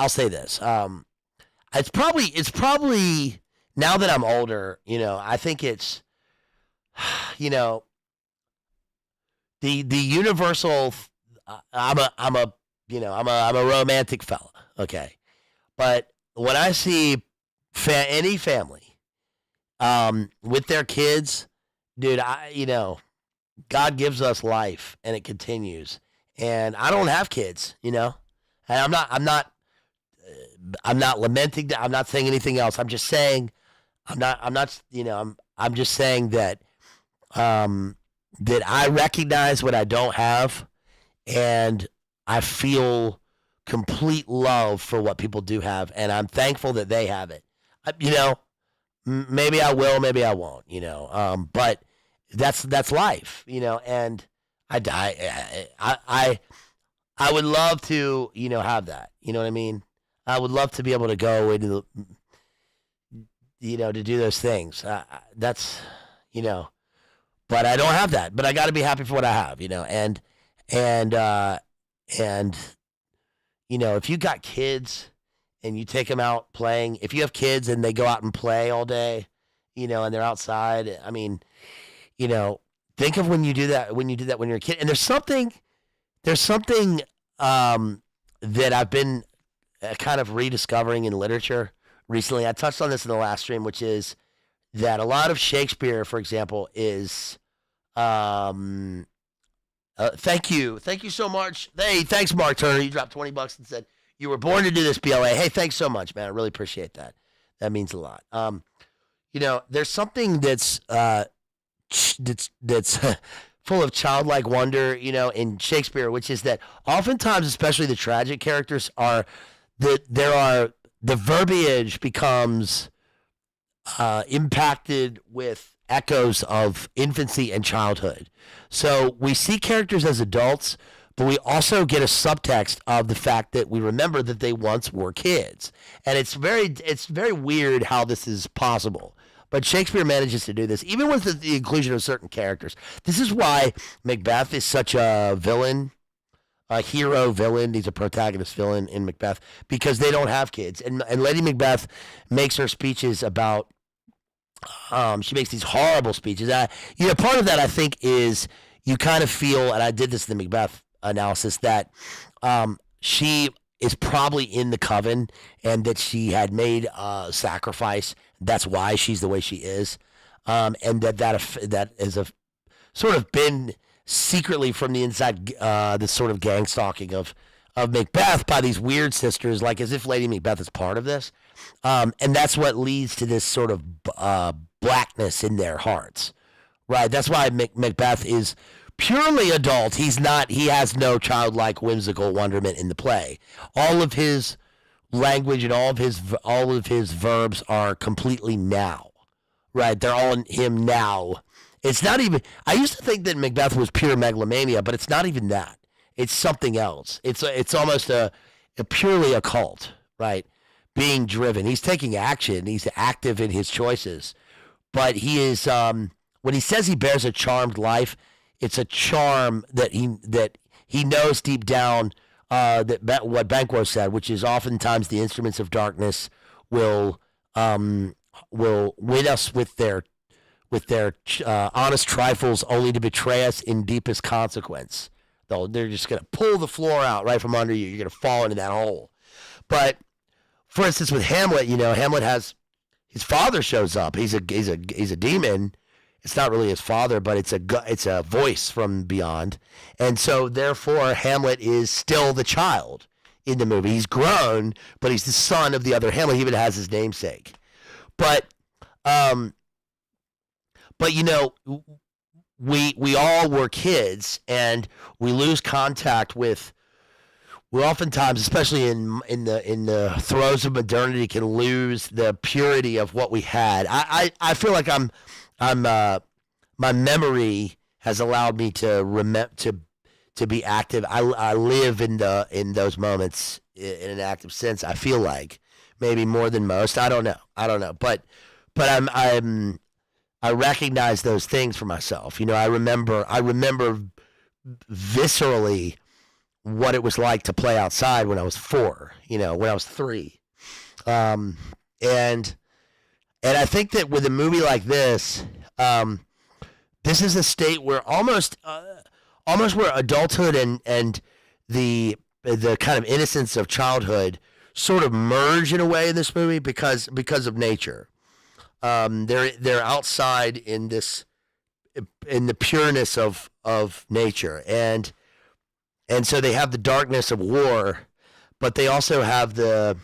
It's probably now that I'm older, I think it's, the universal. I'm a romantic fella, okay, but when I see any family, with their kids, dude, God gives us life and it continues, and I don't have kids, and I'm not lamenting that. I'm not saying anything else. I'm just saying. I'm just saying that that I recognize what I don't have, and I feel complete love for what people do have, and I'm thankful that they have it. Maybe I will, maybe I won't. But that's life. And I would love to have that. You know what I mean? I would love to be able to go into the. To do those things. That's, but I don't have that. But I got to be happy for what I have, and if you got kids and you take them out playing, if you have kids and they go out and play all day, and they're outside, think of when you do that when you're a kid. And there's something that I've been kind of rediscovering in literature recently. I touched on this in the last stream, which is that a lot of Shakespeare, for example, is thank you so much. Hey, thanks, Mark Turner. You dropped $20 and said you were born to do this, BLA. Hey, thanks so much, man. I really appreciate that. That means a lot. There's something that's full of childlike wonder, in Shakespeare, which is that oftentimes, especially the tragic characters, the verbiage becomes impacted with echoes of infancy and childhood. So we see characters as adults, but we also get a subtext of the fact that we remember that they once were kids. And it's very weird how this is possible. But Shakespeare manages to do this, even with the inclusion of certain characters. This is why Macbeth is such a villain. A hero villain. He's a protagonist villain in Macbeth because they don't have kids. And Lady Macbeth makes her speeches about, she makes these horrible speeches. Part of that I think is you kind of feel, and I did this in the Macbeth analysis, that she is probably in the coven and that she had made a sacrifice. That's why she's the way she is. And that is a sort of been secretly from the inside, this sort of gang stalking of Macbeth by these weird sisters, like as if Lady Macbeth is part of this. And that's what leads to this sort of blackness in their hearts, right? That's why Macbeth is purely adult. He has no childlike whimsical wonderment in the play. All of his language and all of his verbs are completely now, right? They're all in him now. It's not even, I used to think that Macbeth was pure megalomania, but it's not even that. It's something else. It's almost a purely occult, right? Being driven. He's taking action. He's active in his choices. But he is, when he says he bears a charmed life, it's a charm that he knows deep down what Banquo said, which is oftentimes the instruments of darkness will win us with their honest trifles, only to betray us in deepest consequence. They're just going to pull the floor out right from under you. You're going to fall into that hole. But for instance, with Hamlet, Hamlet has his father shows up. He's a demon. It's not really his father, but it's a voice from beyond. And so therefore Hamlet is still the child in the movie. He's grown, but he's the son of the other Hamlet. He even has his namesake. But we all were kids, and we lose contact with. We oftentimes, especially in the throes of modernity, can lose the purity of what we had. I feel like my memory has allowed me to be active. I live in those moments in an active sense. I feel like maybe more than most. I don't know. But I recognize those things for myself. I remember viscerally what it was like to play outside when I was 4, when I was 3. And I think that with a movie like this, this is a state where almost where adulthood and the kind of innocence of childhood sort of merge in a way in this movie because of nature. They're outside in the pureness of nature, and so they have the darkness of war, but they also have the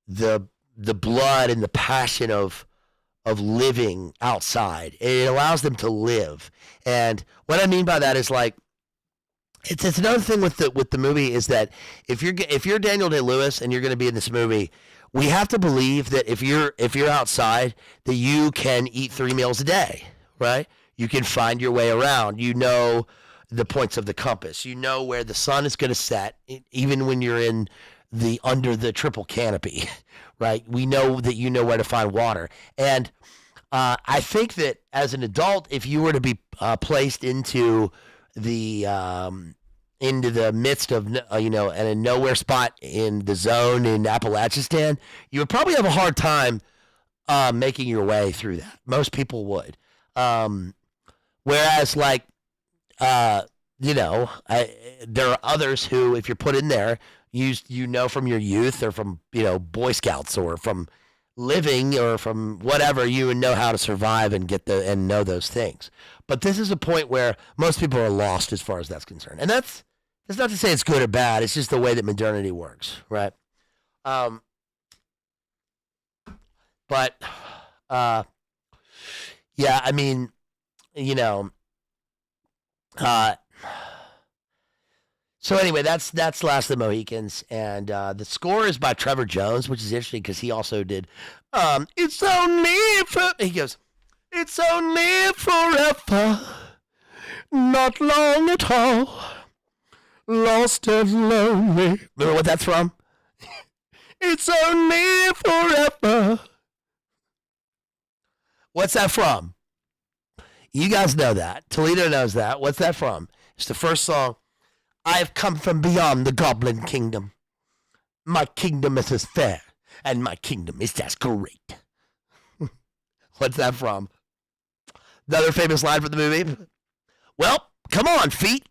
blood and the passion of living outside. It allows them to live. And what I mean by that is, like, it's another thing with the movie is that if you're Daniel Day-Lewis and you're going to be in this movie, we have to believe that if you're outside, that you can eat 3 meals a day, right? You can find your way around. The points of the compass. You know where the sun is going to set, even when you're under the triple canopy, right? We know that you know where to find water. And I think that as an adult, if you were to be placed into the midst of in a nowhere spot in the zone in Appalachian, you would probably have a hard time making your way through that. Most people would. Whereas, like, there are others who, if you're put in there, from your youth or from Boy Scouts or from living or from whatever, you would know how to survive and and know those things. But this is a point where most people are lost as far as that's concerned, and that's not to say it's good or bad. It's just the way that modernity works, right? Yeah, I mean, so anyway, that's Last of the Mohicans, and the score is by Trevor Jones, which is interesting because he also did. It's only forever, not long at all, lost and lonely. Remember what that's from? It's only forever. What's that from? You guys know that. Toledo knows that. What's that from? It's the first song. I have come from beyond the Goblin Kingdom. My kingdom is as fair, and my kingdom is as great. What's that from? Another famous line from the movie. Well, come on, feet.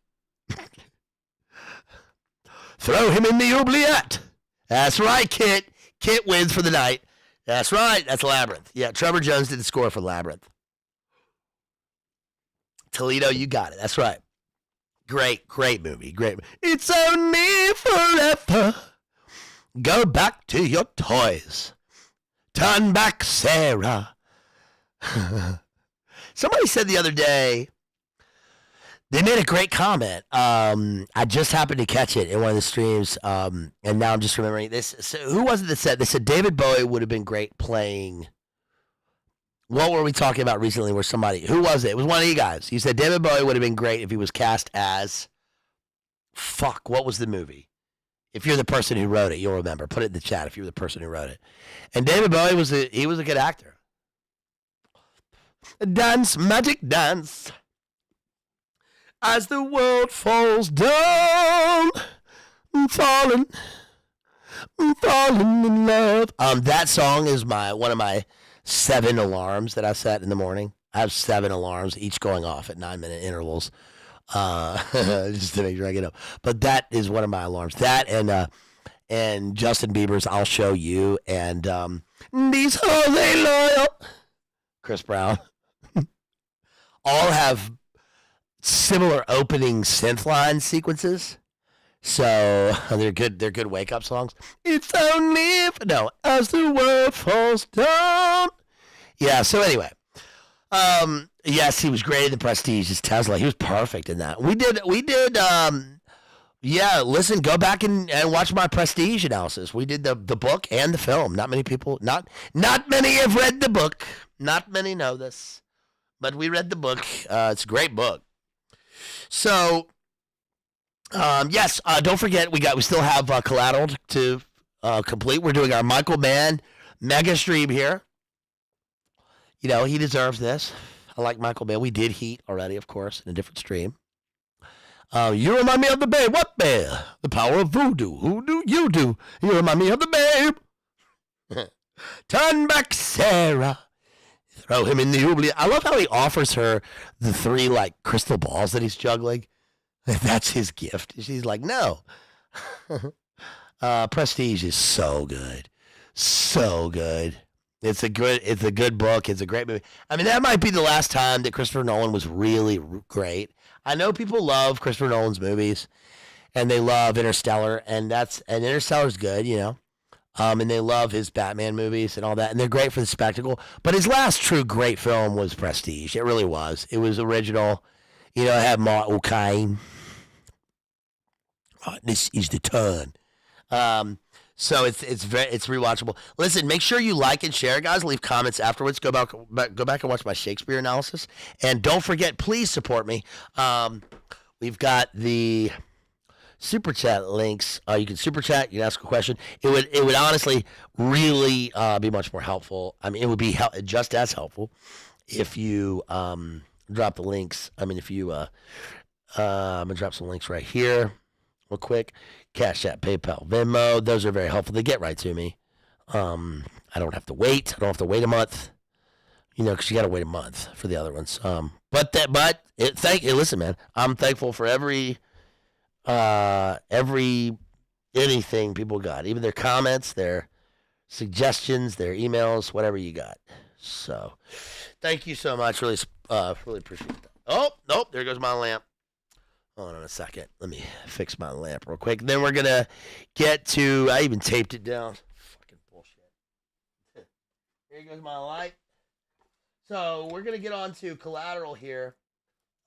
Throw him in the oubliette. That's right, Kit. Kit wins for the night. That's right. That's Labyrinth. Yeah, Trevor Jones did the score for Labyrinth. Toledo, you got it. That's right. Great movie. Great. It's only forever. Go back to your toys. Turn back, Sarah. Somebody said the other day, they made a great comment. I just happened to catch it in one of the streams, and now I'm just remembering this. So who was it that said? They said David Bowie would have been great playing. What were we talking about recently where who was it? It was one of you guys. You said David Bowie would have been great if he was cast as, what was the movie? If you're the person who wrote it, you'll remember. Put it in the chat if you were the person who wrote it. And David Bowie was a good actor. Dance, magic dance. As the world falls down, falling, falling in love. That song is one of my 7 alarms that I set in the morning. I have 7 alarms, each going off at 9-minute intervals, just to make sure I get up. But that is one of my alarms. That and Justin Bieber's "I'll Show You" and "These Hoes Ain't Loyal." Chris Brown all have similar opening synth line sequences. So they're good. They're good wake up songs. It's only as the world falls down. Yeah. So anyway, yes, he was great in The Prestige as Tesla. He was perfect in that. We did. Yeah. Listen, go back and watch my Prestige analysis. We did the book and the film. Not many people. Not many have read the book. Not many know this, but we read the book. It's a great book. So. Yes, don't forget we still have Collateral to complete. We're doing our Michael Mann mega stream here. You know, he deserves this. I like Michael Mann. We did Heat already, of course, in a different stream. You remind me of the babe. What babe? The power of voodoo. Who do you do? You remind me of the babe. Turn back, Sarah. Throw him in the oubli. I love how he offers her the 3 crystal balls that he's juggling. That's his gift. She's like, no. Prestige is so good. So good. It's a good book. It's a great movie. I mean, that might be the last time that Christopher Nolan was really great. I know people love Christopher Nolan's movies, and they love Interstellar, and Interstellar's good, you know. And they love his Batman movies and all that, and they're great for the spectacle. But his last true great film was Prestige. It really was. It was original. You know, it had Mark O'Kane. This is the turn. So it's rewatchable. Listen, make sure you like and share, guys. Leave comments afterwards. Go back and watch my Shakespeare analysis, and don't forget, please support me. We've got the super chat links. You can super chat. You can ask a question. It would honestly really be much more helpful. I mean, it would be just as helpful if you drop the links. I mean, if you I'm gonna drop some links right here. Real quick, Cash App, PayPal, Venmo, those are very helpful. They get right to me. I don't have to wait. I don't have to wait a month, you know, because you got to wait a month for the other ones. Listen, man, I'm thankful for every anything people got, even their comments, their suggestions, their emails, whatever you got. So, thank you so much. Really appreciate that. Oh, nope, there goes my lamp. Hold on a second. Let me fix my lamp real quick. Then we're going to get to, I even taped it down. Fucking bullshit. Here goes my light. So we're going to get on to Collateral here.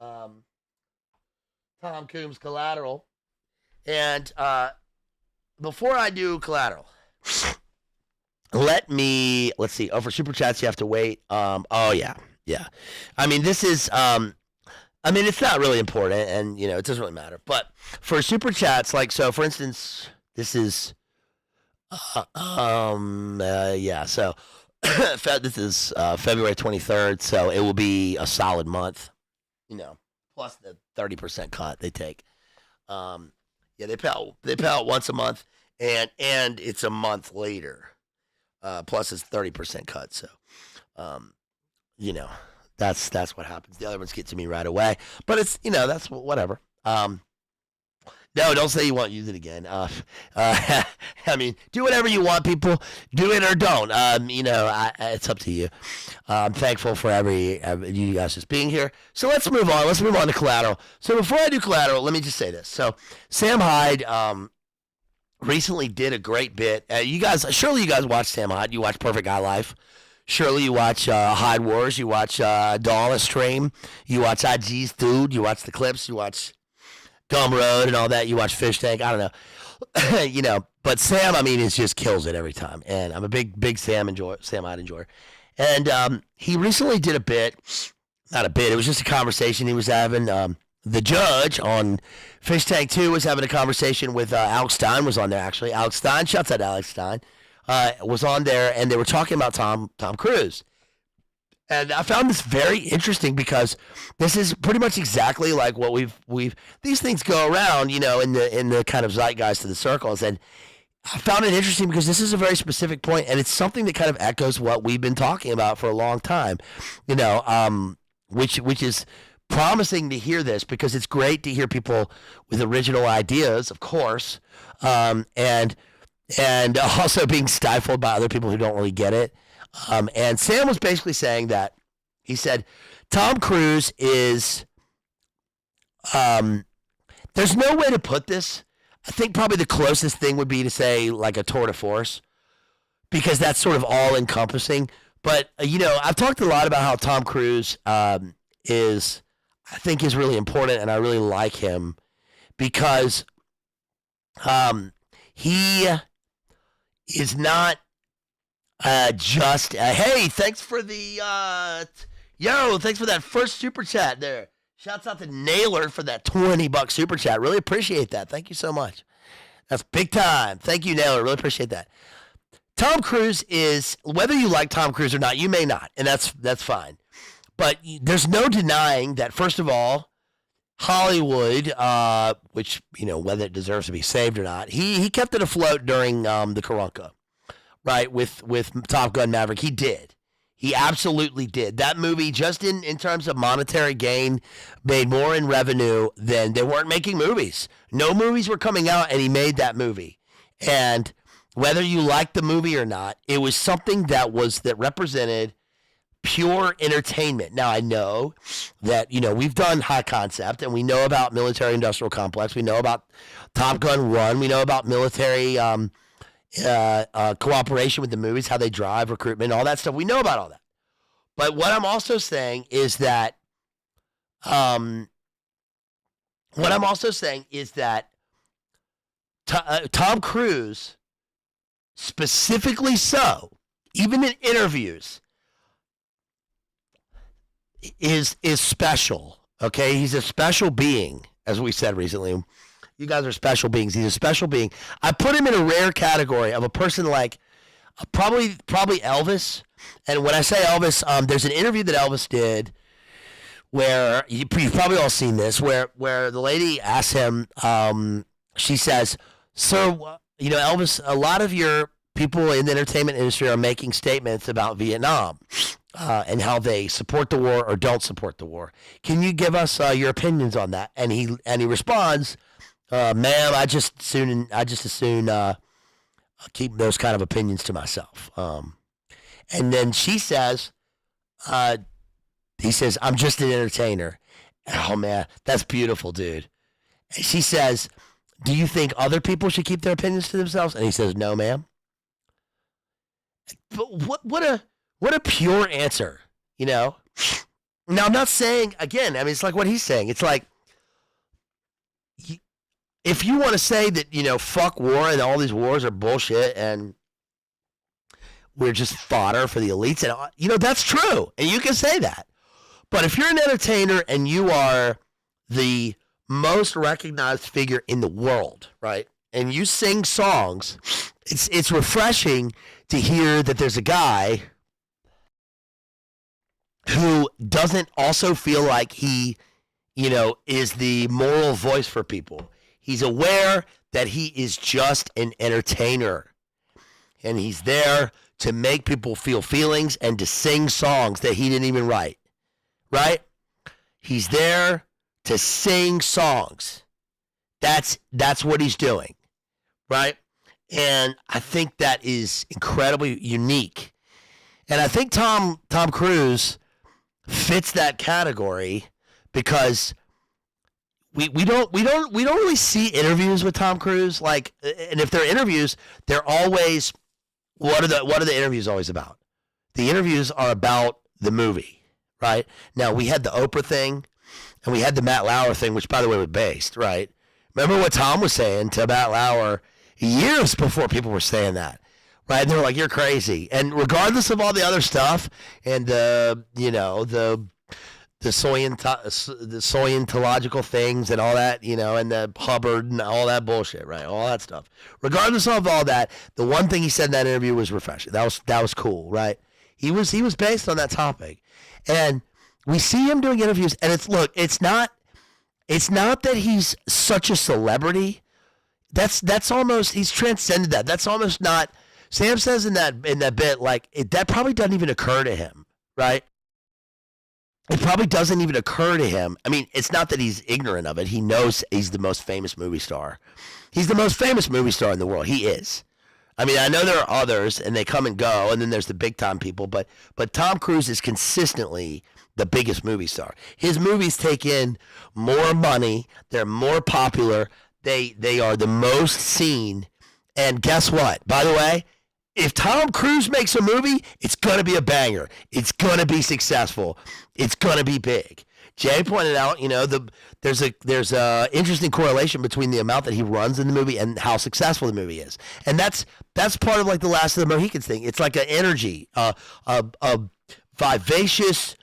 Tom Coombs Collateral. And before I do Collateral, let's see. Oh, for Super Chats, you have to wait. Yeah. I mean, this is, it's not really important, and, you know, it doesn't really matter. But for Super Chats, so, for instance, this is, so, this is February 23rd, so it will be a solid month, you know, plus the 30% cut they take. They pay out once a month, and it's a month later, plus it's 30% cut, so, you know. That's what happens. The other ones get to me right away. But it's, you know, that's whatever. No, don't say you won't use it again. I mean, do whatever you want, people. Do it or don't. You know, it's up to you. I'm thankful for you guys just being here. So let's move on. Let's move on to Collateral. So before I do Collateral, let me just say this. So Sam Hyde recently did a great bit. Surely you guys watch Sam Hyde. You watch Perfect Guy Life. Surely you watch Hyde Wars, you watch Dawn Stream, you watch IG's Dude, you watch the clips, you watch Gum Road and all that, you watch Fish Tank, I don't know. You know, but Sam, I mean, it just kills it every time. And I'm a big Sam Hyde enjoyer. And he recently did it was just a conversation he was having. The judge on Fish Tank 2 was having a conversation with Alex Stein, was on there actually. Alex Stein, shouts out Alex Stein. Was on there, and they were talking about Tom Cruise. And I found this very interesting because this is pretty much exactly like what we've these things go around, in the kind of zeitgeist of the circles. And I found it interesting because this is a very specific point, and it's something that kind of echoes what we've been talking about for a long time, which is promising to hear this because it's great to hear people with original ideas, of course, and also being stifled by other people who don't really get it. And Sam was basically saying that he said Tom Cruise is there's no way to put this. I think probably the closest thing would be to say like a tour de force because that's sort of all encompassing. But, I've talked a lot about how Tom Cruise I think is really important, and I really like him because he is not just, hey, thanks for the, thanks for that first super chat there. Shouts out to Naylor for that $20 super chat. Really appreciate that. Thank you so much. That's big time. Thank you, Naylor. Really appreciate that. Tom Cruise is, whether you like Tom Cruise or not, you may not, and that's fine. But there's no denying that, first of all, Hollywood, which, whether it deserves to be saved or not, he kept it afloat during the Carunca, right, with Top Gun Maverick. He did. He absolutely did. That movie, just in terms of monetary gain, made more in revenue than they weren't making movies. No movies were coming out, and he made that movie. And whether you liked the movie or not, it was something that represented pure entertainment. Now, I know that, we've done High Concept, and we know about Military Industrial Complex. We know about Top Gun 1. We know about military cooperation with the movies, how they drive, recruitment, all that stuff. We know about all that. But what I'm also saying is that Tom Cruise, specifically so, even in interviews, is special. Okay, he's a special being, as we said recently. You guys are special beings. He's a special being. I put him in a rare category of a person like probably Elvis. And when I say Elvis, there's an interview that Elvis did where you've probably all seen this, where the lady asks him, she says, "Sir, Elvis, a lot of your people in the entertainment industry are making statements about Vietnam and how they support the war or don't support the war. Can you give us your opinions on that?" And he responds, "Ma'am, I just as soon keep those kind of opinions to myself." And then she says, he says, "I'm just an entertainer." Oh man, that's beautiful, dude. And she says, "Do you think other people should keep their opinions to themselves?" And he says, "No, ma'am." But what a pure answer, Now, I'm not saying, again, I mean, it's like what he's saying. It's like, if you want to say that, fuck war and all these wars are bullshit and we're just fodder for the elites, and, that's true. And you can say that. But if you're an entertainer and you are the most recognized figure in the world, right, and you sing songs, it's refreshing to hear that there's a guy who doesn't also feel like he, is the moral voice for people. He's aware that he is just an entertainer. And he's there to make people feel feelings and to sing songs that he didn't even write. Right? He's there to sing songs. That's what he's doing. Right? And I think that is incredibly unique. And I think Tom Cruise fits that category because we don't really see interviews with Tom Cruise, like, and if they're interviews, they're always, what are the interviews always about? The interviews are about the movie, right? Now, we had the Oprah thing and we had the Matt Lauer thing, which, by the way, was based, right? Remember what Tom was saying to Matt Lauer years before people were saying that, right? And they were like, "You're crazy." And regardless of all the other stuff and the Scientological things and all that, and the Hubbard and all that bullshit, right? All that stuff. Regardless of all that, the one thing he said in that interview was refreshing. That was cool, right? He was based on that topic, and we see him doing interviews. And it's not that he's such a celebrity. That's almost, he's transcended that. That's almost not. Sam says in that bit, like, that probably doesn't even occur to him, right? It probably doesn't even occur to him. I mean, it's not that he's ignorant of it. He knows he's the most famous movie star. He's the most famous movie star in the world. He is. I mean, I know there are others, and they come and go, and then there's the big-time people, but Tom Cruise is consistently the biggest movie star. His movies take in more money. They're more popular. They are the most seen. And guess what? By the way, if Tom Cruise makes a movie, it's going to be a banger. It's going to be successful. It's going to be big. Jay pointed out, there's a interesting correlation between the amount that he runs in the movie and how successful the movie is. And that's part of like the Last of the Mohicans thing. It's like an energy, a vivacious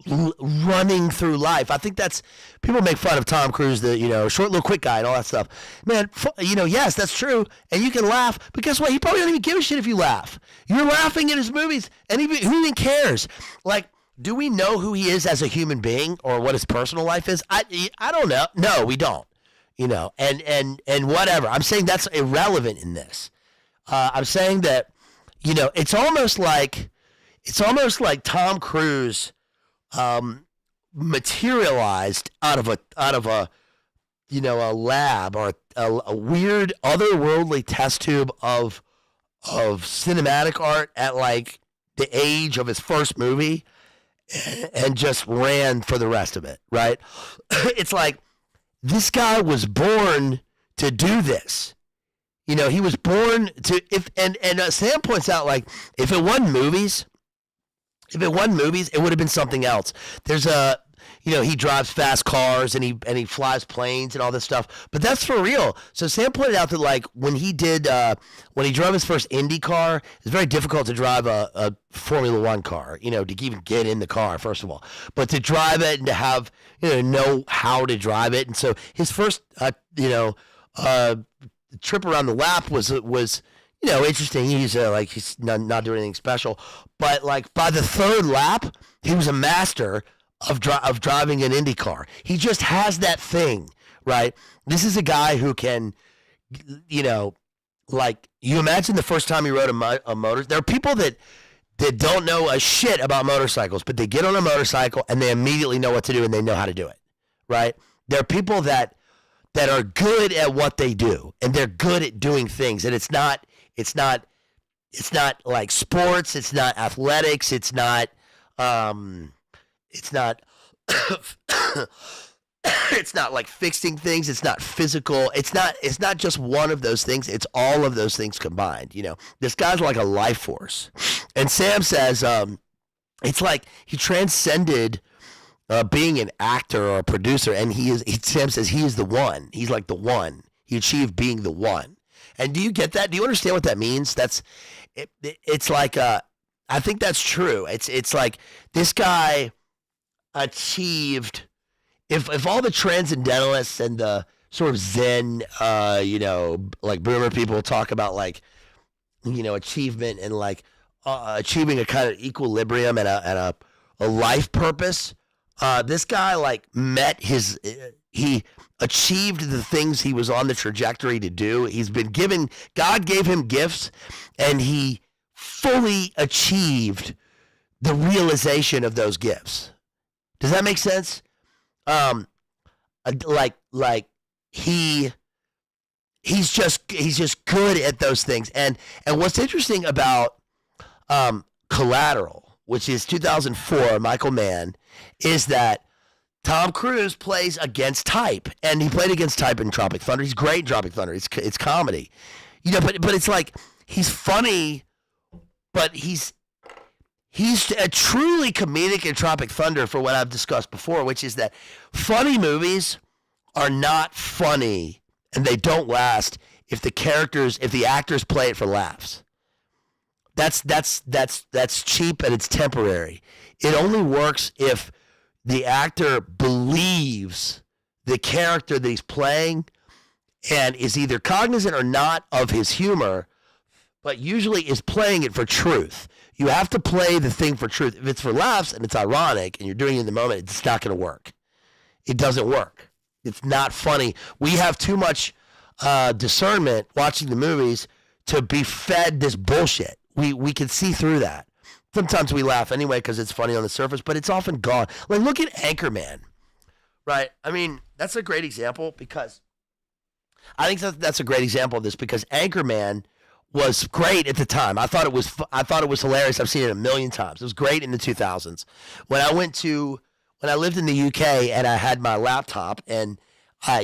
running through life. I think that's, people make fun of Tom Cruise, the short little quick guy and all that stuff. Man, yes, that's true, and you can laugh, but guess what? He probably doesn't even give a shit if you laugh. You're laughing at his movies, and who even cares? Like, do we know who he is as a human being or what his personal life is? I don't know. No, we don't. And whatever. I'm saying that's irrelevant in this. I'm saying that it's almost like Tom Cruise materialized out of a lab or a weird otherworldly test tube of cinematic art at like the age of his first movie, and just ran for the rest of it, right? It's like, this guy was born to do this. He was born to, Sam points out, like, if it wasn't movies, it would have been something else. There's he drives fast cars and he flies planes and all this stuff, but that's for real. So Sam pointed out that, like, when he drove his first Indy car, it's very difficult to drive a Formula One car, to even get in the car, first of all, but to drive it and to have, know how to drive it. And so his first, trip around the lap was interesting. He's not doing anything special, but like by the third lap, he was a master of driving an Indy car. He just has that thing, right? This is a guy who can, like, you imagine the first time he rode a motor. There are people that don't know a shit about motorcycles, but they get on a motorcycle and they immediately know what to do and they know how to do it, right? There are people that are good at what they do, and they're good at doing things, and it's not like sports, it's not athletics, it's not it's not like fixing things, it's not physical, it's not just one of those things, it's all of those things combined. This guy's like a life force. And Sam says it's like he transcended being an actor or a producer, and Sam says he is the one. He's like the one. He achieved being the one. And do you get that? Do you understand what that means? It's like I think that's true. It's like this guy achieved. If all the transcendentalists and the sort of Zen, like boomer people talk about, like, achievement and like achieving a kind of equilibrium and a life purpose, this guy like he achieved the things he was on the trajectory to do. God gave him gifts, and he fully achieved the realization of those gifts. Does that make sense? He's just good at those things. And what's interesting about Collateral, which is 2004, Michael Mann, is that Tom Cruise plays against type, and he played against type in Tropic Thunder. He's great in Tropic Thunder. It's comedy, but it's like he's funny, but he's a truly comedic in Tropic Thunder, for what I've discussed before, which is that funny movies are not funny and they don't last if the actors play it for laughs. That's cheap and it's temporary. It only works if the actor believes the character that he's playing and is either cognizant or not of his humor, but usually is playing it for truth. You have to play the thing for truth. If it's for laughs and it's ironic and you're doing it in the moment, it's not going to work. It doesn't work. It's not funny. We have too much discernment watching the movies to be fed this bullshit. We can see through that. Sometimes we laugh anyway because it's funny on the surface, but it's often gone. Like, look at Anchorman, right? I mean, that's a great example because I think that's a great example of this because Anchorman was great at the time. I thought it was hilarious. I've seen it a million times. It was great in the 2000s. When I lived in the UK and I had my laptop and I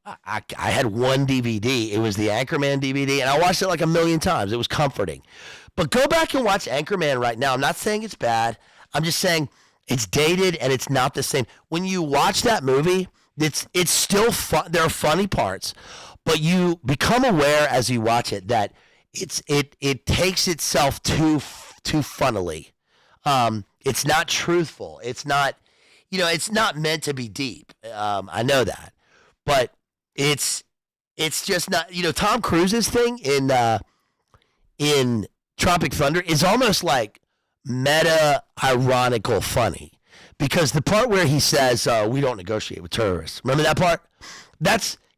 had one DVD. It was the Anchorman DVD, and I watched it like a million times. It was comforting. But go back and watch Anchorman right now. I'm not saying it's bad. I'm just saying it's dated and it's not the same. When you watch that movie, it's still fun. There are funny parts, but you become aware as you watch it that it takes itself too funnily. It's not truthful. It's not meant to be deep. I know that, but it's just not. Tom Cruise's thing in Tropic Thunder is almost like meta ironical funny because the part where he says we don't negotiate with terrorists. Remember that part?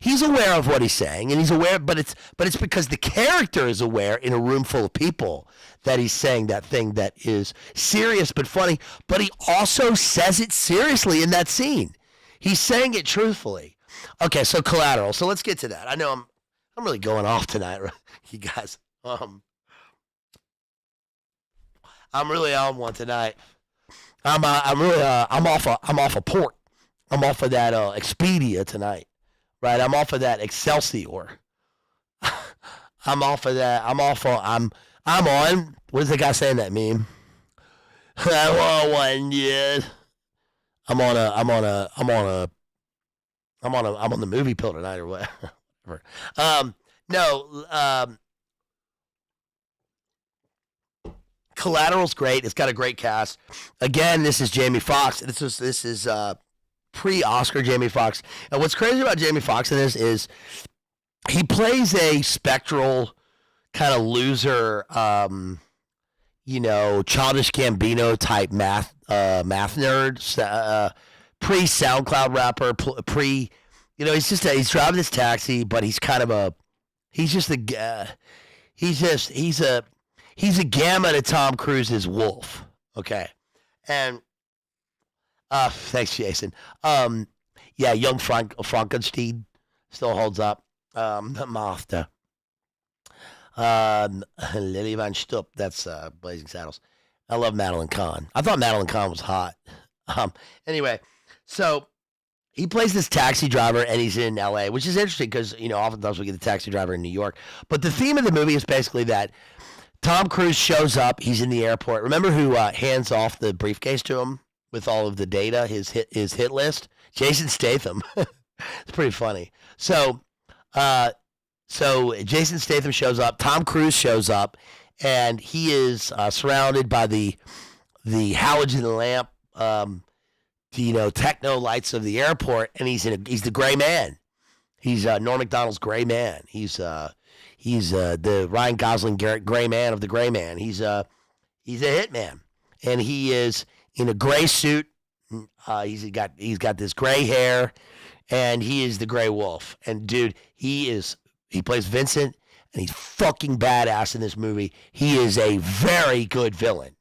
He's aware of what he's saying, and he's aware, but it's because the character is aware in a room full of people that he's saying that thing that is serious but funny. But he also says it seriously in that scene. He's saying it truthfully. Okay, so Collateral. So let's get to that. I know I'm really going off tonight, right? You guys. I'm really on one tonight. I'm off of port. I'm off of that Expedia tonight. Right, I'm off of that Excelsior. I'm off of that. I'm on. What is the guy saying that meme? I want one, yeah. I'm on the movie pill tonight or whatever. Collateral's great. It's got a great cast. Again, this is Jamie Foxx. This is pre-Oscar Jamie Foxx. And what's crazy about Jamie Foxx in this is he plays a spectral kind of loser, childish Gambino type math nerd, pre-SoundCloud rapper, he's driving this taxi, but he's kind of he's a gamma to Tom Cruise's Wolf. Okay. And thanks, Jason. Young Frankenstein still holds up. Martha. Lily Van Stupp, that's Blazing Saddles. I love Madeline Kahn. I thought Madeline Kahn was hot. Anyway, so he plays this taxi driver and he's in LA, which is interesting because, oftentimes we get the taxi driver in New York. But the theme of the movie is basically that Tom Cruise shows up, he's in the airport. Remember who hands off the briefcase to him with all of the data, his hit list? Jason Statham. It's pretty funny. So Jason Statham shows up, Tom Cruise shows up, and he is surrounded by the halogen lamp, techno lights of the airport, and he's the gray man. He's Norm Macdonald's gray man. He's the Ryan Gosling gray man of the gray man. He's a hitman, and he is in a gray suit. He's got this gray hair, and he is the Gray Wolf. And dude, he plays Vincent, and he's fucking badass in this movie. He is a very good villain.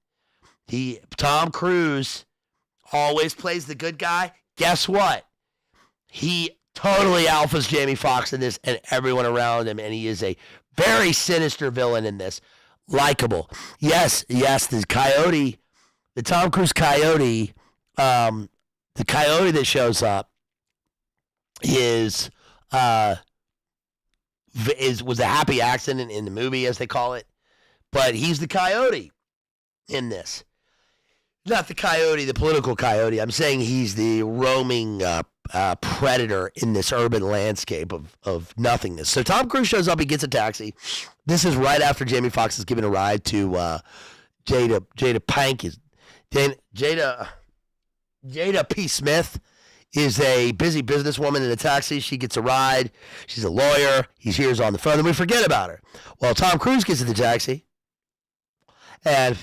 Tom Cruise always plays the good guy. Guess what? He totally alphas Jamie Foxx in this and everyone around him, and he is a very sinister villain in this. Likeable. Yes, the coyote, the Tom Cruise coyote, the coyote that shows up was a happy accident in the movie, as they call it, but he's the coyote in this. Not the coyote, the political coyote. I'm saying he's the roaming predator in this urban landscape of nothingness. So Tom Cruise shows up. He gets a taxi. This is right after Jamie Foxx is giving a ride to Jada P. Smith is a busy businesswoman in a taxi. She gets a ride. She's a lawyer. He's here on the phone. Then we forget about her. Well, Tom Cruise gets in the taxi, And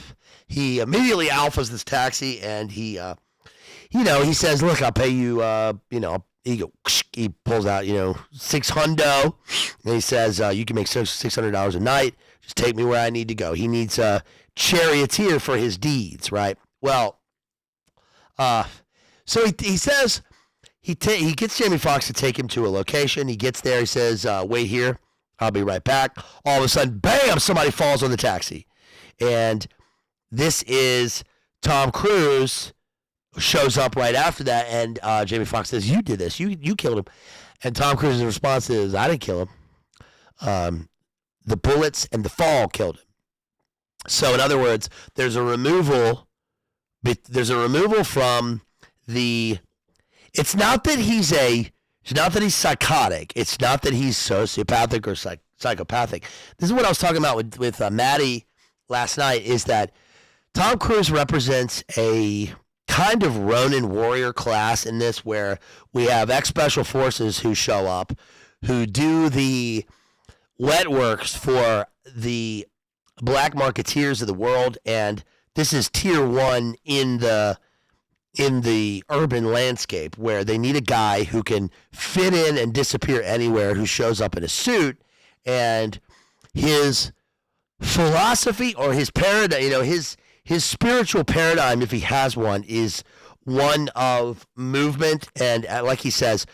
he immediately alphas this taxi, and he he says, "Look, I'll pay you, he pulls out, 600, and he says, you can make $600 a night. Just take me where I need to go." He needs a charioteer for his deeds, right? Well, so he says he gets Jamie Foxx to take him to a location. He gets there. He says, "Wait here. I'll be right back." All of a sudden, bam! Somebody falls on the taxi, and this is Tom Cruise. Shows up right after that, and Jamie Foxx says, "You did this. You killed him." And Tom Cruise's response is, "I didn't kill him. The bullets and the fall killed him." So, in other words, there's a removal from the. It's not that he's psychotic. It's not that he's sociopathic or psychopathic. This is what I was talking about with Maddie last night. Is that Tom Cruise represents a kind of Ronin warrior class in this, where we have ex-special forces who show up, who do the wet works for the black marketeers of the world, and this is tier 1 in the urban landscape, where they need a guy who can fit in and disappear anywhere, who shows up in a suit, and his philosophy or his paradigm, his spiritual paradigm, if he has one, is one of movement and, like he says,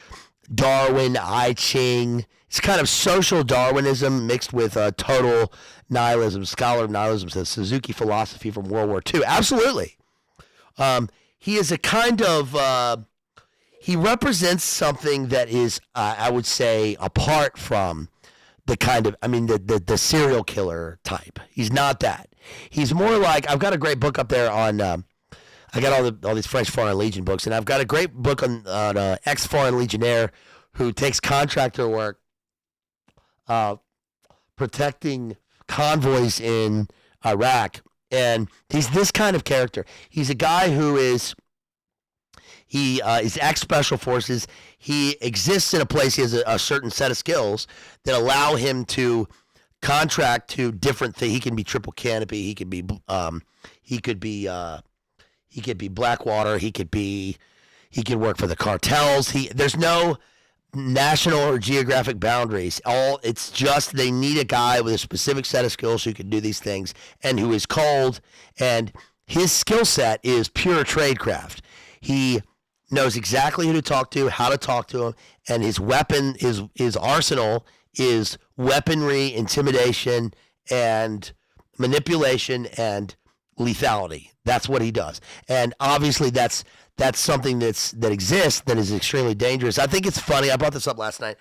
Darwin, I Ching. It's kind of social Darwinism mixed with total nihilism. Scholar of nihilism says Suzuki philosophy from World War II. Absolutely. He is a kind of, he represents something that is, I would say, apart from the kind of, the serial killer type. He's not that. He's more like, I've got a great book up there on, I got all these French Foreign Legion books, and I've got a great book on ex-Foreign Legionnaire who takes contractor work protecting convoys in Iraq, and he's this kind of character. He's a guy who is ex-special forces. He exists in a place, he has a certain set of skills that allow him to contract to different things. He can be triple canopy. He could be Blackwater. He could work for the cartels. There's no national or geographic boundaries. It's just they need a guy with a specific set of skills who can do these things and who is cold. And his skill set is pure tradecraft. He knows exactly who to talk to, how to talk to him, and his weapon, his arsenal is weaponry, intimidation, and manipulation and lethality. That's what he does. And obviously that's something that exists that is extremely dangerous. I think it's funny. I brought this up last night.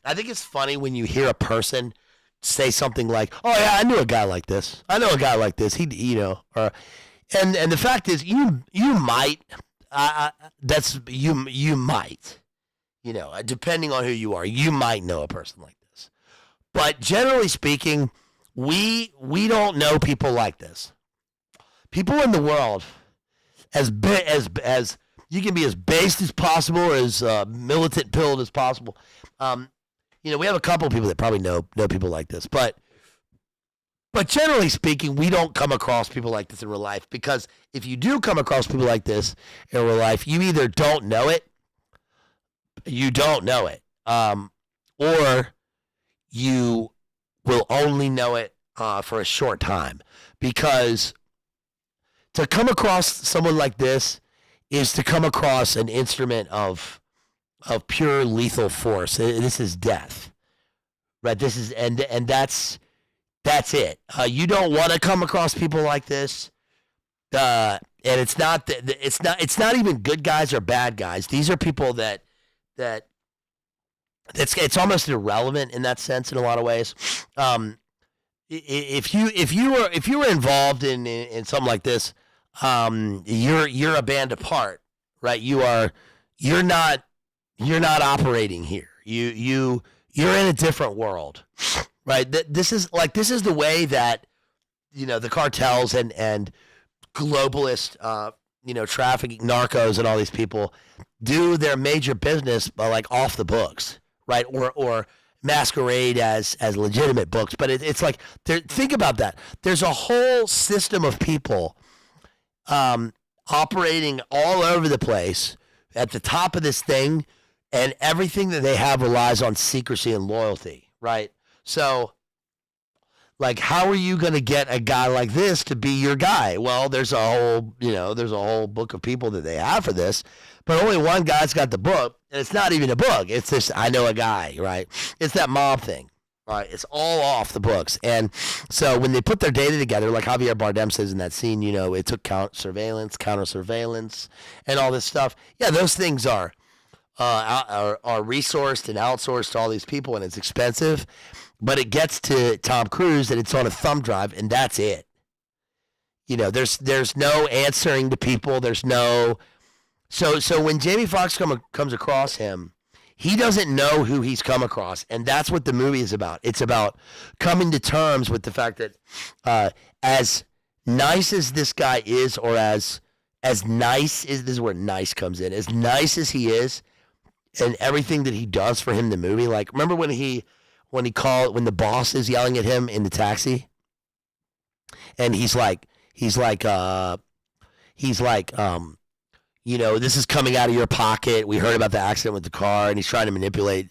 I think it's funny when you hear a person say something like, "Oh yeah, I knew a guy like this. I know a guy like this." And the fact is, you might, you might, depending on who you are, you might know a person like this. But generally speaking, we don't know people like this. People in the world, as you can be as based as possible, or as militant pilled as possible. We have a couple of people that probably know people like this, but generally speaking, we don't come across people like this in real life, because if you do come across people like this in real life, you either don't know it, or you will only know it for a short time, because to come across someone like this is to come across an instrument of pure lethal force. This is death, right? This is and that's it. You don't want to come across people like this, and it's not even good guys or bad guys. These are people that it's almost irrelevant in that sense in a lot of ways. If you were involved in something like this, you're a band apart, right? You're not operating here. You're in a different world, right? This is the way that the cartels and globalist trafficking narcos and all these people do their major business, by off the books, right? Or masquerade as legitimate books. But it's like, think about that. There's a whole system of people operating all over the place at the top of this thing, and everything that they have relies on secrecy and loyalty, right? So, like, how are you going to get a guy like this to be your guy? Well, there's a whole book of people that they have for this, but only one guy's got the book, and it's not even a book. It's this, I know a guy, right? It's that mob thing, right? It's all off the books. And so when they put their data together, like Javier Bardem says in that scene, it took counter surveillance, and all this stuff. Yeah, those things are resourced and outsourced to all these people, and it's expensive. But it gets to Tom Cruise, and it's on a thumb drive, and that's it. There's no answering to people. There's no so when Jamie Foxx comes across him, he doesn't know who he's come across, and that's what the movie is about. It's about coming to terms with the fact that as nice as this guy is, or as nice as, this is where nice comes in, as nice as he is, and everything that he does for him in the movie. Like, remember when the boss is yelling at him in the taxi, and he's like, this is coming out of your pocket. We heard about the accident with the car, and he's trying to manipulate.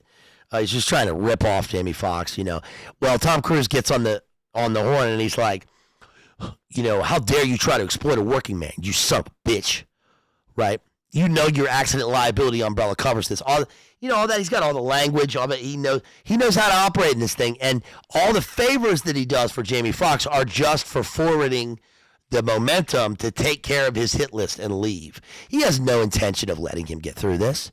He's just trying to rip off Jamie Foxx. Well, Tom Cruise gets on the horn, and he's like, how dare you try to exploit a working man, you son of a bitch, right? Your accident liability umbrella covers this. All that. He's got all the language. All that. He knows how to operate in this thing. And all the favors that he does for Jamie Foxx are just for forwarding the momentum to take care of his hit list and leave. He has no intention of letting him get through this.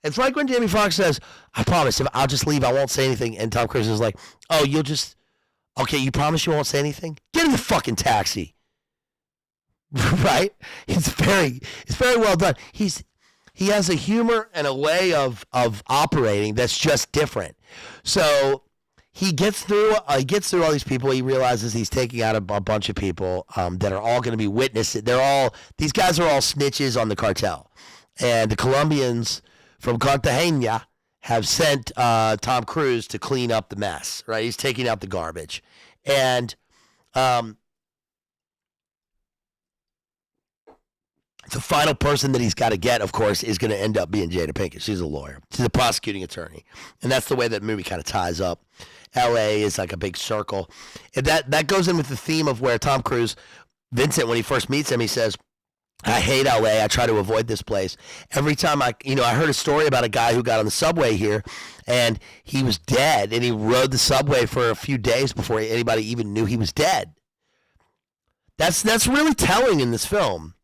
It's like when Jamie Foxx says, I promise, if I'll just leave, I won't say anything. And Tom Cruise is like, oh, okay, you promise you won't say anything? Get in the fucking taxi. Right? It's very well done. He has a humor and a way of operating that's just different. So he gets through all these people. He realizes he's taking out a bunch of people that are all going to be witnesses. These guys are all snitches on the cartel, and the Colombians from Cartagena have sent Tom Cruise to clean up the mess. Right? He's taking out the garbage, and the final person that he's got to get, of course, is going to end up being Jada Pinkett. She's a lawyer. She's a prosecuting attorney. And that's the way that movie kind of ties up. L.A. is like a big circle. And that goes in with the theme of where Tom Cruise, Vincent, when he first meets him, he says, I hate L.A. I try to avoid this place. Every time I heard a story about a guy who got on the subway here, and he was dead, and he rode the subway for a few days before anybody even knew he was dead. That's really telling in this film.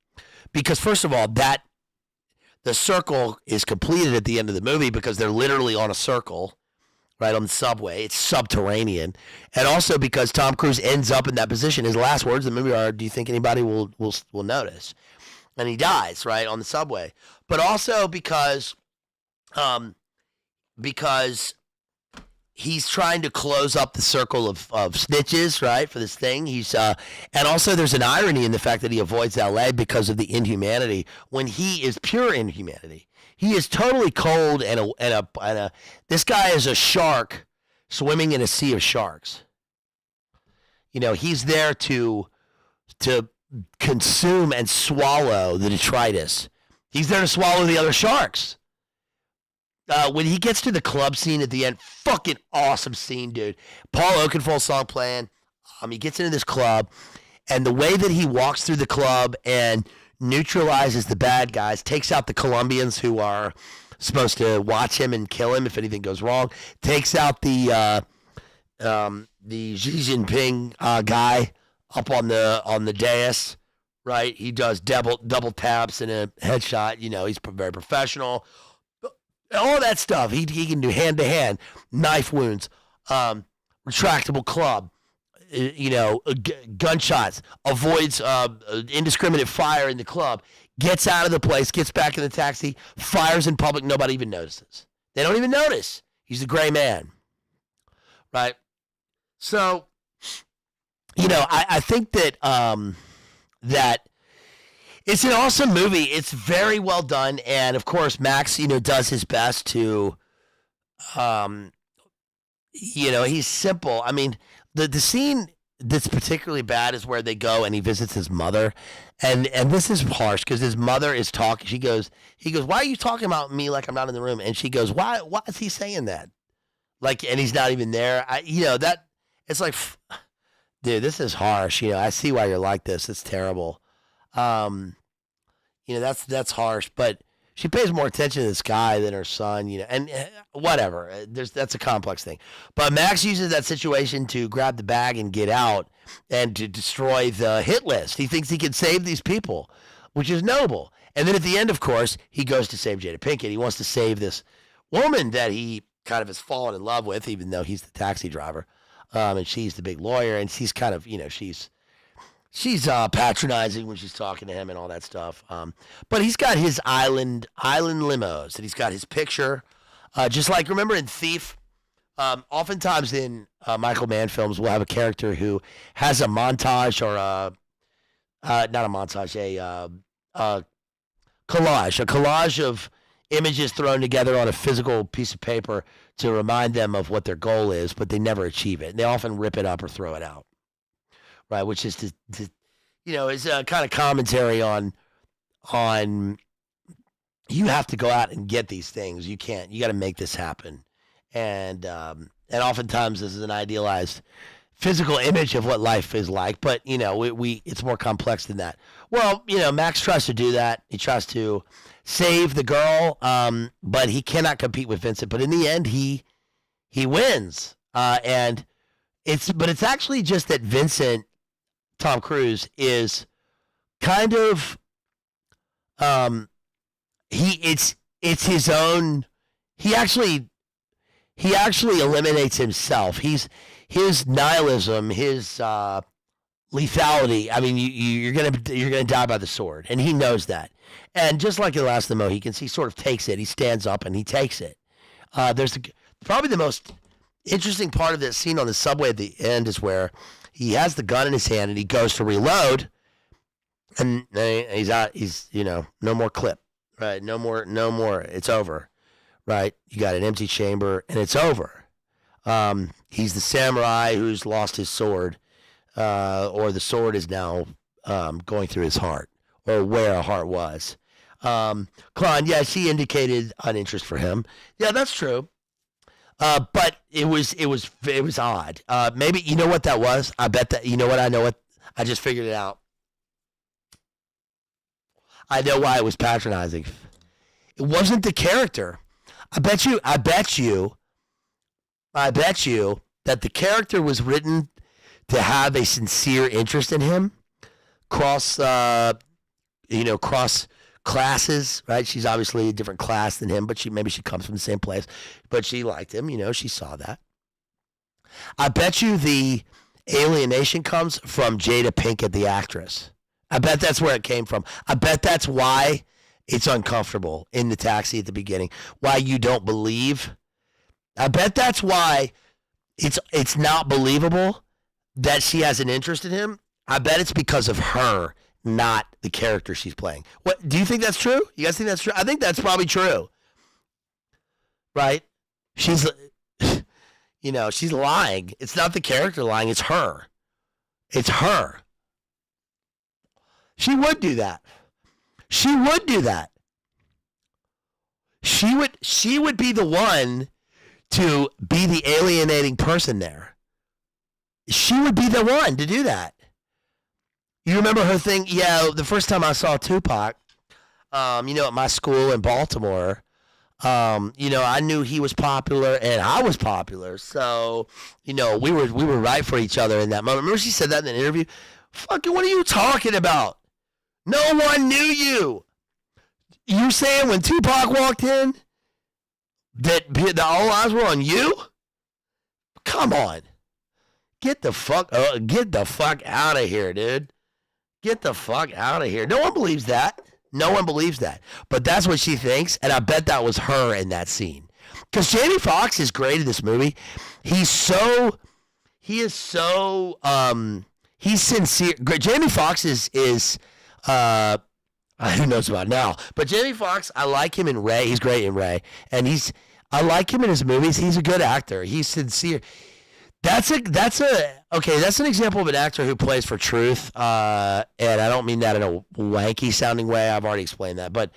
Because, first of all, the circle is completed at the end of the movie because they're literally on a circle, right, on the subway. It's subterranean. And also because Tom Cruise ends up in that position. His last words in the movie are, do you think anybody will notice? And he dies, right, on the subway. But also because he's trying to close up the circle of snitches, right, for this thing. And also there's an irony in the fact that he avoids LA because of the inhumanity when he is pure inhumanity. He is totally cold and this guy is a shark swimming in a sea of sharks. He's there to consume and swallow the detritus. He's there to swallow the other sharks. When he gets to the club scene at the end, fucking awesome scene, dude. Paul Oakenfold song playing. He gets into this club, and the way that he walks through the club and neutralizes the bad guys, takes out the Colombians who are supposed to watch him and kill him if anything goes wrong, takes out the Xi Jinping guy up on the dais, right? He does double taps and a headshot. He's very professional. All that stuff he can do hand to hand, knife wounds, retractable club, gunshots, avoids indiscriminate fire in the club, gets out of the place, gets back in the taxi, fires in public, nobody even notices. They don't even notice. He's the gray man, right? So, I think that that it's an awesome movie. It's very well done, and of course, Max, does his best to he's simple. I mean, the scene that's particularly bad is where they go and he visits his mother, and this is harsh because his mother is talking. He goes, why are you talking about me like I'm not in the room? And she goes, why is he saying that? Like, and he's not even there. That it's like, dude, this is harsh. I see why you're like this. It's terrible. That's harsh, but she pays more attention to this guy than her son, and whatever. That's a complex thing. But Max uses that situation to grab the bag and get out and to destroy the hit list. He thinks he can save these people, which is noble. And then at the end, of course, he goes to save Jada Pinkett. He wants to save this woman that he kind of has fallen in love with, even though he's the taxi driver. And she's the big lawyer, and she's kind of, she's patronizing when she's talking to him and all that stuff. But he's got his island limos, and he's got his picture. Just like, remember in Thief, oftentimes in Michael Mann films, we'll have a character who has a montage or not a montage, a collage of images thrown together on a physical piece of paper to remind them of what their goal is, but they never achieve it. They often rip it up or throw it out. Right, which is is a kind of commentary on you have to go out and get these things. You can't. You got to make this happen, and oftentimes this is an idealized physical image of what life is like. But we it's more complex than that. Well, Max tries to do that. He tries to save the girl, but he cannot compete with Vincent. But in the end, he wins, and it's actually just that Vincent. Tom Cruise is kind of it's his own. He actually eliminates himself. His nihilism, his lethality. I mean, you're gonna die by the sword, and he knows that. And just like in Last of the Mohicans, he sort of takes it. He stands up and he takes it. Probably the most interesting part of this scene on the subway at the end is where he has the gun in his hand and he goes to reload, and he's out. He's no more clip, right? No more. It's over, right? You got an empty chamber and it's over. He's the samurai who's lost his sword, or the sword is now going through his heart, or where a heart was. Klon, yeah, she indicated an interest for him. Yeah, that's true. But it was odd. Maybe you know what that was? I bet that I know what I just figured it out. I know why it was patronizing. It wasn't the character. I bet you that the character was written to have a sincere interest in him. Cross classes, right? She's obviously a different class than him, but maybe she comes from the same place, but she liked him, she saw that. I bet you the alienation comes from Jada Pinkett, the actress. I bet that's where it came from. I bet that's why it's uncomfortable in the taxi at the beginning, why you don't believe. I bet that's why it's not believable that she has an interest in him. I bet it's because of her, not the character she's playing. What do you think that's true? You guys think that's true? I think that's probably true. Right? She's she's lying. It's not the character lying, it's her. It's her. She would do that. She would do that. She would be the one to be the alienating person there. She would be the one to do that. You remember her thing? Yeah, the first time I saw Tupac, at my school in Baltimore, I knew he was popular and I was popular. So, we were right for each other in that moment. Remember she said that in an interview? Fucking, what are you talking about? No one knew you. You saying when Tupac walked in that all eyes were on you? Come on. Get the fuck out of here, dude. Get the fuck out of here. No one believes that. No one believes that. But that's what she thinks, and I bet that was her in that scene. Because Jamie Foxx is great in this movie. He's sincere. Jamie Foxx is who knows about now? But Jamie Foxx, I like him in Ray. He's great in Ray. And I like him in his movies. He's a good actor. He's sincere. That's an example of an actor who plays for truth, and I don't mean that in a wanky sounding way. I've already explained that, but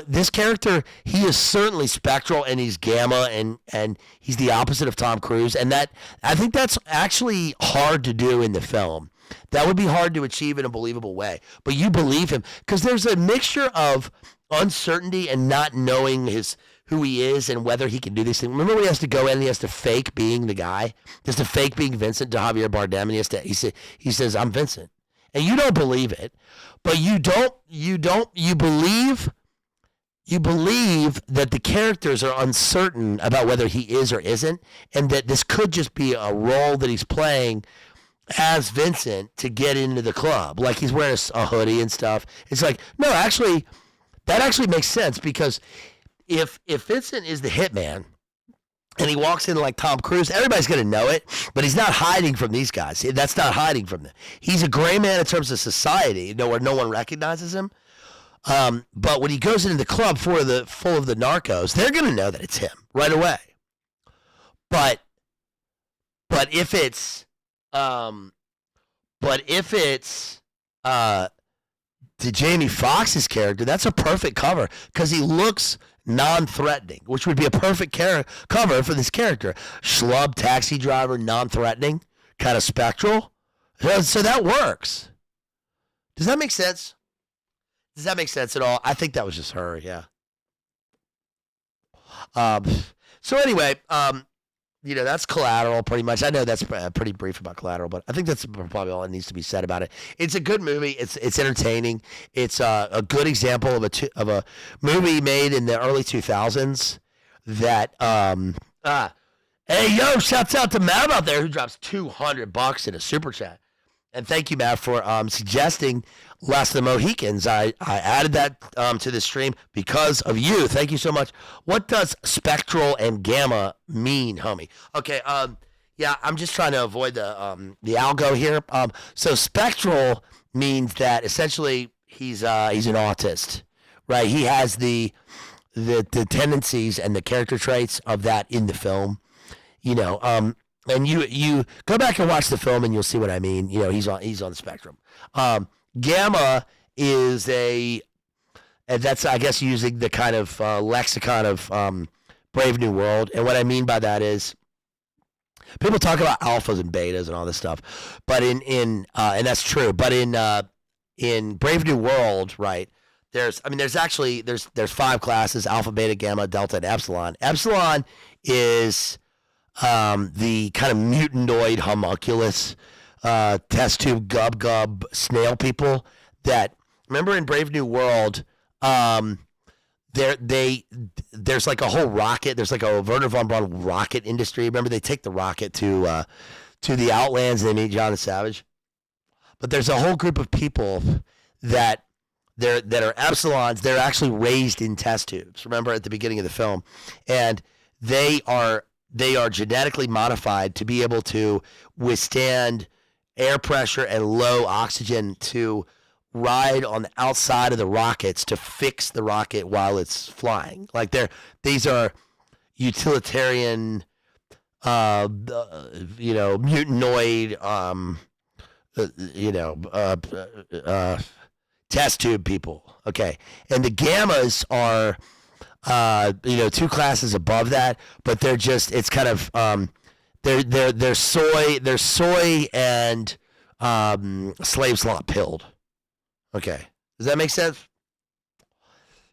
this character, he is certainly spectral, and he's gamma, and he's the opposite of Tom Cruise, and that I think that's actually hard to do in the film. That would be hard to achieve in a believable way, but you believe him because there's a mixture of uncertainty and not knowing who he is and whether he can do these things. Remember when he has to go in and he has to fake being the guy? He has to fake being Vincent to Javier Bardem, and he says, I'm Vincent. And you don't believe it, but you believe that the characters are uncertain about whether he is or isn't, and that this could just be a role that he's playing as Vincent to get into the club. Like he's wearing a hoodie and stuff. It's like, no, actually, that actually makes sense because if Vincent is the hitman and he walks in like Tom Cruise, everybody's going to know it, but he's not hiding from these guys. That's not hiding from them. He's a gray man in terms of society, where no one recognizes him. But when he goes into the club full of the narcos, they're going to know that it's him right away. But if it's to Jamie Foxx's character, that's a perfect cover because he looks non-threatening, which would be a perfect cover for this character. Schlub, taxi driver, non-threatening, kind of spectral. So that works. Does that make sense? Does that make sense at all? I think that was just her, yeah. So anyway, that's Collateral pretty much. I know that's pretty brief about Collateral, but I think that's probably all that needs to be said about it. It's a good movie. It's entertaining. It's a good example of a movie made in the early 2000s that hey, yo, shouts out to Matt out there who drops $200 in a super chat. And thank you, Matt, for suggesting Last of the Mohicans. I added that to the stream because of you. Thank you so much. What does spectral and gamma mean, homie? Okay, yeah, I'm just trying to avoid the algo here. So spectral means that essentially he's an autist, right? He has the tendencies and the character traits of that in the film, And you go back and watch the film, and you'll see what I mean. He's on the spectrum. Gamma is that's I guess using the kind of lexicon of Brave New World, and what I mean by that is people talk about alphas and betas and all this stuff, but and that's true. But in Brave New World, right? There's 5 classes: alpha, beta, gamma, delta, and epsilon. Epsilon is the kind of mutantoid homunculus test tube gub snail people that, remember in Brave New World, there's like a whole rocket, there's like a Werner von Braun rocket industry. Remember they take the rocket to the Outlands and they meet John the Savage. But there's a whole group of people that are epsilons. They're actually raised in test tubes. Remember at the beginning of the film, and they are genetically modified to be able to withstand air pressure and low oxygen to ride on the outside of the rockets to fix the rocket while it's flying. Like these are utilitarian, mutantoid, test tube people. Okay. And the gammas are, 2 classes above that, but they're just, it's kind of, they're soy and slave slop pilled. Okay. Does that make sense?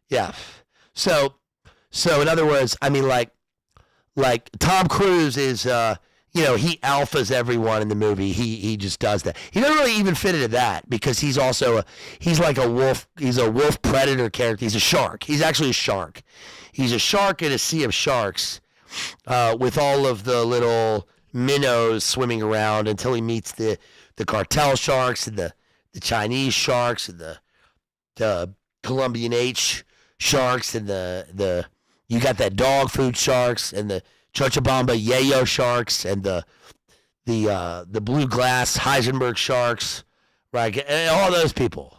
Yeah. So in other words, I mean, like Tom Cruise is, he alphas everyone in the movie. He just does that. He doesn't really even fit into that because he's also he's like a wolf. He's a wolf predator character. He's a shark. He's actually a shark. He's a shark in a sea of sharks, with all of the little minnows swimming around until he meets the cartel sharks and the Chinese sharks and the Colombian H sharks and the you got that dog food sharks and the Cochabamba yayo sharks and the blue glass Heisenberg sharks, right? And all those people.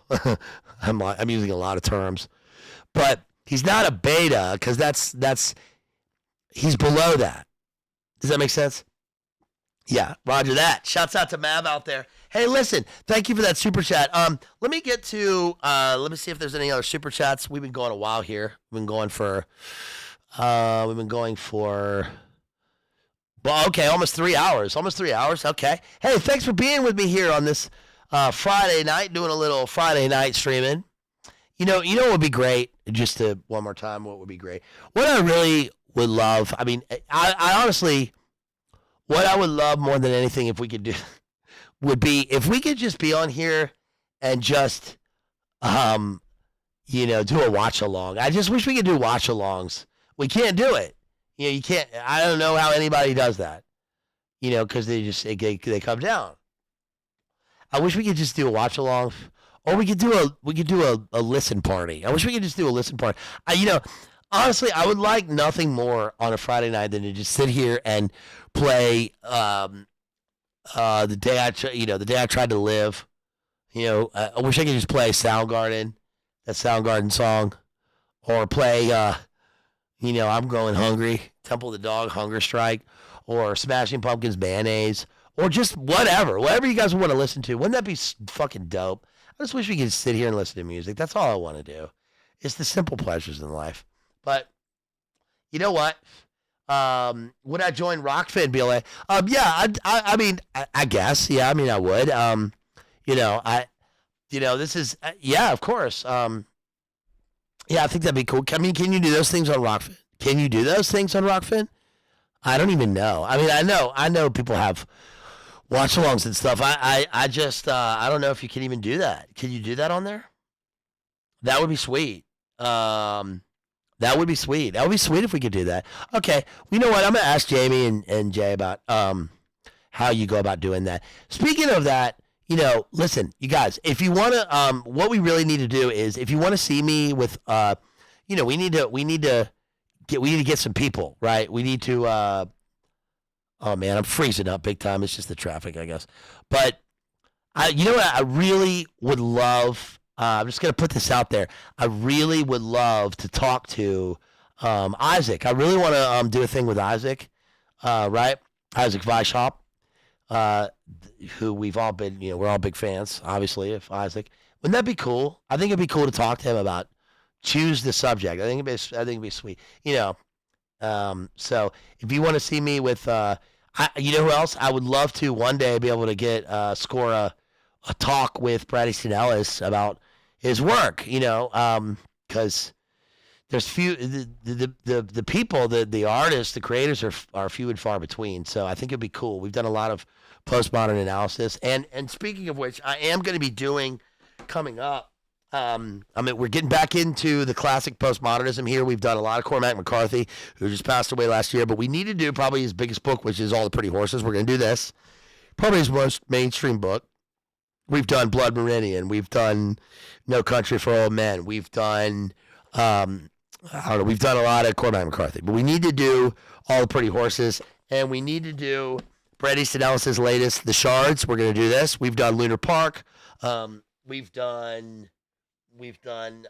I'm using a lot of terms, but he's not a beta because that's He's below that. Does that make sense? Yeah, roger that. Shouts out to Mav out there. Hey, listen, thank you for that super chat. Let me get to let me see if there's any other super chats. We've been going a while here. We've been going for well, okay, almost 3 hours. Almost 3 hours. Okay. Hey, thanks for being with me here on this Friday night, doing a little Friday night streaming. You know what would be great? Just to one more time, what would be great? What I really would love, I mean, I honestly, what I would love more than anything if we could do would be if we could just be on here and just, do a watch along. I just wish we could do watch alongs. We can't do it. You can't. I don't know how anybody does that. Because they come down. I wish we could just do a watch along, or we could do a listen party. I wish we could just do a listen party. Honestly, I would like nothing more on a Friday night than to just sit here and play the day I tried to live. I wish I could just play Soundgarden, that Soundgarden song, or play I'm Going Hungry, Temple of the Dog, Hunger Strike, or Smashing Pumpkins, Mayonnaise, or just whatever you guys want to listen to. Wouldn't that be fucking dope? I just wish we could sit here and listen to music. That's all I want to do. It's the simple pleasures in life. But you know what? Would I join Rockfin BLA? Yeah, I guess. Yeah, I would. This is yeah, of course. Yeah, I think that'd be cool. Can you do those things on Rockfin? Can you do those things on Rockfin? I don't even know. I know people have watch-alongs and stuff. I just I don't know if you can even do that. Can you do that on there? That would be sweet. That would be sweet. That would be sweet if we could do that. Okay. You know what? I'm gonna ask Jamie and Jay about how you go about doing that. Speaking of that, listen, you guys, if you want to, what we really need to do is, if you want to see me with, we need to get some people, right? We need to, oh man, I'm freezing up big time. It's just the traffic, I guess. But what I really would love, I'm just going to put this out there. I really would love to talk to, Isaac. I really want to, do a thing with Isaac, right? Isaac Weishaupt. Who we've all been, we're all big fans, obviously, of Isaac. Wouldn't that be cool? I think it'd be cool to talk to him about choose the subject. I think it'd be sweet. So if you want to see me with, who else? I would love to one day be able to get score a talk with Brad Easton Ellis about his work. Because there's few the people, the artists, the creators are few and far between. So I think it'd be cool. We've done a lot of postmodern analysis, and speaking of which, I am going to be doing coming up. We're getting back into the classic postmodernism here. We've done a lot of Cormac McCarthy, who just passed away last year, but we need to do probably his biggest book, which is All the Pretty Horses. We're going to do this, probably his most mainstream book. We've done Blood Meridian. We've done No Country for Old Men. We've done we've done a lot of Cormac McCarthy, but we need to do All the Pretty Horses, and we need to do Brad Easton Ellis' latest, The Shards. We're going to do this. We've done Lunar Park. We've done, we didn't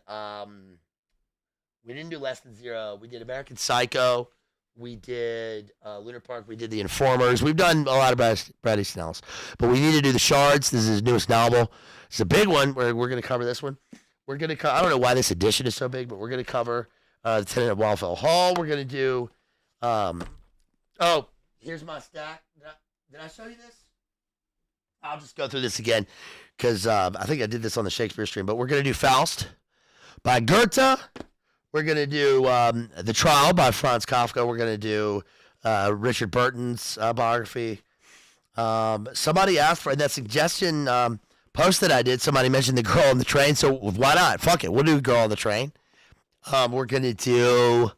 do Less Than Zero. We did American Psycho. We did Lunar Park. We did The Informers. We've done a lot of Brad Easton Ellis, but we need to do The Shards. This is his newest novel. It's a big one. We're going to cover this one. We're going to I don't know why this edition is so big, but we're going to cover The Tenant of Wildfell Hall. We're going to do, here's my stack. Did I show you this? I'll just go through this again because I think I did this on the Shakespeare stream, but we're going to do Faust by Goethe. We're going to do The Trial by Franz Kafka. We're going to do Richard Burton's biography. Somebody asked for, in that suggestion post that I did, somebody mentioned The Girl on the Train, so why not? Fuck it. We'll do Girl on the Train. We're going to do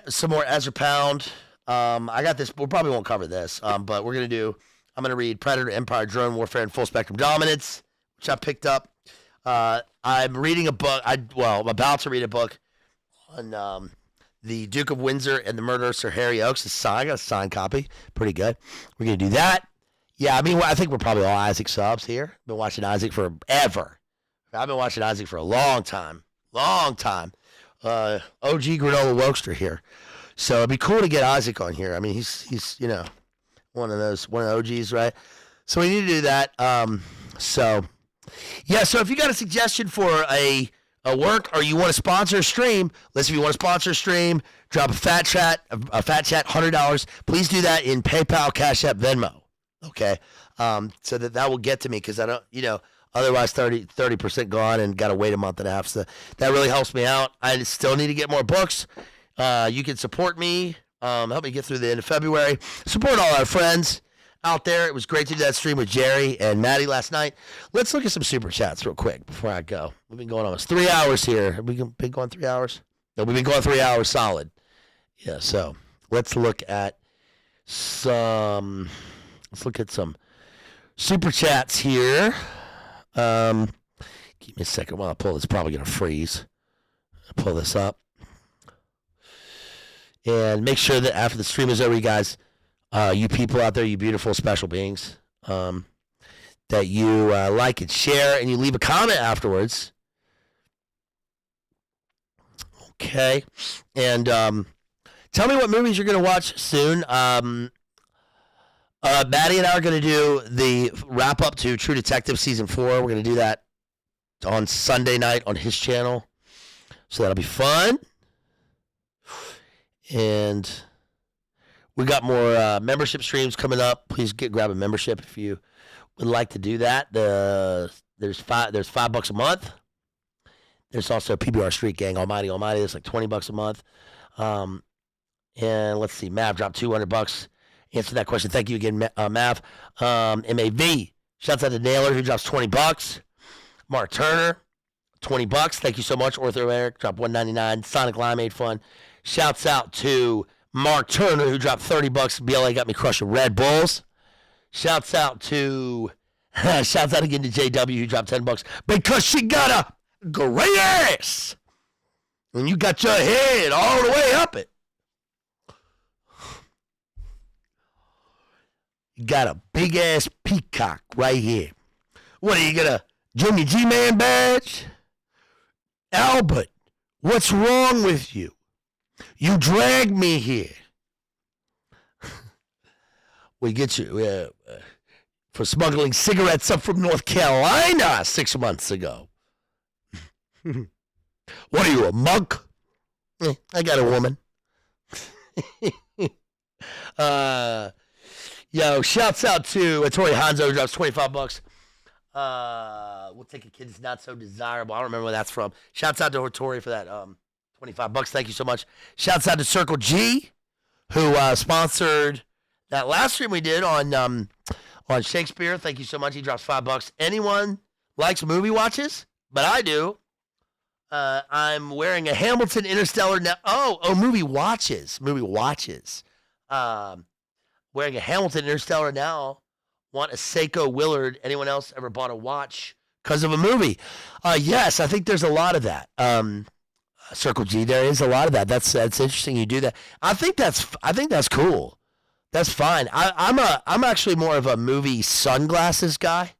some more Ezra Pound. I got this. We probably won't cover this, but I'm going to read Predator, Empire, Drone Warfare, and Full Spectrum Dominance, which I picked up. I'm reading a book. I'm about to read a book on the Duke of Windsor and the Murder of Sir Harry Oakes. I got a signed copy. Pretty good. We're going to do that. Yeah, I think we're probably all Isaac subs here. Been watching Isaac forever. I've been watching Isaac for a long time. OG Granola Wokester here. So it'd be cool to get Isaac on here. I mean, he's one of the OGs, right? So we need to do that. So if you got a suggestion for a work or you want to sponsor a stream, listen, if you want to sponsor a stream, drop a fat chat, $100. Please do that in PayPal, Cash App, Venmo. Okay. So that will get to me because I don't, otherwise 30% gone and got to wait a month and a half. So that really helps me out. I still need to get more books. You can support me. Help me get through the end of February. Support all our friends out there. It was great to do that stream with Jerry and Maddie last night. Let's look at some super chats real quick before I go. We've been going almost 3 hours here. Have we been going 3 hours? No, we've been going 3 hours solid. Yeah, so let's look at some super chats here. Give me a second while I pull this. Probably going to freeze. I'll pull this up. And make sure that after the stream is over, you guys, you people out there, you beautiful special beings, that you like and share and you leave a comment afterwards. Okay. And tell me what movies you're going to watch soon. Maddie and I are going to do the wrap up to True Detective Season 4. We're going to do that on Sunday night on his channel. So that'll be fun. And we got more membership streams coming up. Please grab a membership if you would like to do that. There's $5 a month. There's also PBR Street Gang Almighty. It's like $20 a month. And let's see, Mav dropped $200. Answer that question. Thank you again, Mav. MAV. Shouts out to Naylor who drops $20. Mark Turner, $20. Thank you so much. Ortho Eric dropped $1.99. Sonic Limeade Fun. Shouts out to Mark Turner who dropped $30. BLA got me crushing Red Bulls. Shouts out again to JW who dropped $10 because she got a great ass. And you got your head all the way up it. You got a big ass peacock right here. What are you gonna Jimmy G-Man badge? Albert, what's wrong with you? You dragged me here. We get you for smuggling cigarettes up from North Carolina 6 months ago. What are you, a monk? I got a woman. Shouts out to Tori Hanzo who drops $25. We'll take a kid that's not so desirable. I don't remember where that's from. Shouts out to Tori for that $25. Thank you so much. Shouts out to Circle G who sponsored that last stream we did on Shakespeare. Thank you so much. He drops $5. Anyone likes movie watches? But I do. I'm wearing a Hamilton Interstellar now. Movie watches. Wearing a Hamilton Interstellar now. Want a Seiko Willard. Anyone else ever bought a watch because of a movie? Yes, I think there's a lot of that. Circle G, there is a lot of that. That's interesting. You do that. I think that's cool. That's fine. I'm actually more of a movie sunglasses guy.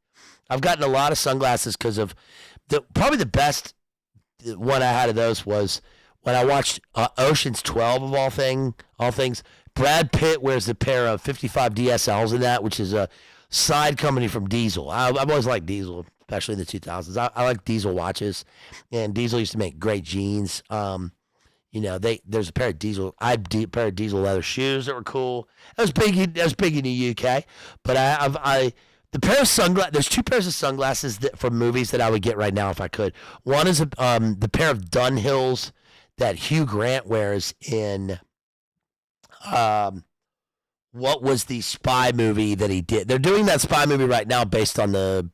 I've gotten a lot of sunglasses because of probably the best one I had of those was when I watched Ocean's 12 of all things. Brad Pitt wears a pair of 55 DSLs in that, which is a side company from Diesel. I've always liked Diesel, especially in the 2000s. I like Diesel watches, and Diesel used to make great jeans. There's a pair of Diesel. I had a pair of Diesel leather shoes that were cool. That was big in the UK. But the pair of sunglasses. There's two pairs of sunglasses from movies that I would get right now if I could. One is the pair of Dunhills that Hugh Grant wears in. What was the spy movie that he did? They're doing that spy movie right now based on the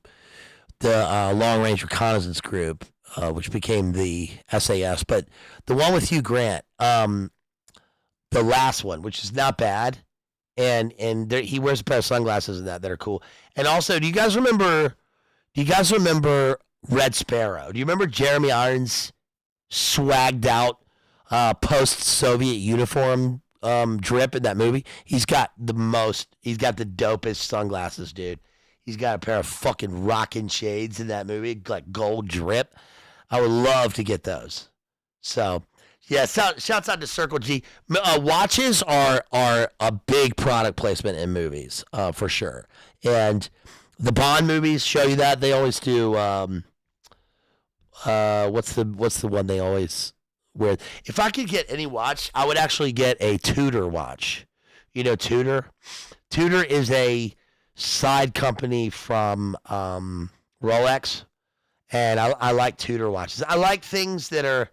Long Range Reconnaissance Group, which became the SAS. But the one with Hugh Grant, the last one, which is not bad, and he wears a pair of sunglasses in that are cool. And also, do you guys remember Red Sparrow? Do you remember Jeremy Irons' swagged out post-Soviet uniform drip in that movie? He's got the dopest sunglasses, dude. He's got a pair of fucking rockin' shades in that movie, like gold drip. I would love to get those. So Yeah, shouts out to Circle G. Watches are a big product placement in movies, for sure. And the Bond movies show you that. They always do. What's the one they always wear? If I could get any watch, I would actually get a Tudor watch. You know Tudor? Tudor is a side company from Rolex, and I like Tudor watches. I like things that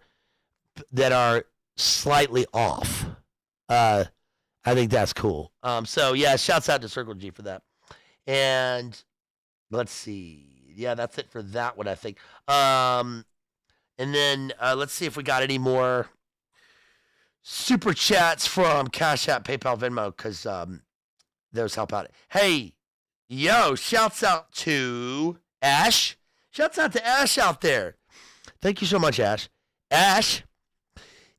are slightly off. I think that's cool. So yeah, shouts out to Circle G for that. And let's see. Yeah, that's it for that one, I think. And then let's see if we got any more super chats from Cash App, PayPal, Venmo, because those help out. Hey, yo, shouts out to Ash. Shouts out to Ash out there. Thank you so much, Ash. Ash,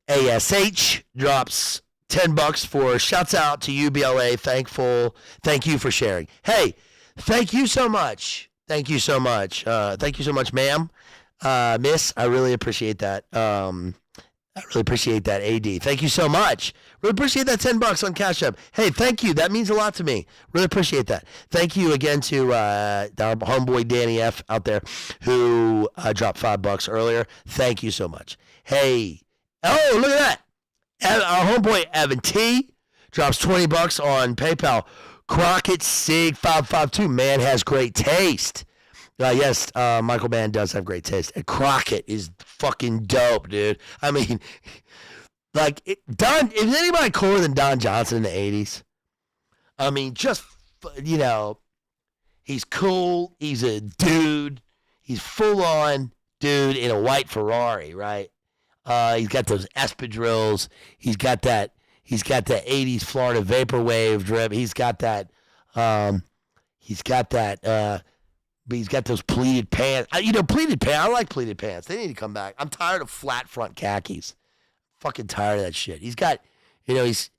ASH, drops $10 for shouts out to UBLA. Thank you for sharing. Hey, thank you so much. Thank you so much. Thank you so much, ma'am. Miss, I really appreciate that. I really appreciate that, AD. Thank you so much. Really appreciate that $10 on Cash App. Hey, thank you. That means a lot to me. Really appreciate that. Thank you again to our homeboy Danny F out there who dropped $5 earlier. Thank you so much. Hey, oh, look at that. Our homeboy Evan T drops $20 on PayPal. Crockett Sig 552. Man has great taste. Yes, Michael Mann does have great taste. And Crockett is fucking dope, dude. I mean, like, is anybody cooler than Don Johnson in the 80s? I mean, just, he's cool. He's a dude. He's full on dude in a white Ferrari, right? He's got those espadrilles. He's got that 80s Florida vaporwave drip. He's got that, but he's got those pleated pants. Pleated pants. I like pleated pants. They need to come back. I'm tired of flat front khakis. Fucking tired of that shit. He's got, he's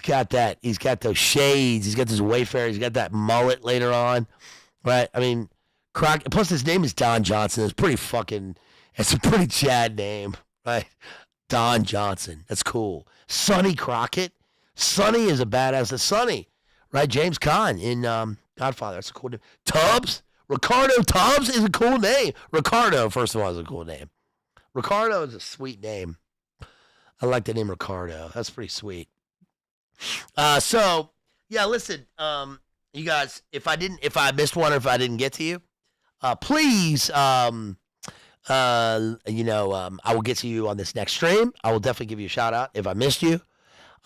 got that. He's got those shades. He's got those Wayfarer. He's got that mullet later on, right? I mean, plus his name is Don Johnson. It's a pretty Chad name, right? Don Johnson. That's cool. Sonny Crockett. Sonny is a badass. That's Sonny, right? James Caan in Godfather. That's a cool name. Tubbs. Ricardo Tubbs is a cool name. Ricardo, first of all, is a cool name. Ricardo is a sweet name. I like the name Ricardo. That's pretty sweet. So yeah, listen, you guys, if I missed one or if I didn't get to you, please, I will get to you on this next stream. I will definitely give you a shout out if I missed you.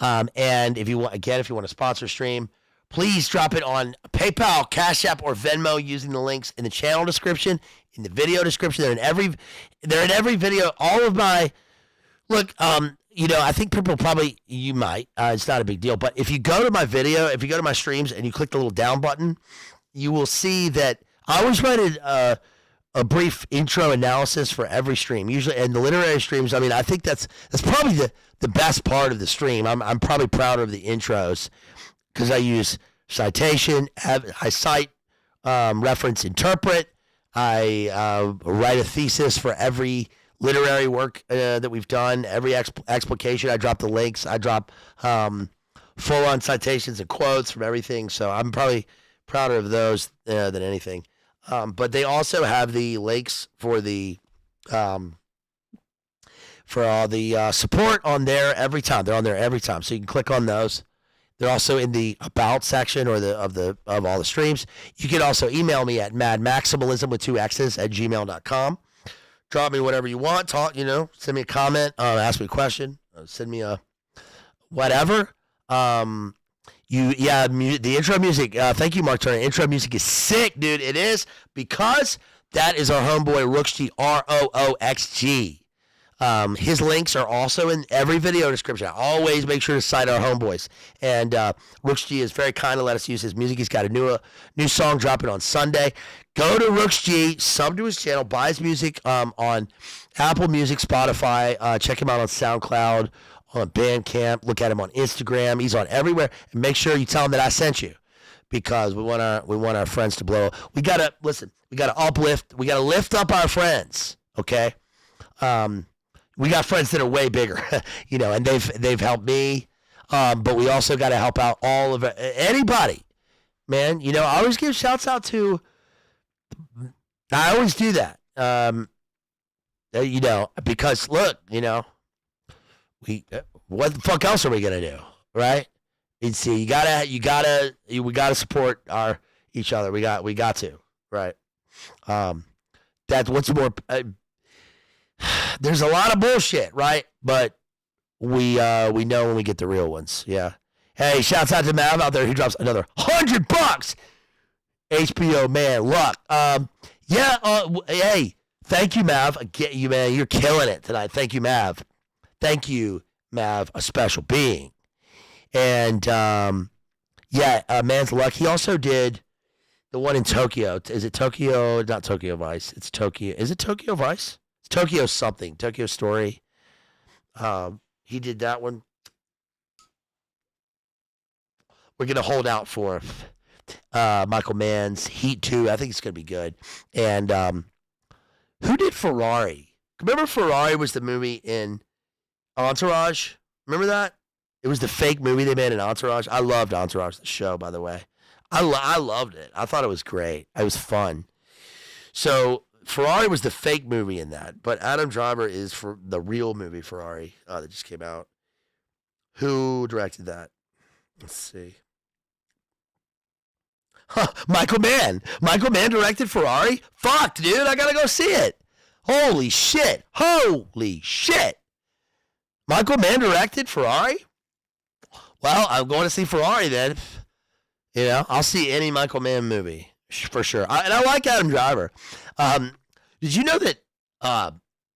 And if you want to sponsor stream, please drop it on PayPal, Cash App, or Venmo using the links in the channel description, in the video description. They're in every video. All of my look. I think people you might. It's not a big deal, but if you go to my video, if you go to my streams and you click the little down button, you will see that I always write a brief intro analysis for every stream. Usually, and the literary streams. I mean, I think that's probably the best part of the stream. I'm probably prouder of the intros, because I use citation, I cite, reference, interpret. I write a thesis for every literary work that we've done, every explication. I drop the links. I drop full-on citations and quotes from everything. So I'm probably prouder of those than anything. But they also have the links for for all the support on there every time. They're on there every time, so you can click on those. They're also in the about section or of all the streams. You can also email me at madmaximalism with 2 X's at gmail.com. Drop me whatever you want. Talk, send me a comment, ask me a question, send me a whatever. The intro music. Thank you, Mark Turner. Intro music is sick, dude. It is, because that is our homeboy Rookshg, ROOXG. His links are also in every video description. I always make sure to cite our homeboys. And Rookshg is very kind to let us use his music. He's got a new song dropping on Sunday. Go to Rookshg, sub to his channel, buy his music on Apple Music, Spotify. Check him out on SoundCloud, on Bandcamp. Look at him on Instagram. He's on everywhere. And make sure you tell him that I sent you, because we want our friends to blow. We gotta uplift. We gotta lift up our friends. Okay. We got friends that are way bigger, and they've helped me. But we also got to help out all of anybody, man. I always give shouts out to. I always do that. Because look, we what the fuck else are we gonna do, right? And see, we gotta support each other. We got to, right? That's what's more. There's a lot of bullshit, right? But we know when we get the real ones. Yeah. Hey, shouts out to Mav out there who drops another $100. HBO man, luck. Hey, thank you, Mav. Get you, man. You're killing it tonight. Thank you, Mav. Thank you, Mav, a special being. And man's luck. He also did the one in Tokyo. Is it Tokyo? Not Tokyo Vice. It's Tokyo. Is it Tokyo Vice? It's Tokyo something. Tokyo Story. He did that one. We're gonna hold out for Michael Mann's Heat 2. I think it's gonna be good. And who did Ferrari? Remember Ferrari was the movie in Entourage? Remember that? It was the fake movie they made in Entourage. I loved Entourage, the show, by the way. I loved it. I thought it was great. It was fun. So Ferrari was the fake movie in that, but Adam Driver is for the real movie Ferrari that just came out. Who directed that? Let's see. Michael Mann. Michael Mann directed Ferrari? Fuck, dude. I gotta go see it. Holy shit. Michael Mann directed Ferrari? Well, I'm going to see Ferrari then. I'll see any Michael Mann movie for sure. And I like Adam Driver. Did you know that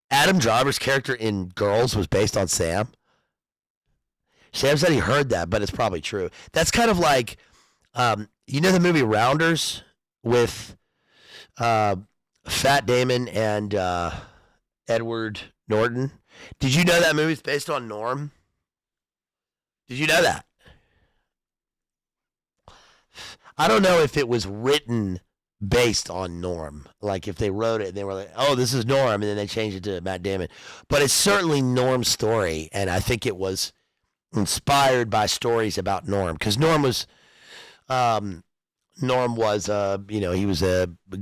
Adam Driver's character in Girls was based on Sam? Sam said he heard that, but it's probably true. That's kind of like, the movie Rounders with Fat Damon and Edward Norton? Did you know that movie's based on Norm? Did you know that? I don't know if it was written based on Norm. Like if they wrote it and they were like, oh, this is Norm, and then they changed it to Matt Damon. But it's certainly Norm's story, and I think it was inspired by stories about Norm. Because Norm was, he was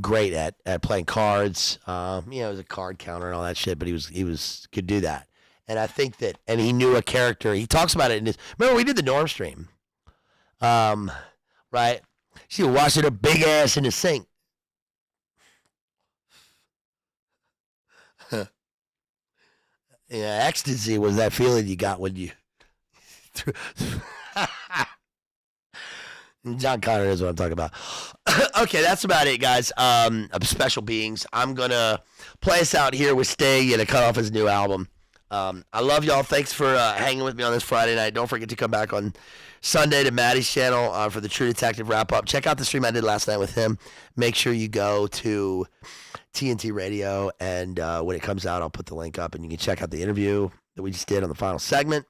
great at playing cards. He was a card counter and all that shit, but he could do that. And I think that, and he knew a character. He talks about it in his. Remember, we did the Norm stream, right? She was washing her big ass in the sink. Ecstasy was that feeling you got when you. John Connor is what I'm talking about. Okay, that's about it, guys. Special beings. I'm gonna play us out here with Sting and cut off his new album. I love y'all. Thanks for hanging with me on this Friday night. Don't forget to come back on Sunday to Maddie's channel for the True Detective wrap-up. Check out the stream I did last night with him. Make sure you go to TNT Radio, and when it comes out, I'll put the link up, and you can check out the interview that we just did on the final segment.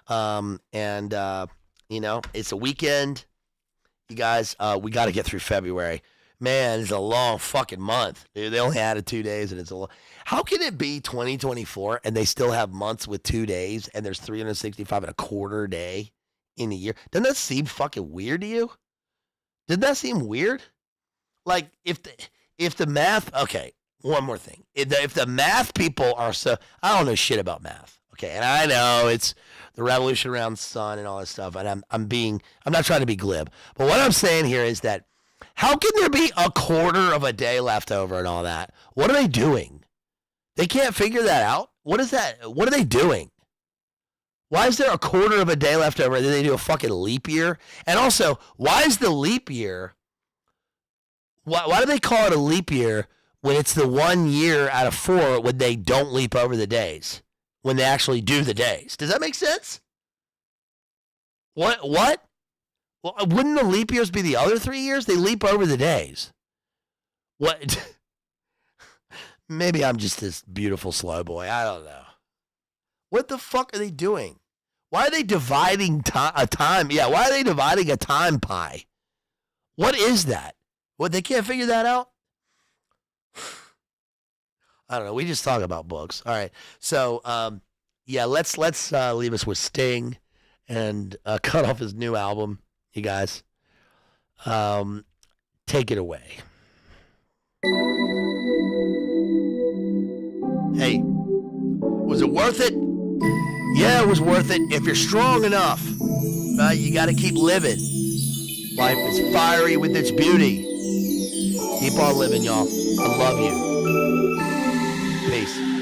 It's a weekend. You guys, we got to get through February. Man, it's a long fucking month. Dude, they only added 2 days, and it's a long. How can it be 2024 and they still have months with 2 days and there's 365 and a quarter day in a year? Doesn't that seem fucking weird to you? Didn't that seem weird? Like if the math. Okay, one more thing. If the math people are so, I don't know shit about math. Okay, and I know it's the revolution around the sun and all this stuff, and I'm not trying to be glib, but what I'm saying here is that how can there be a quarter of a day left over and all that? What are they doing? They can't figure that out? What is that? What are they doing? Why is there a quarter of a day left over and then they do a fucking leap year? And also, why is the leap year, why do they call it a leap year when it's the 1 year out of 4 when they don't leap over the days? When they actually do the days. Does that make sense? What? Well, wouldn't the leap years be the other 3 years? They leap over the days. What? Maybe I'm just this beautiful slow boy. I don't know. What the fuck are they doing? Why are they dividing a time? Yeah, why are they dividing a time pie? What is that? What, they can't figure that out? I don't know. We just talk about books. All right. So, yeah, let's leave us with Sting and cut off his new album, you guys. Take it away. Hey, was it worth it? Yeah, it was worth it. If you're strong enough, right? You got to keep living. Life is fiery with its beauty. Keep on living, y'all. I love you. Peace.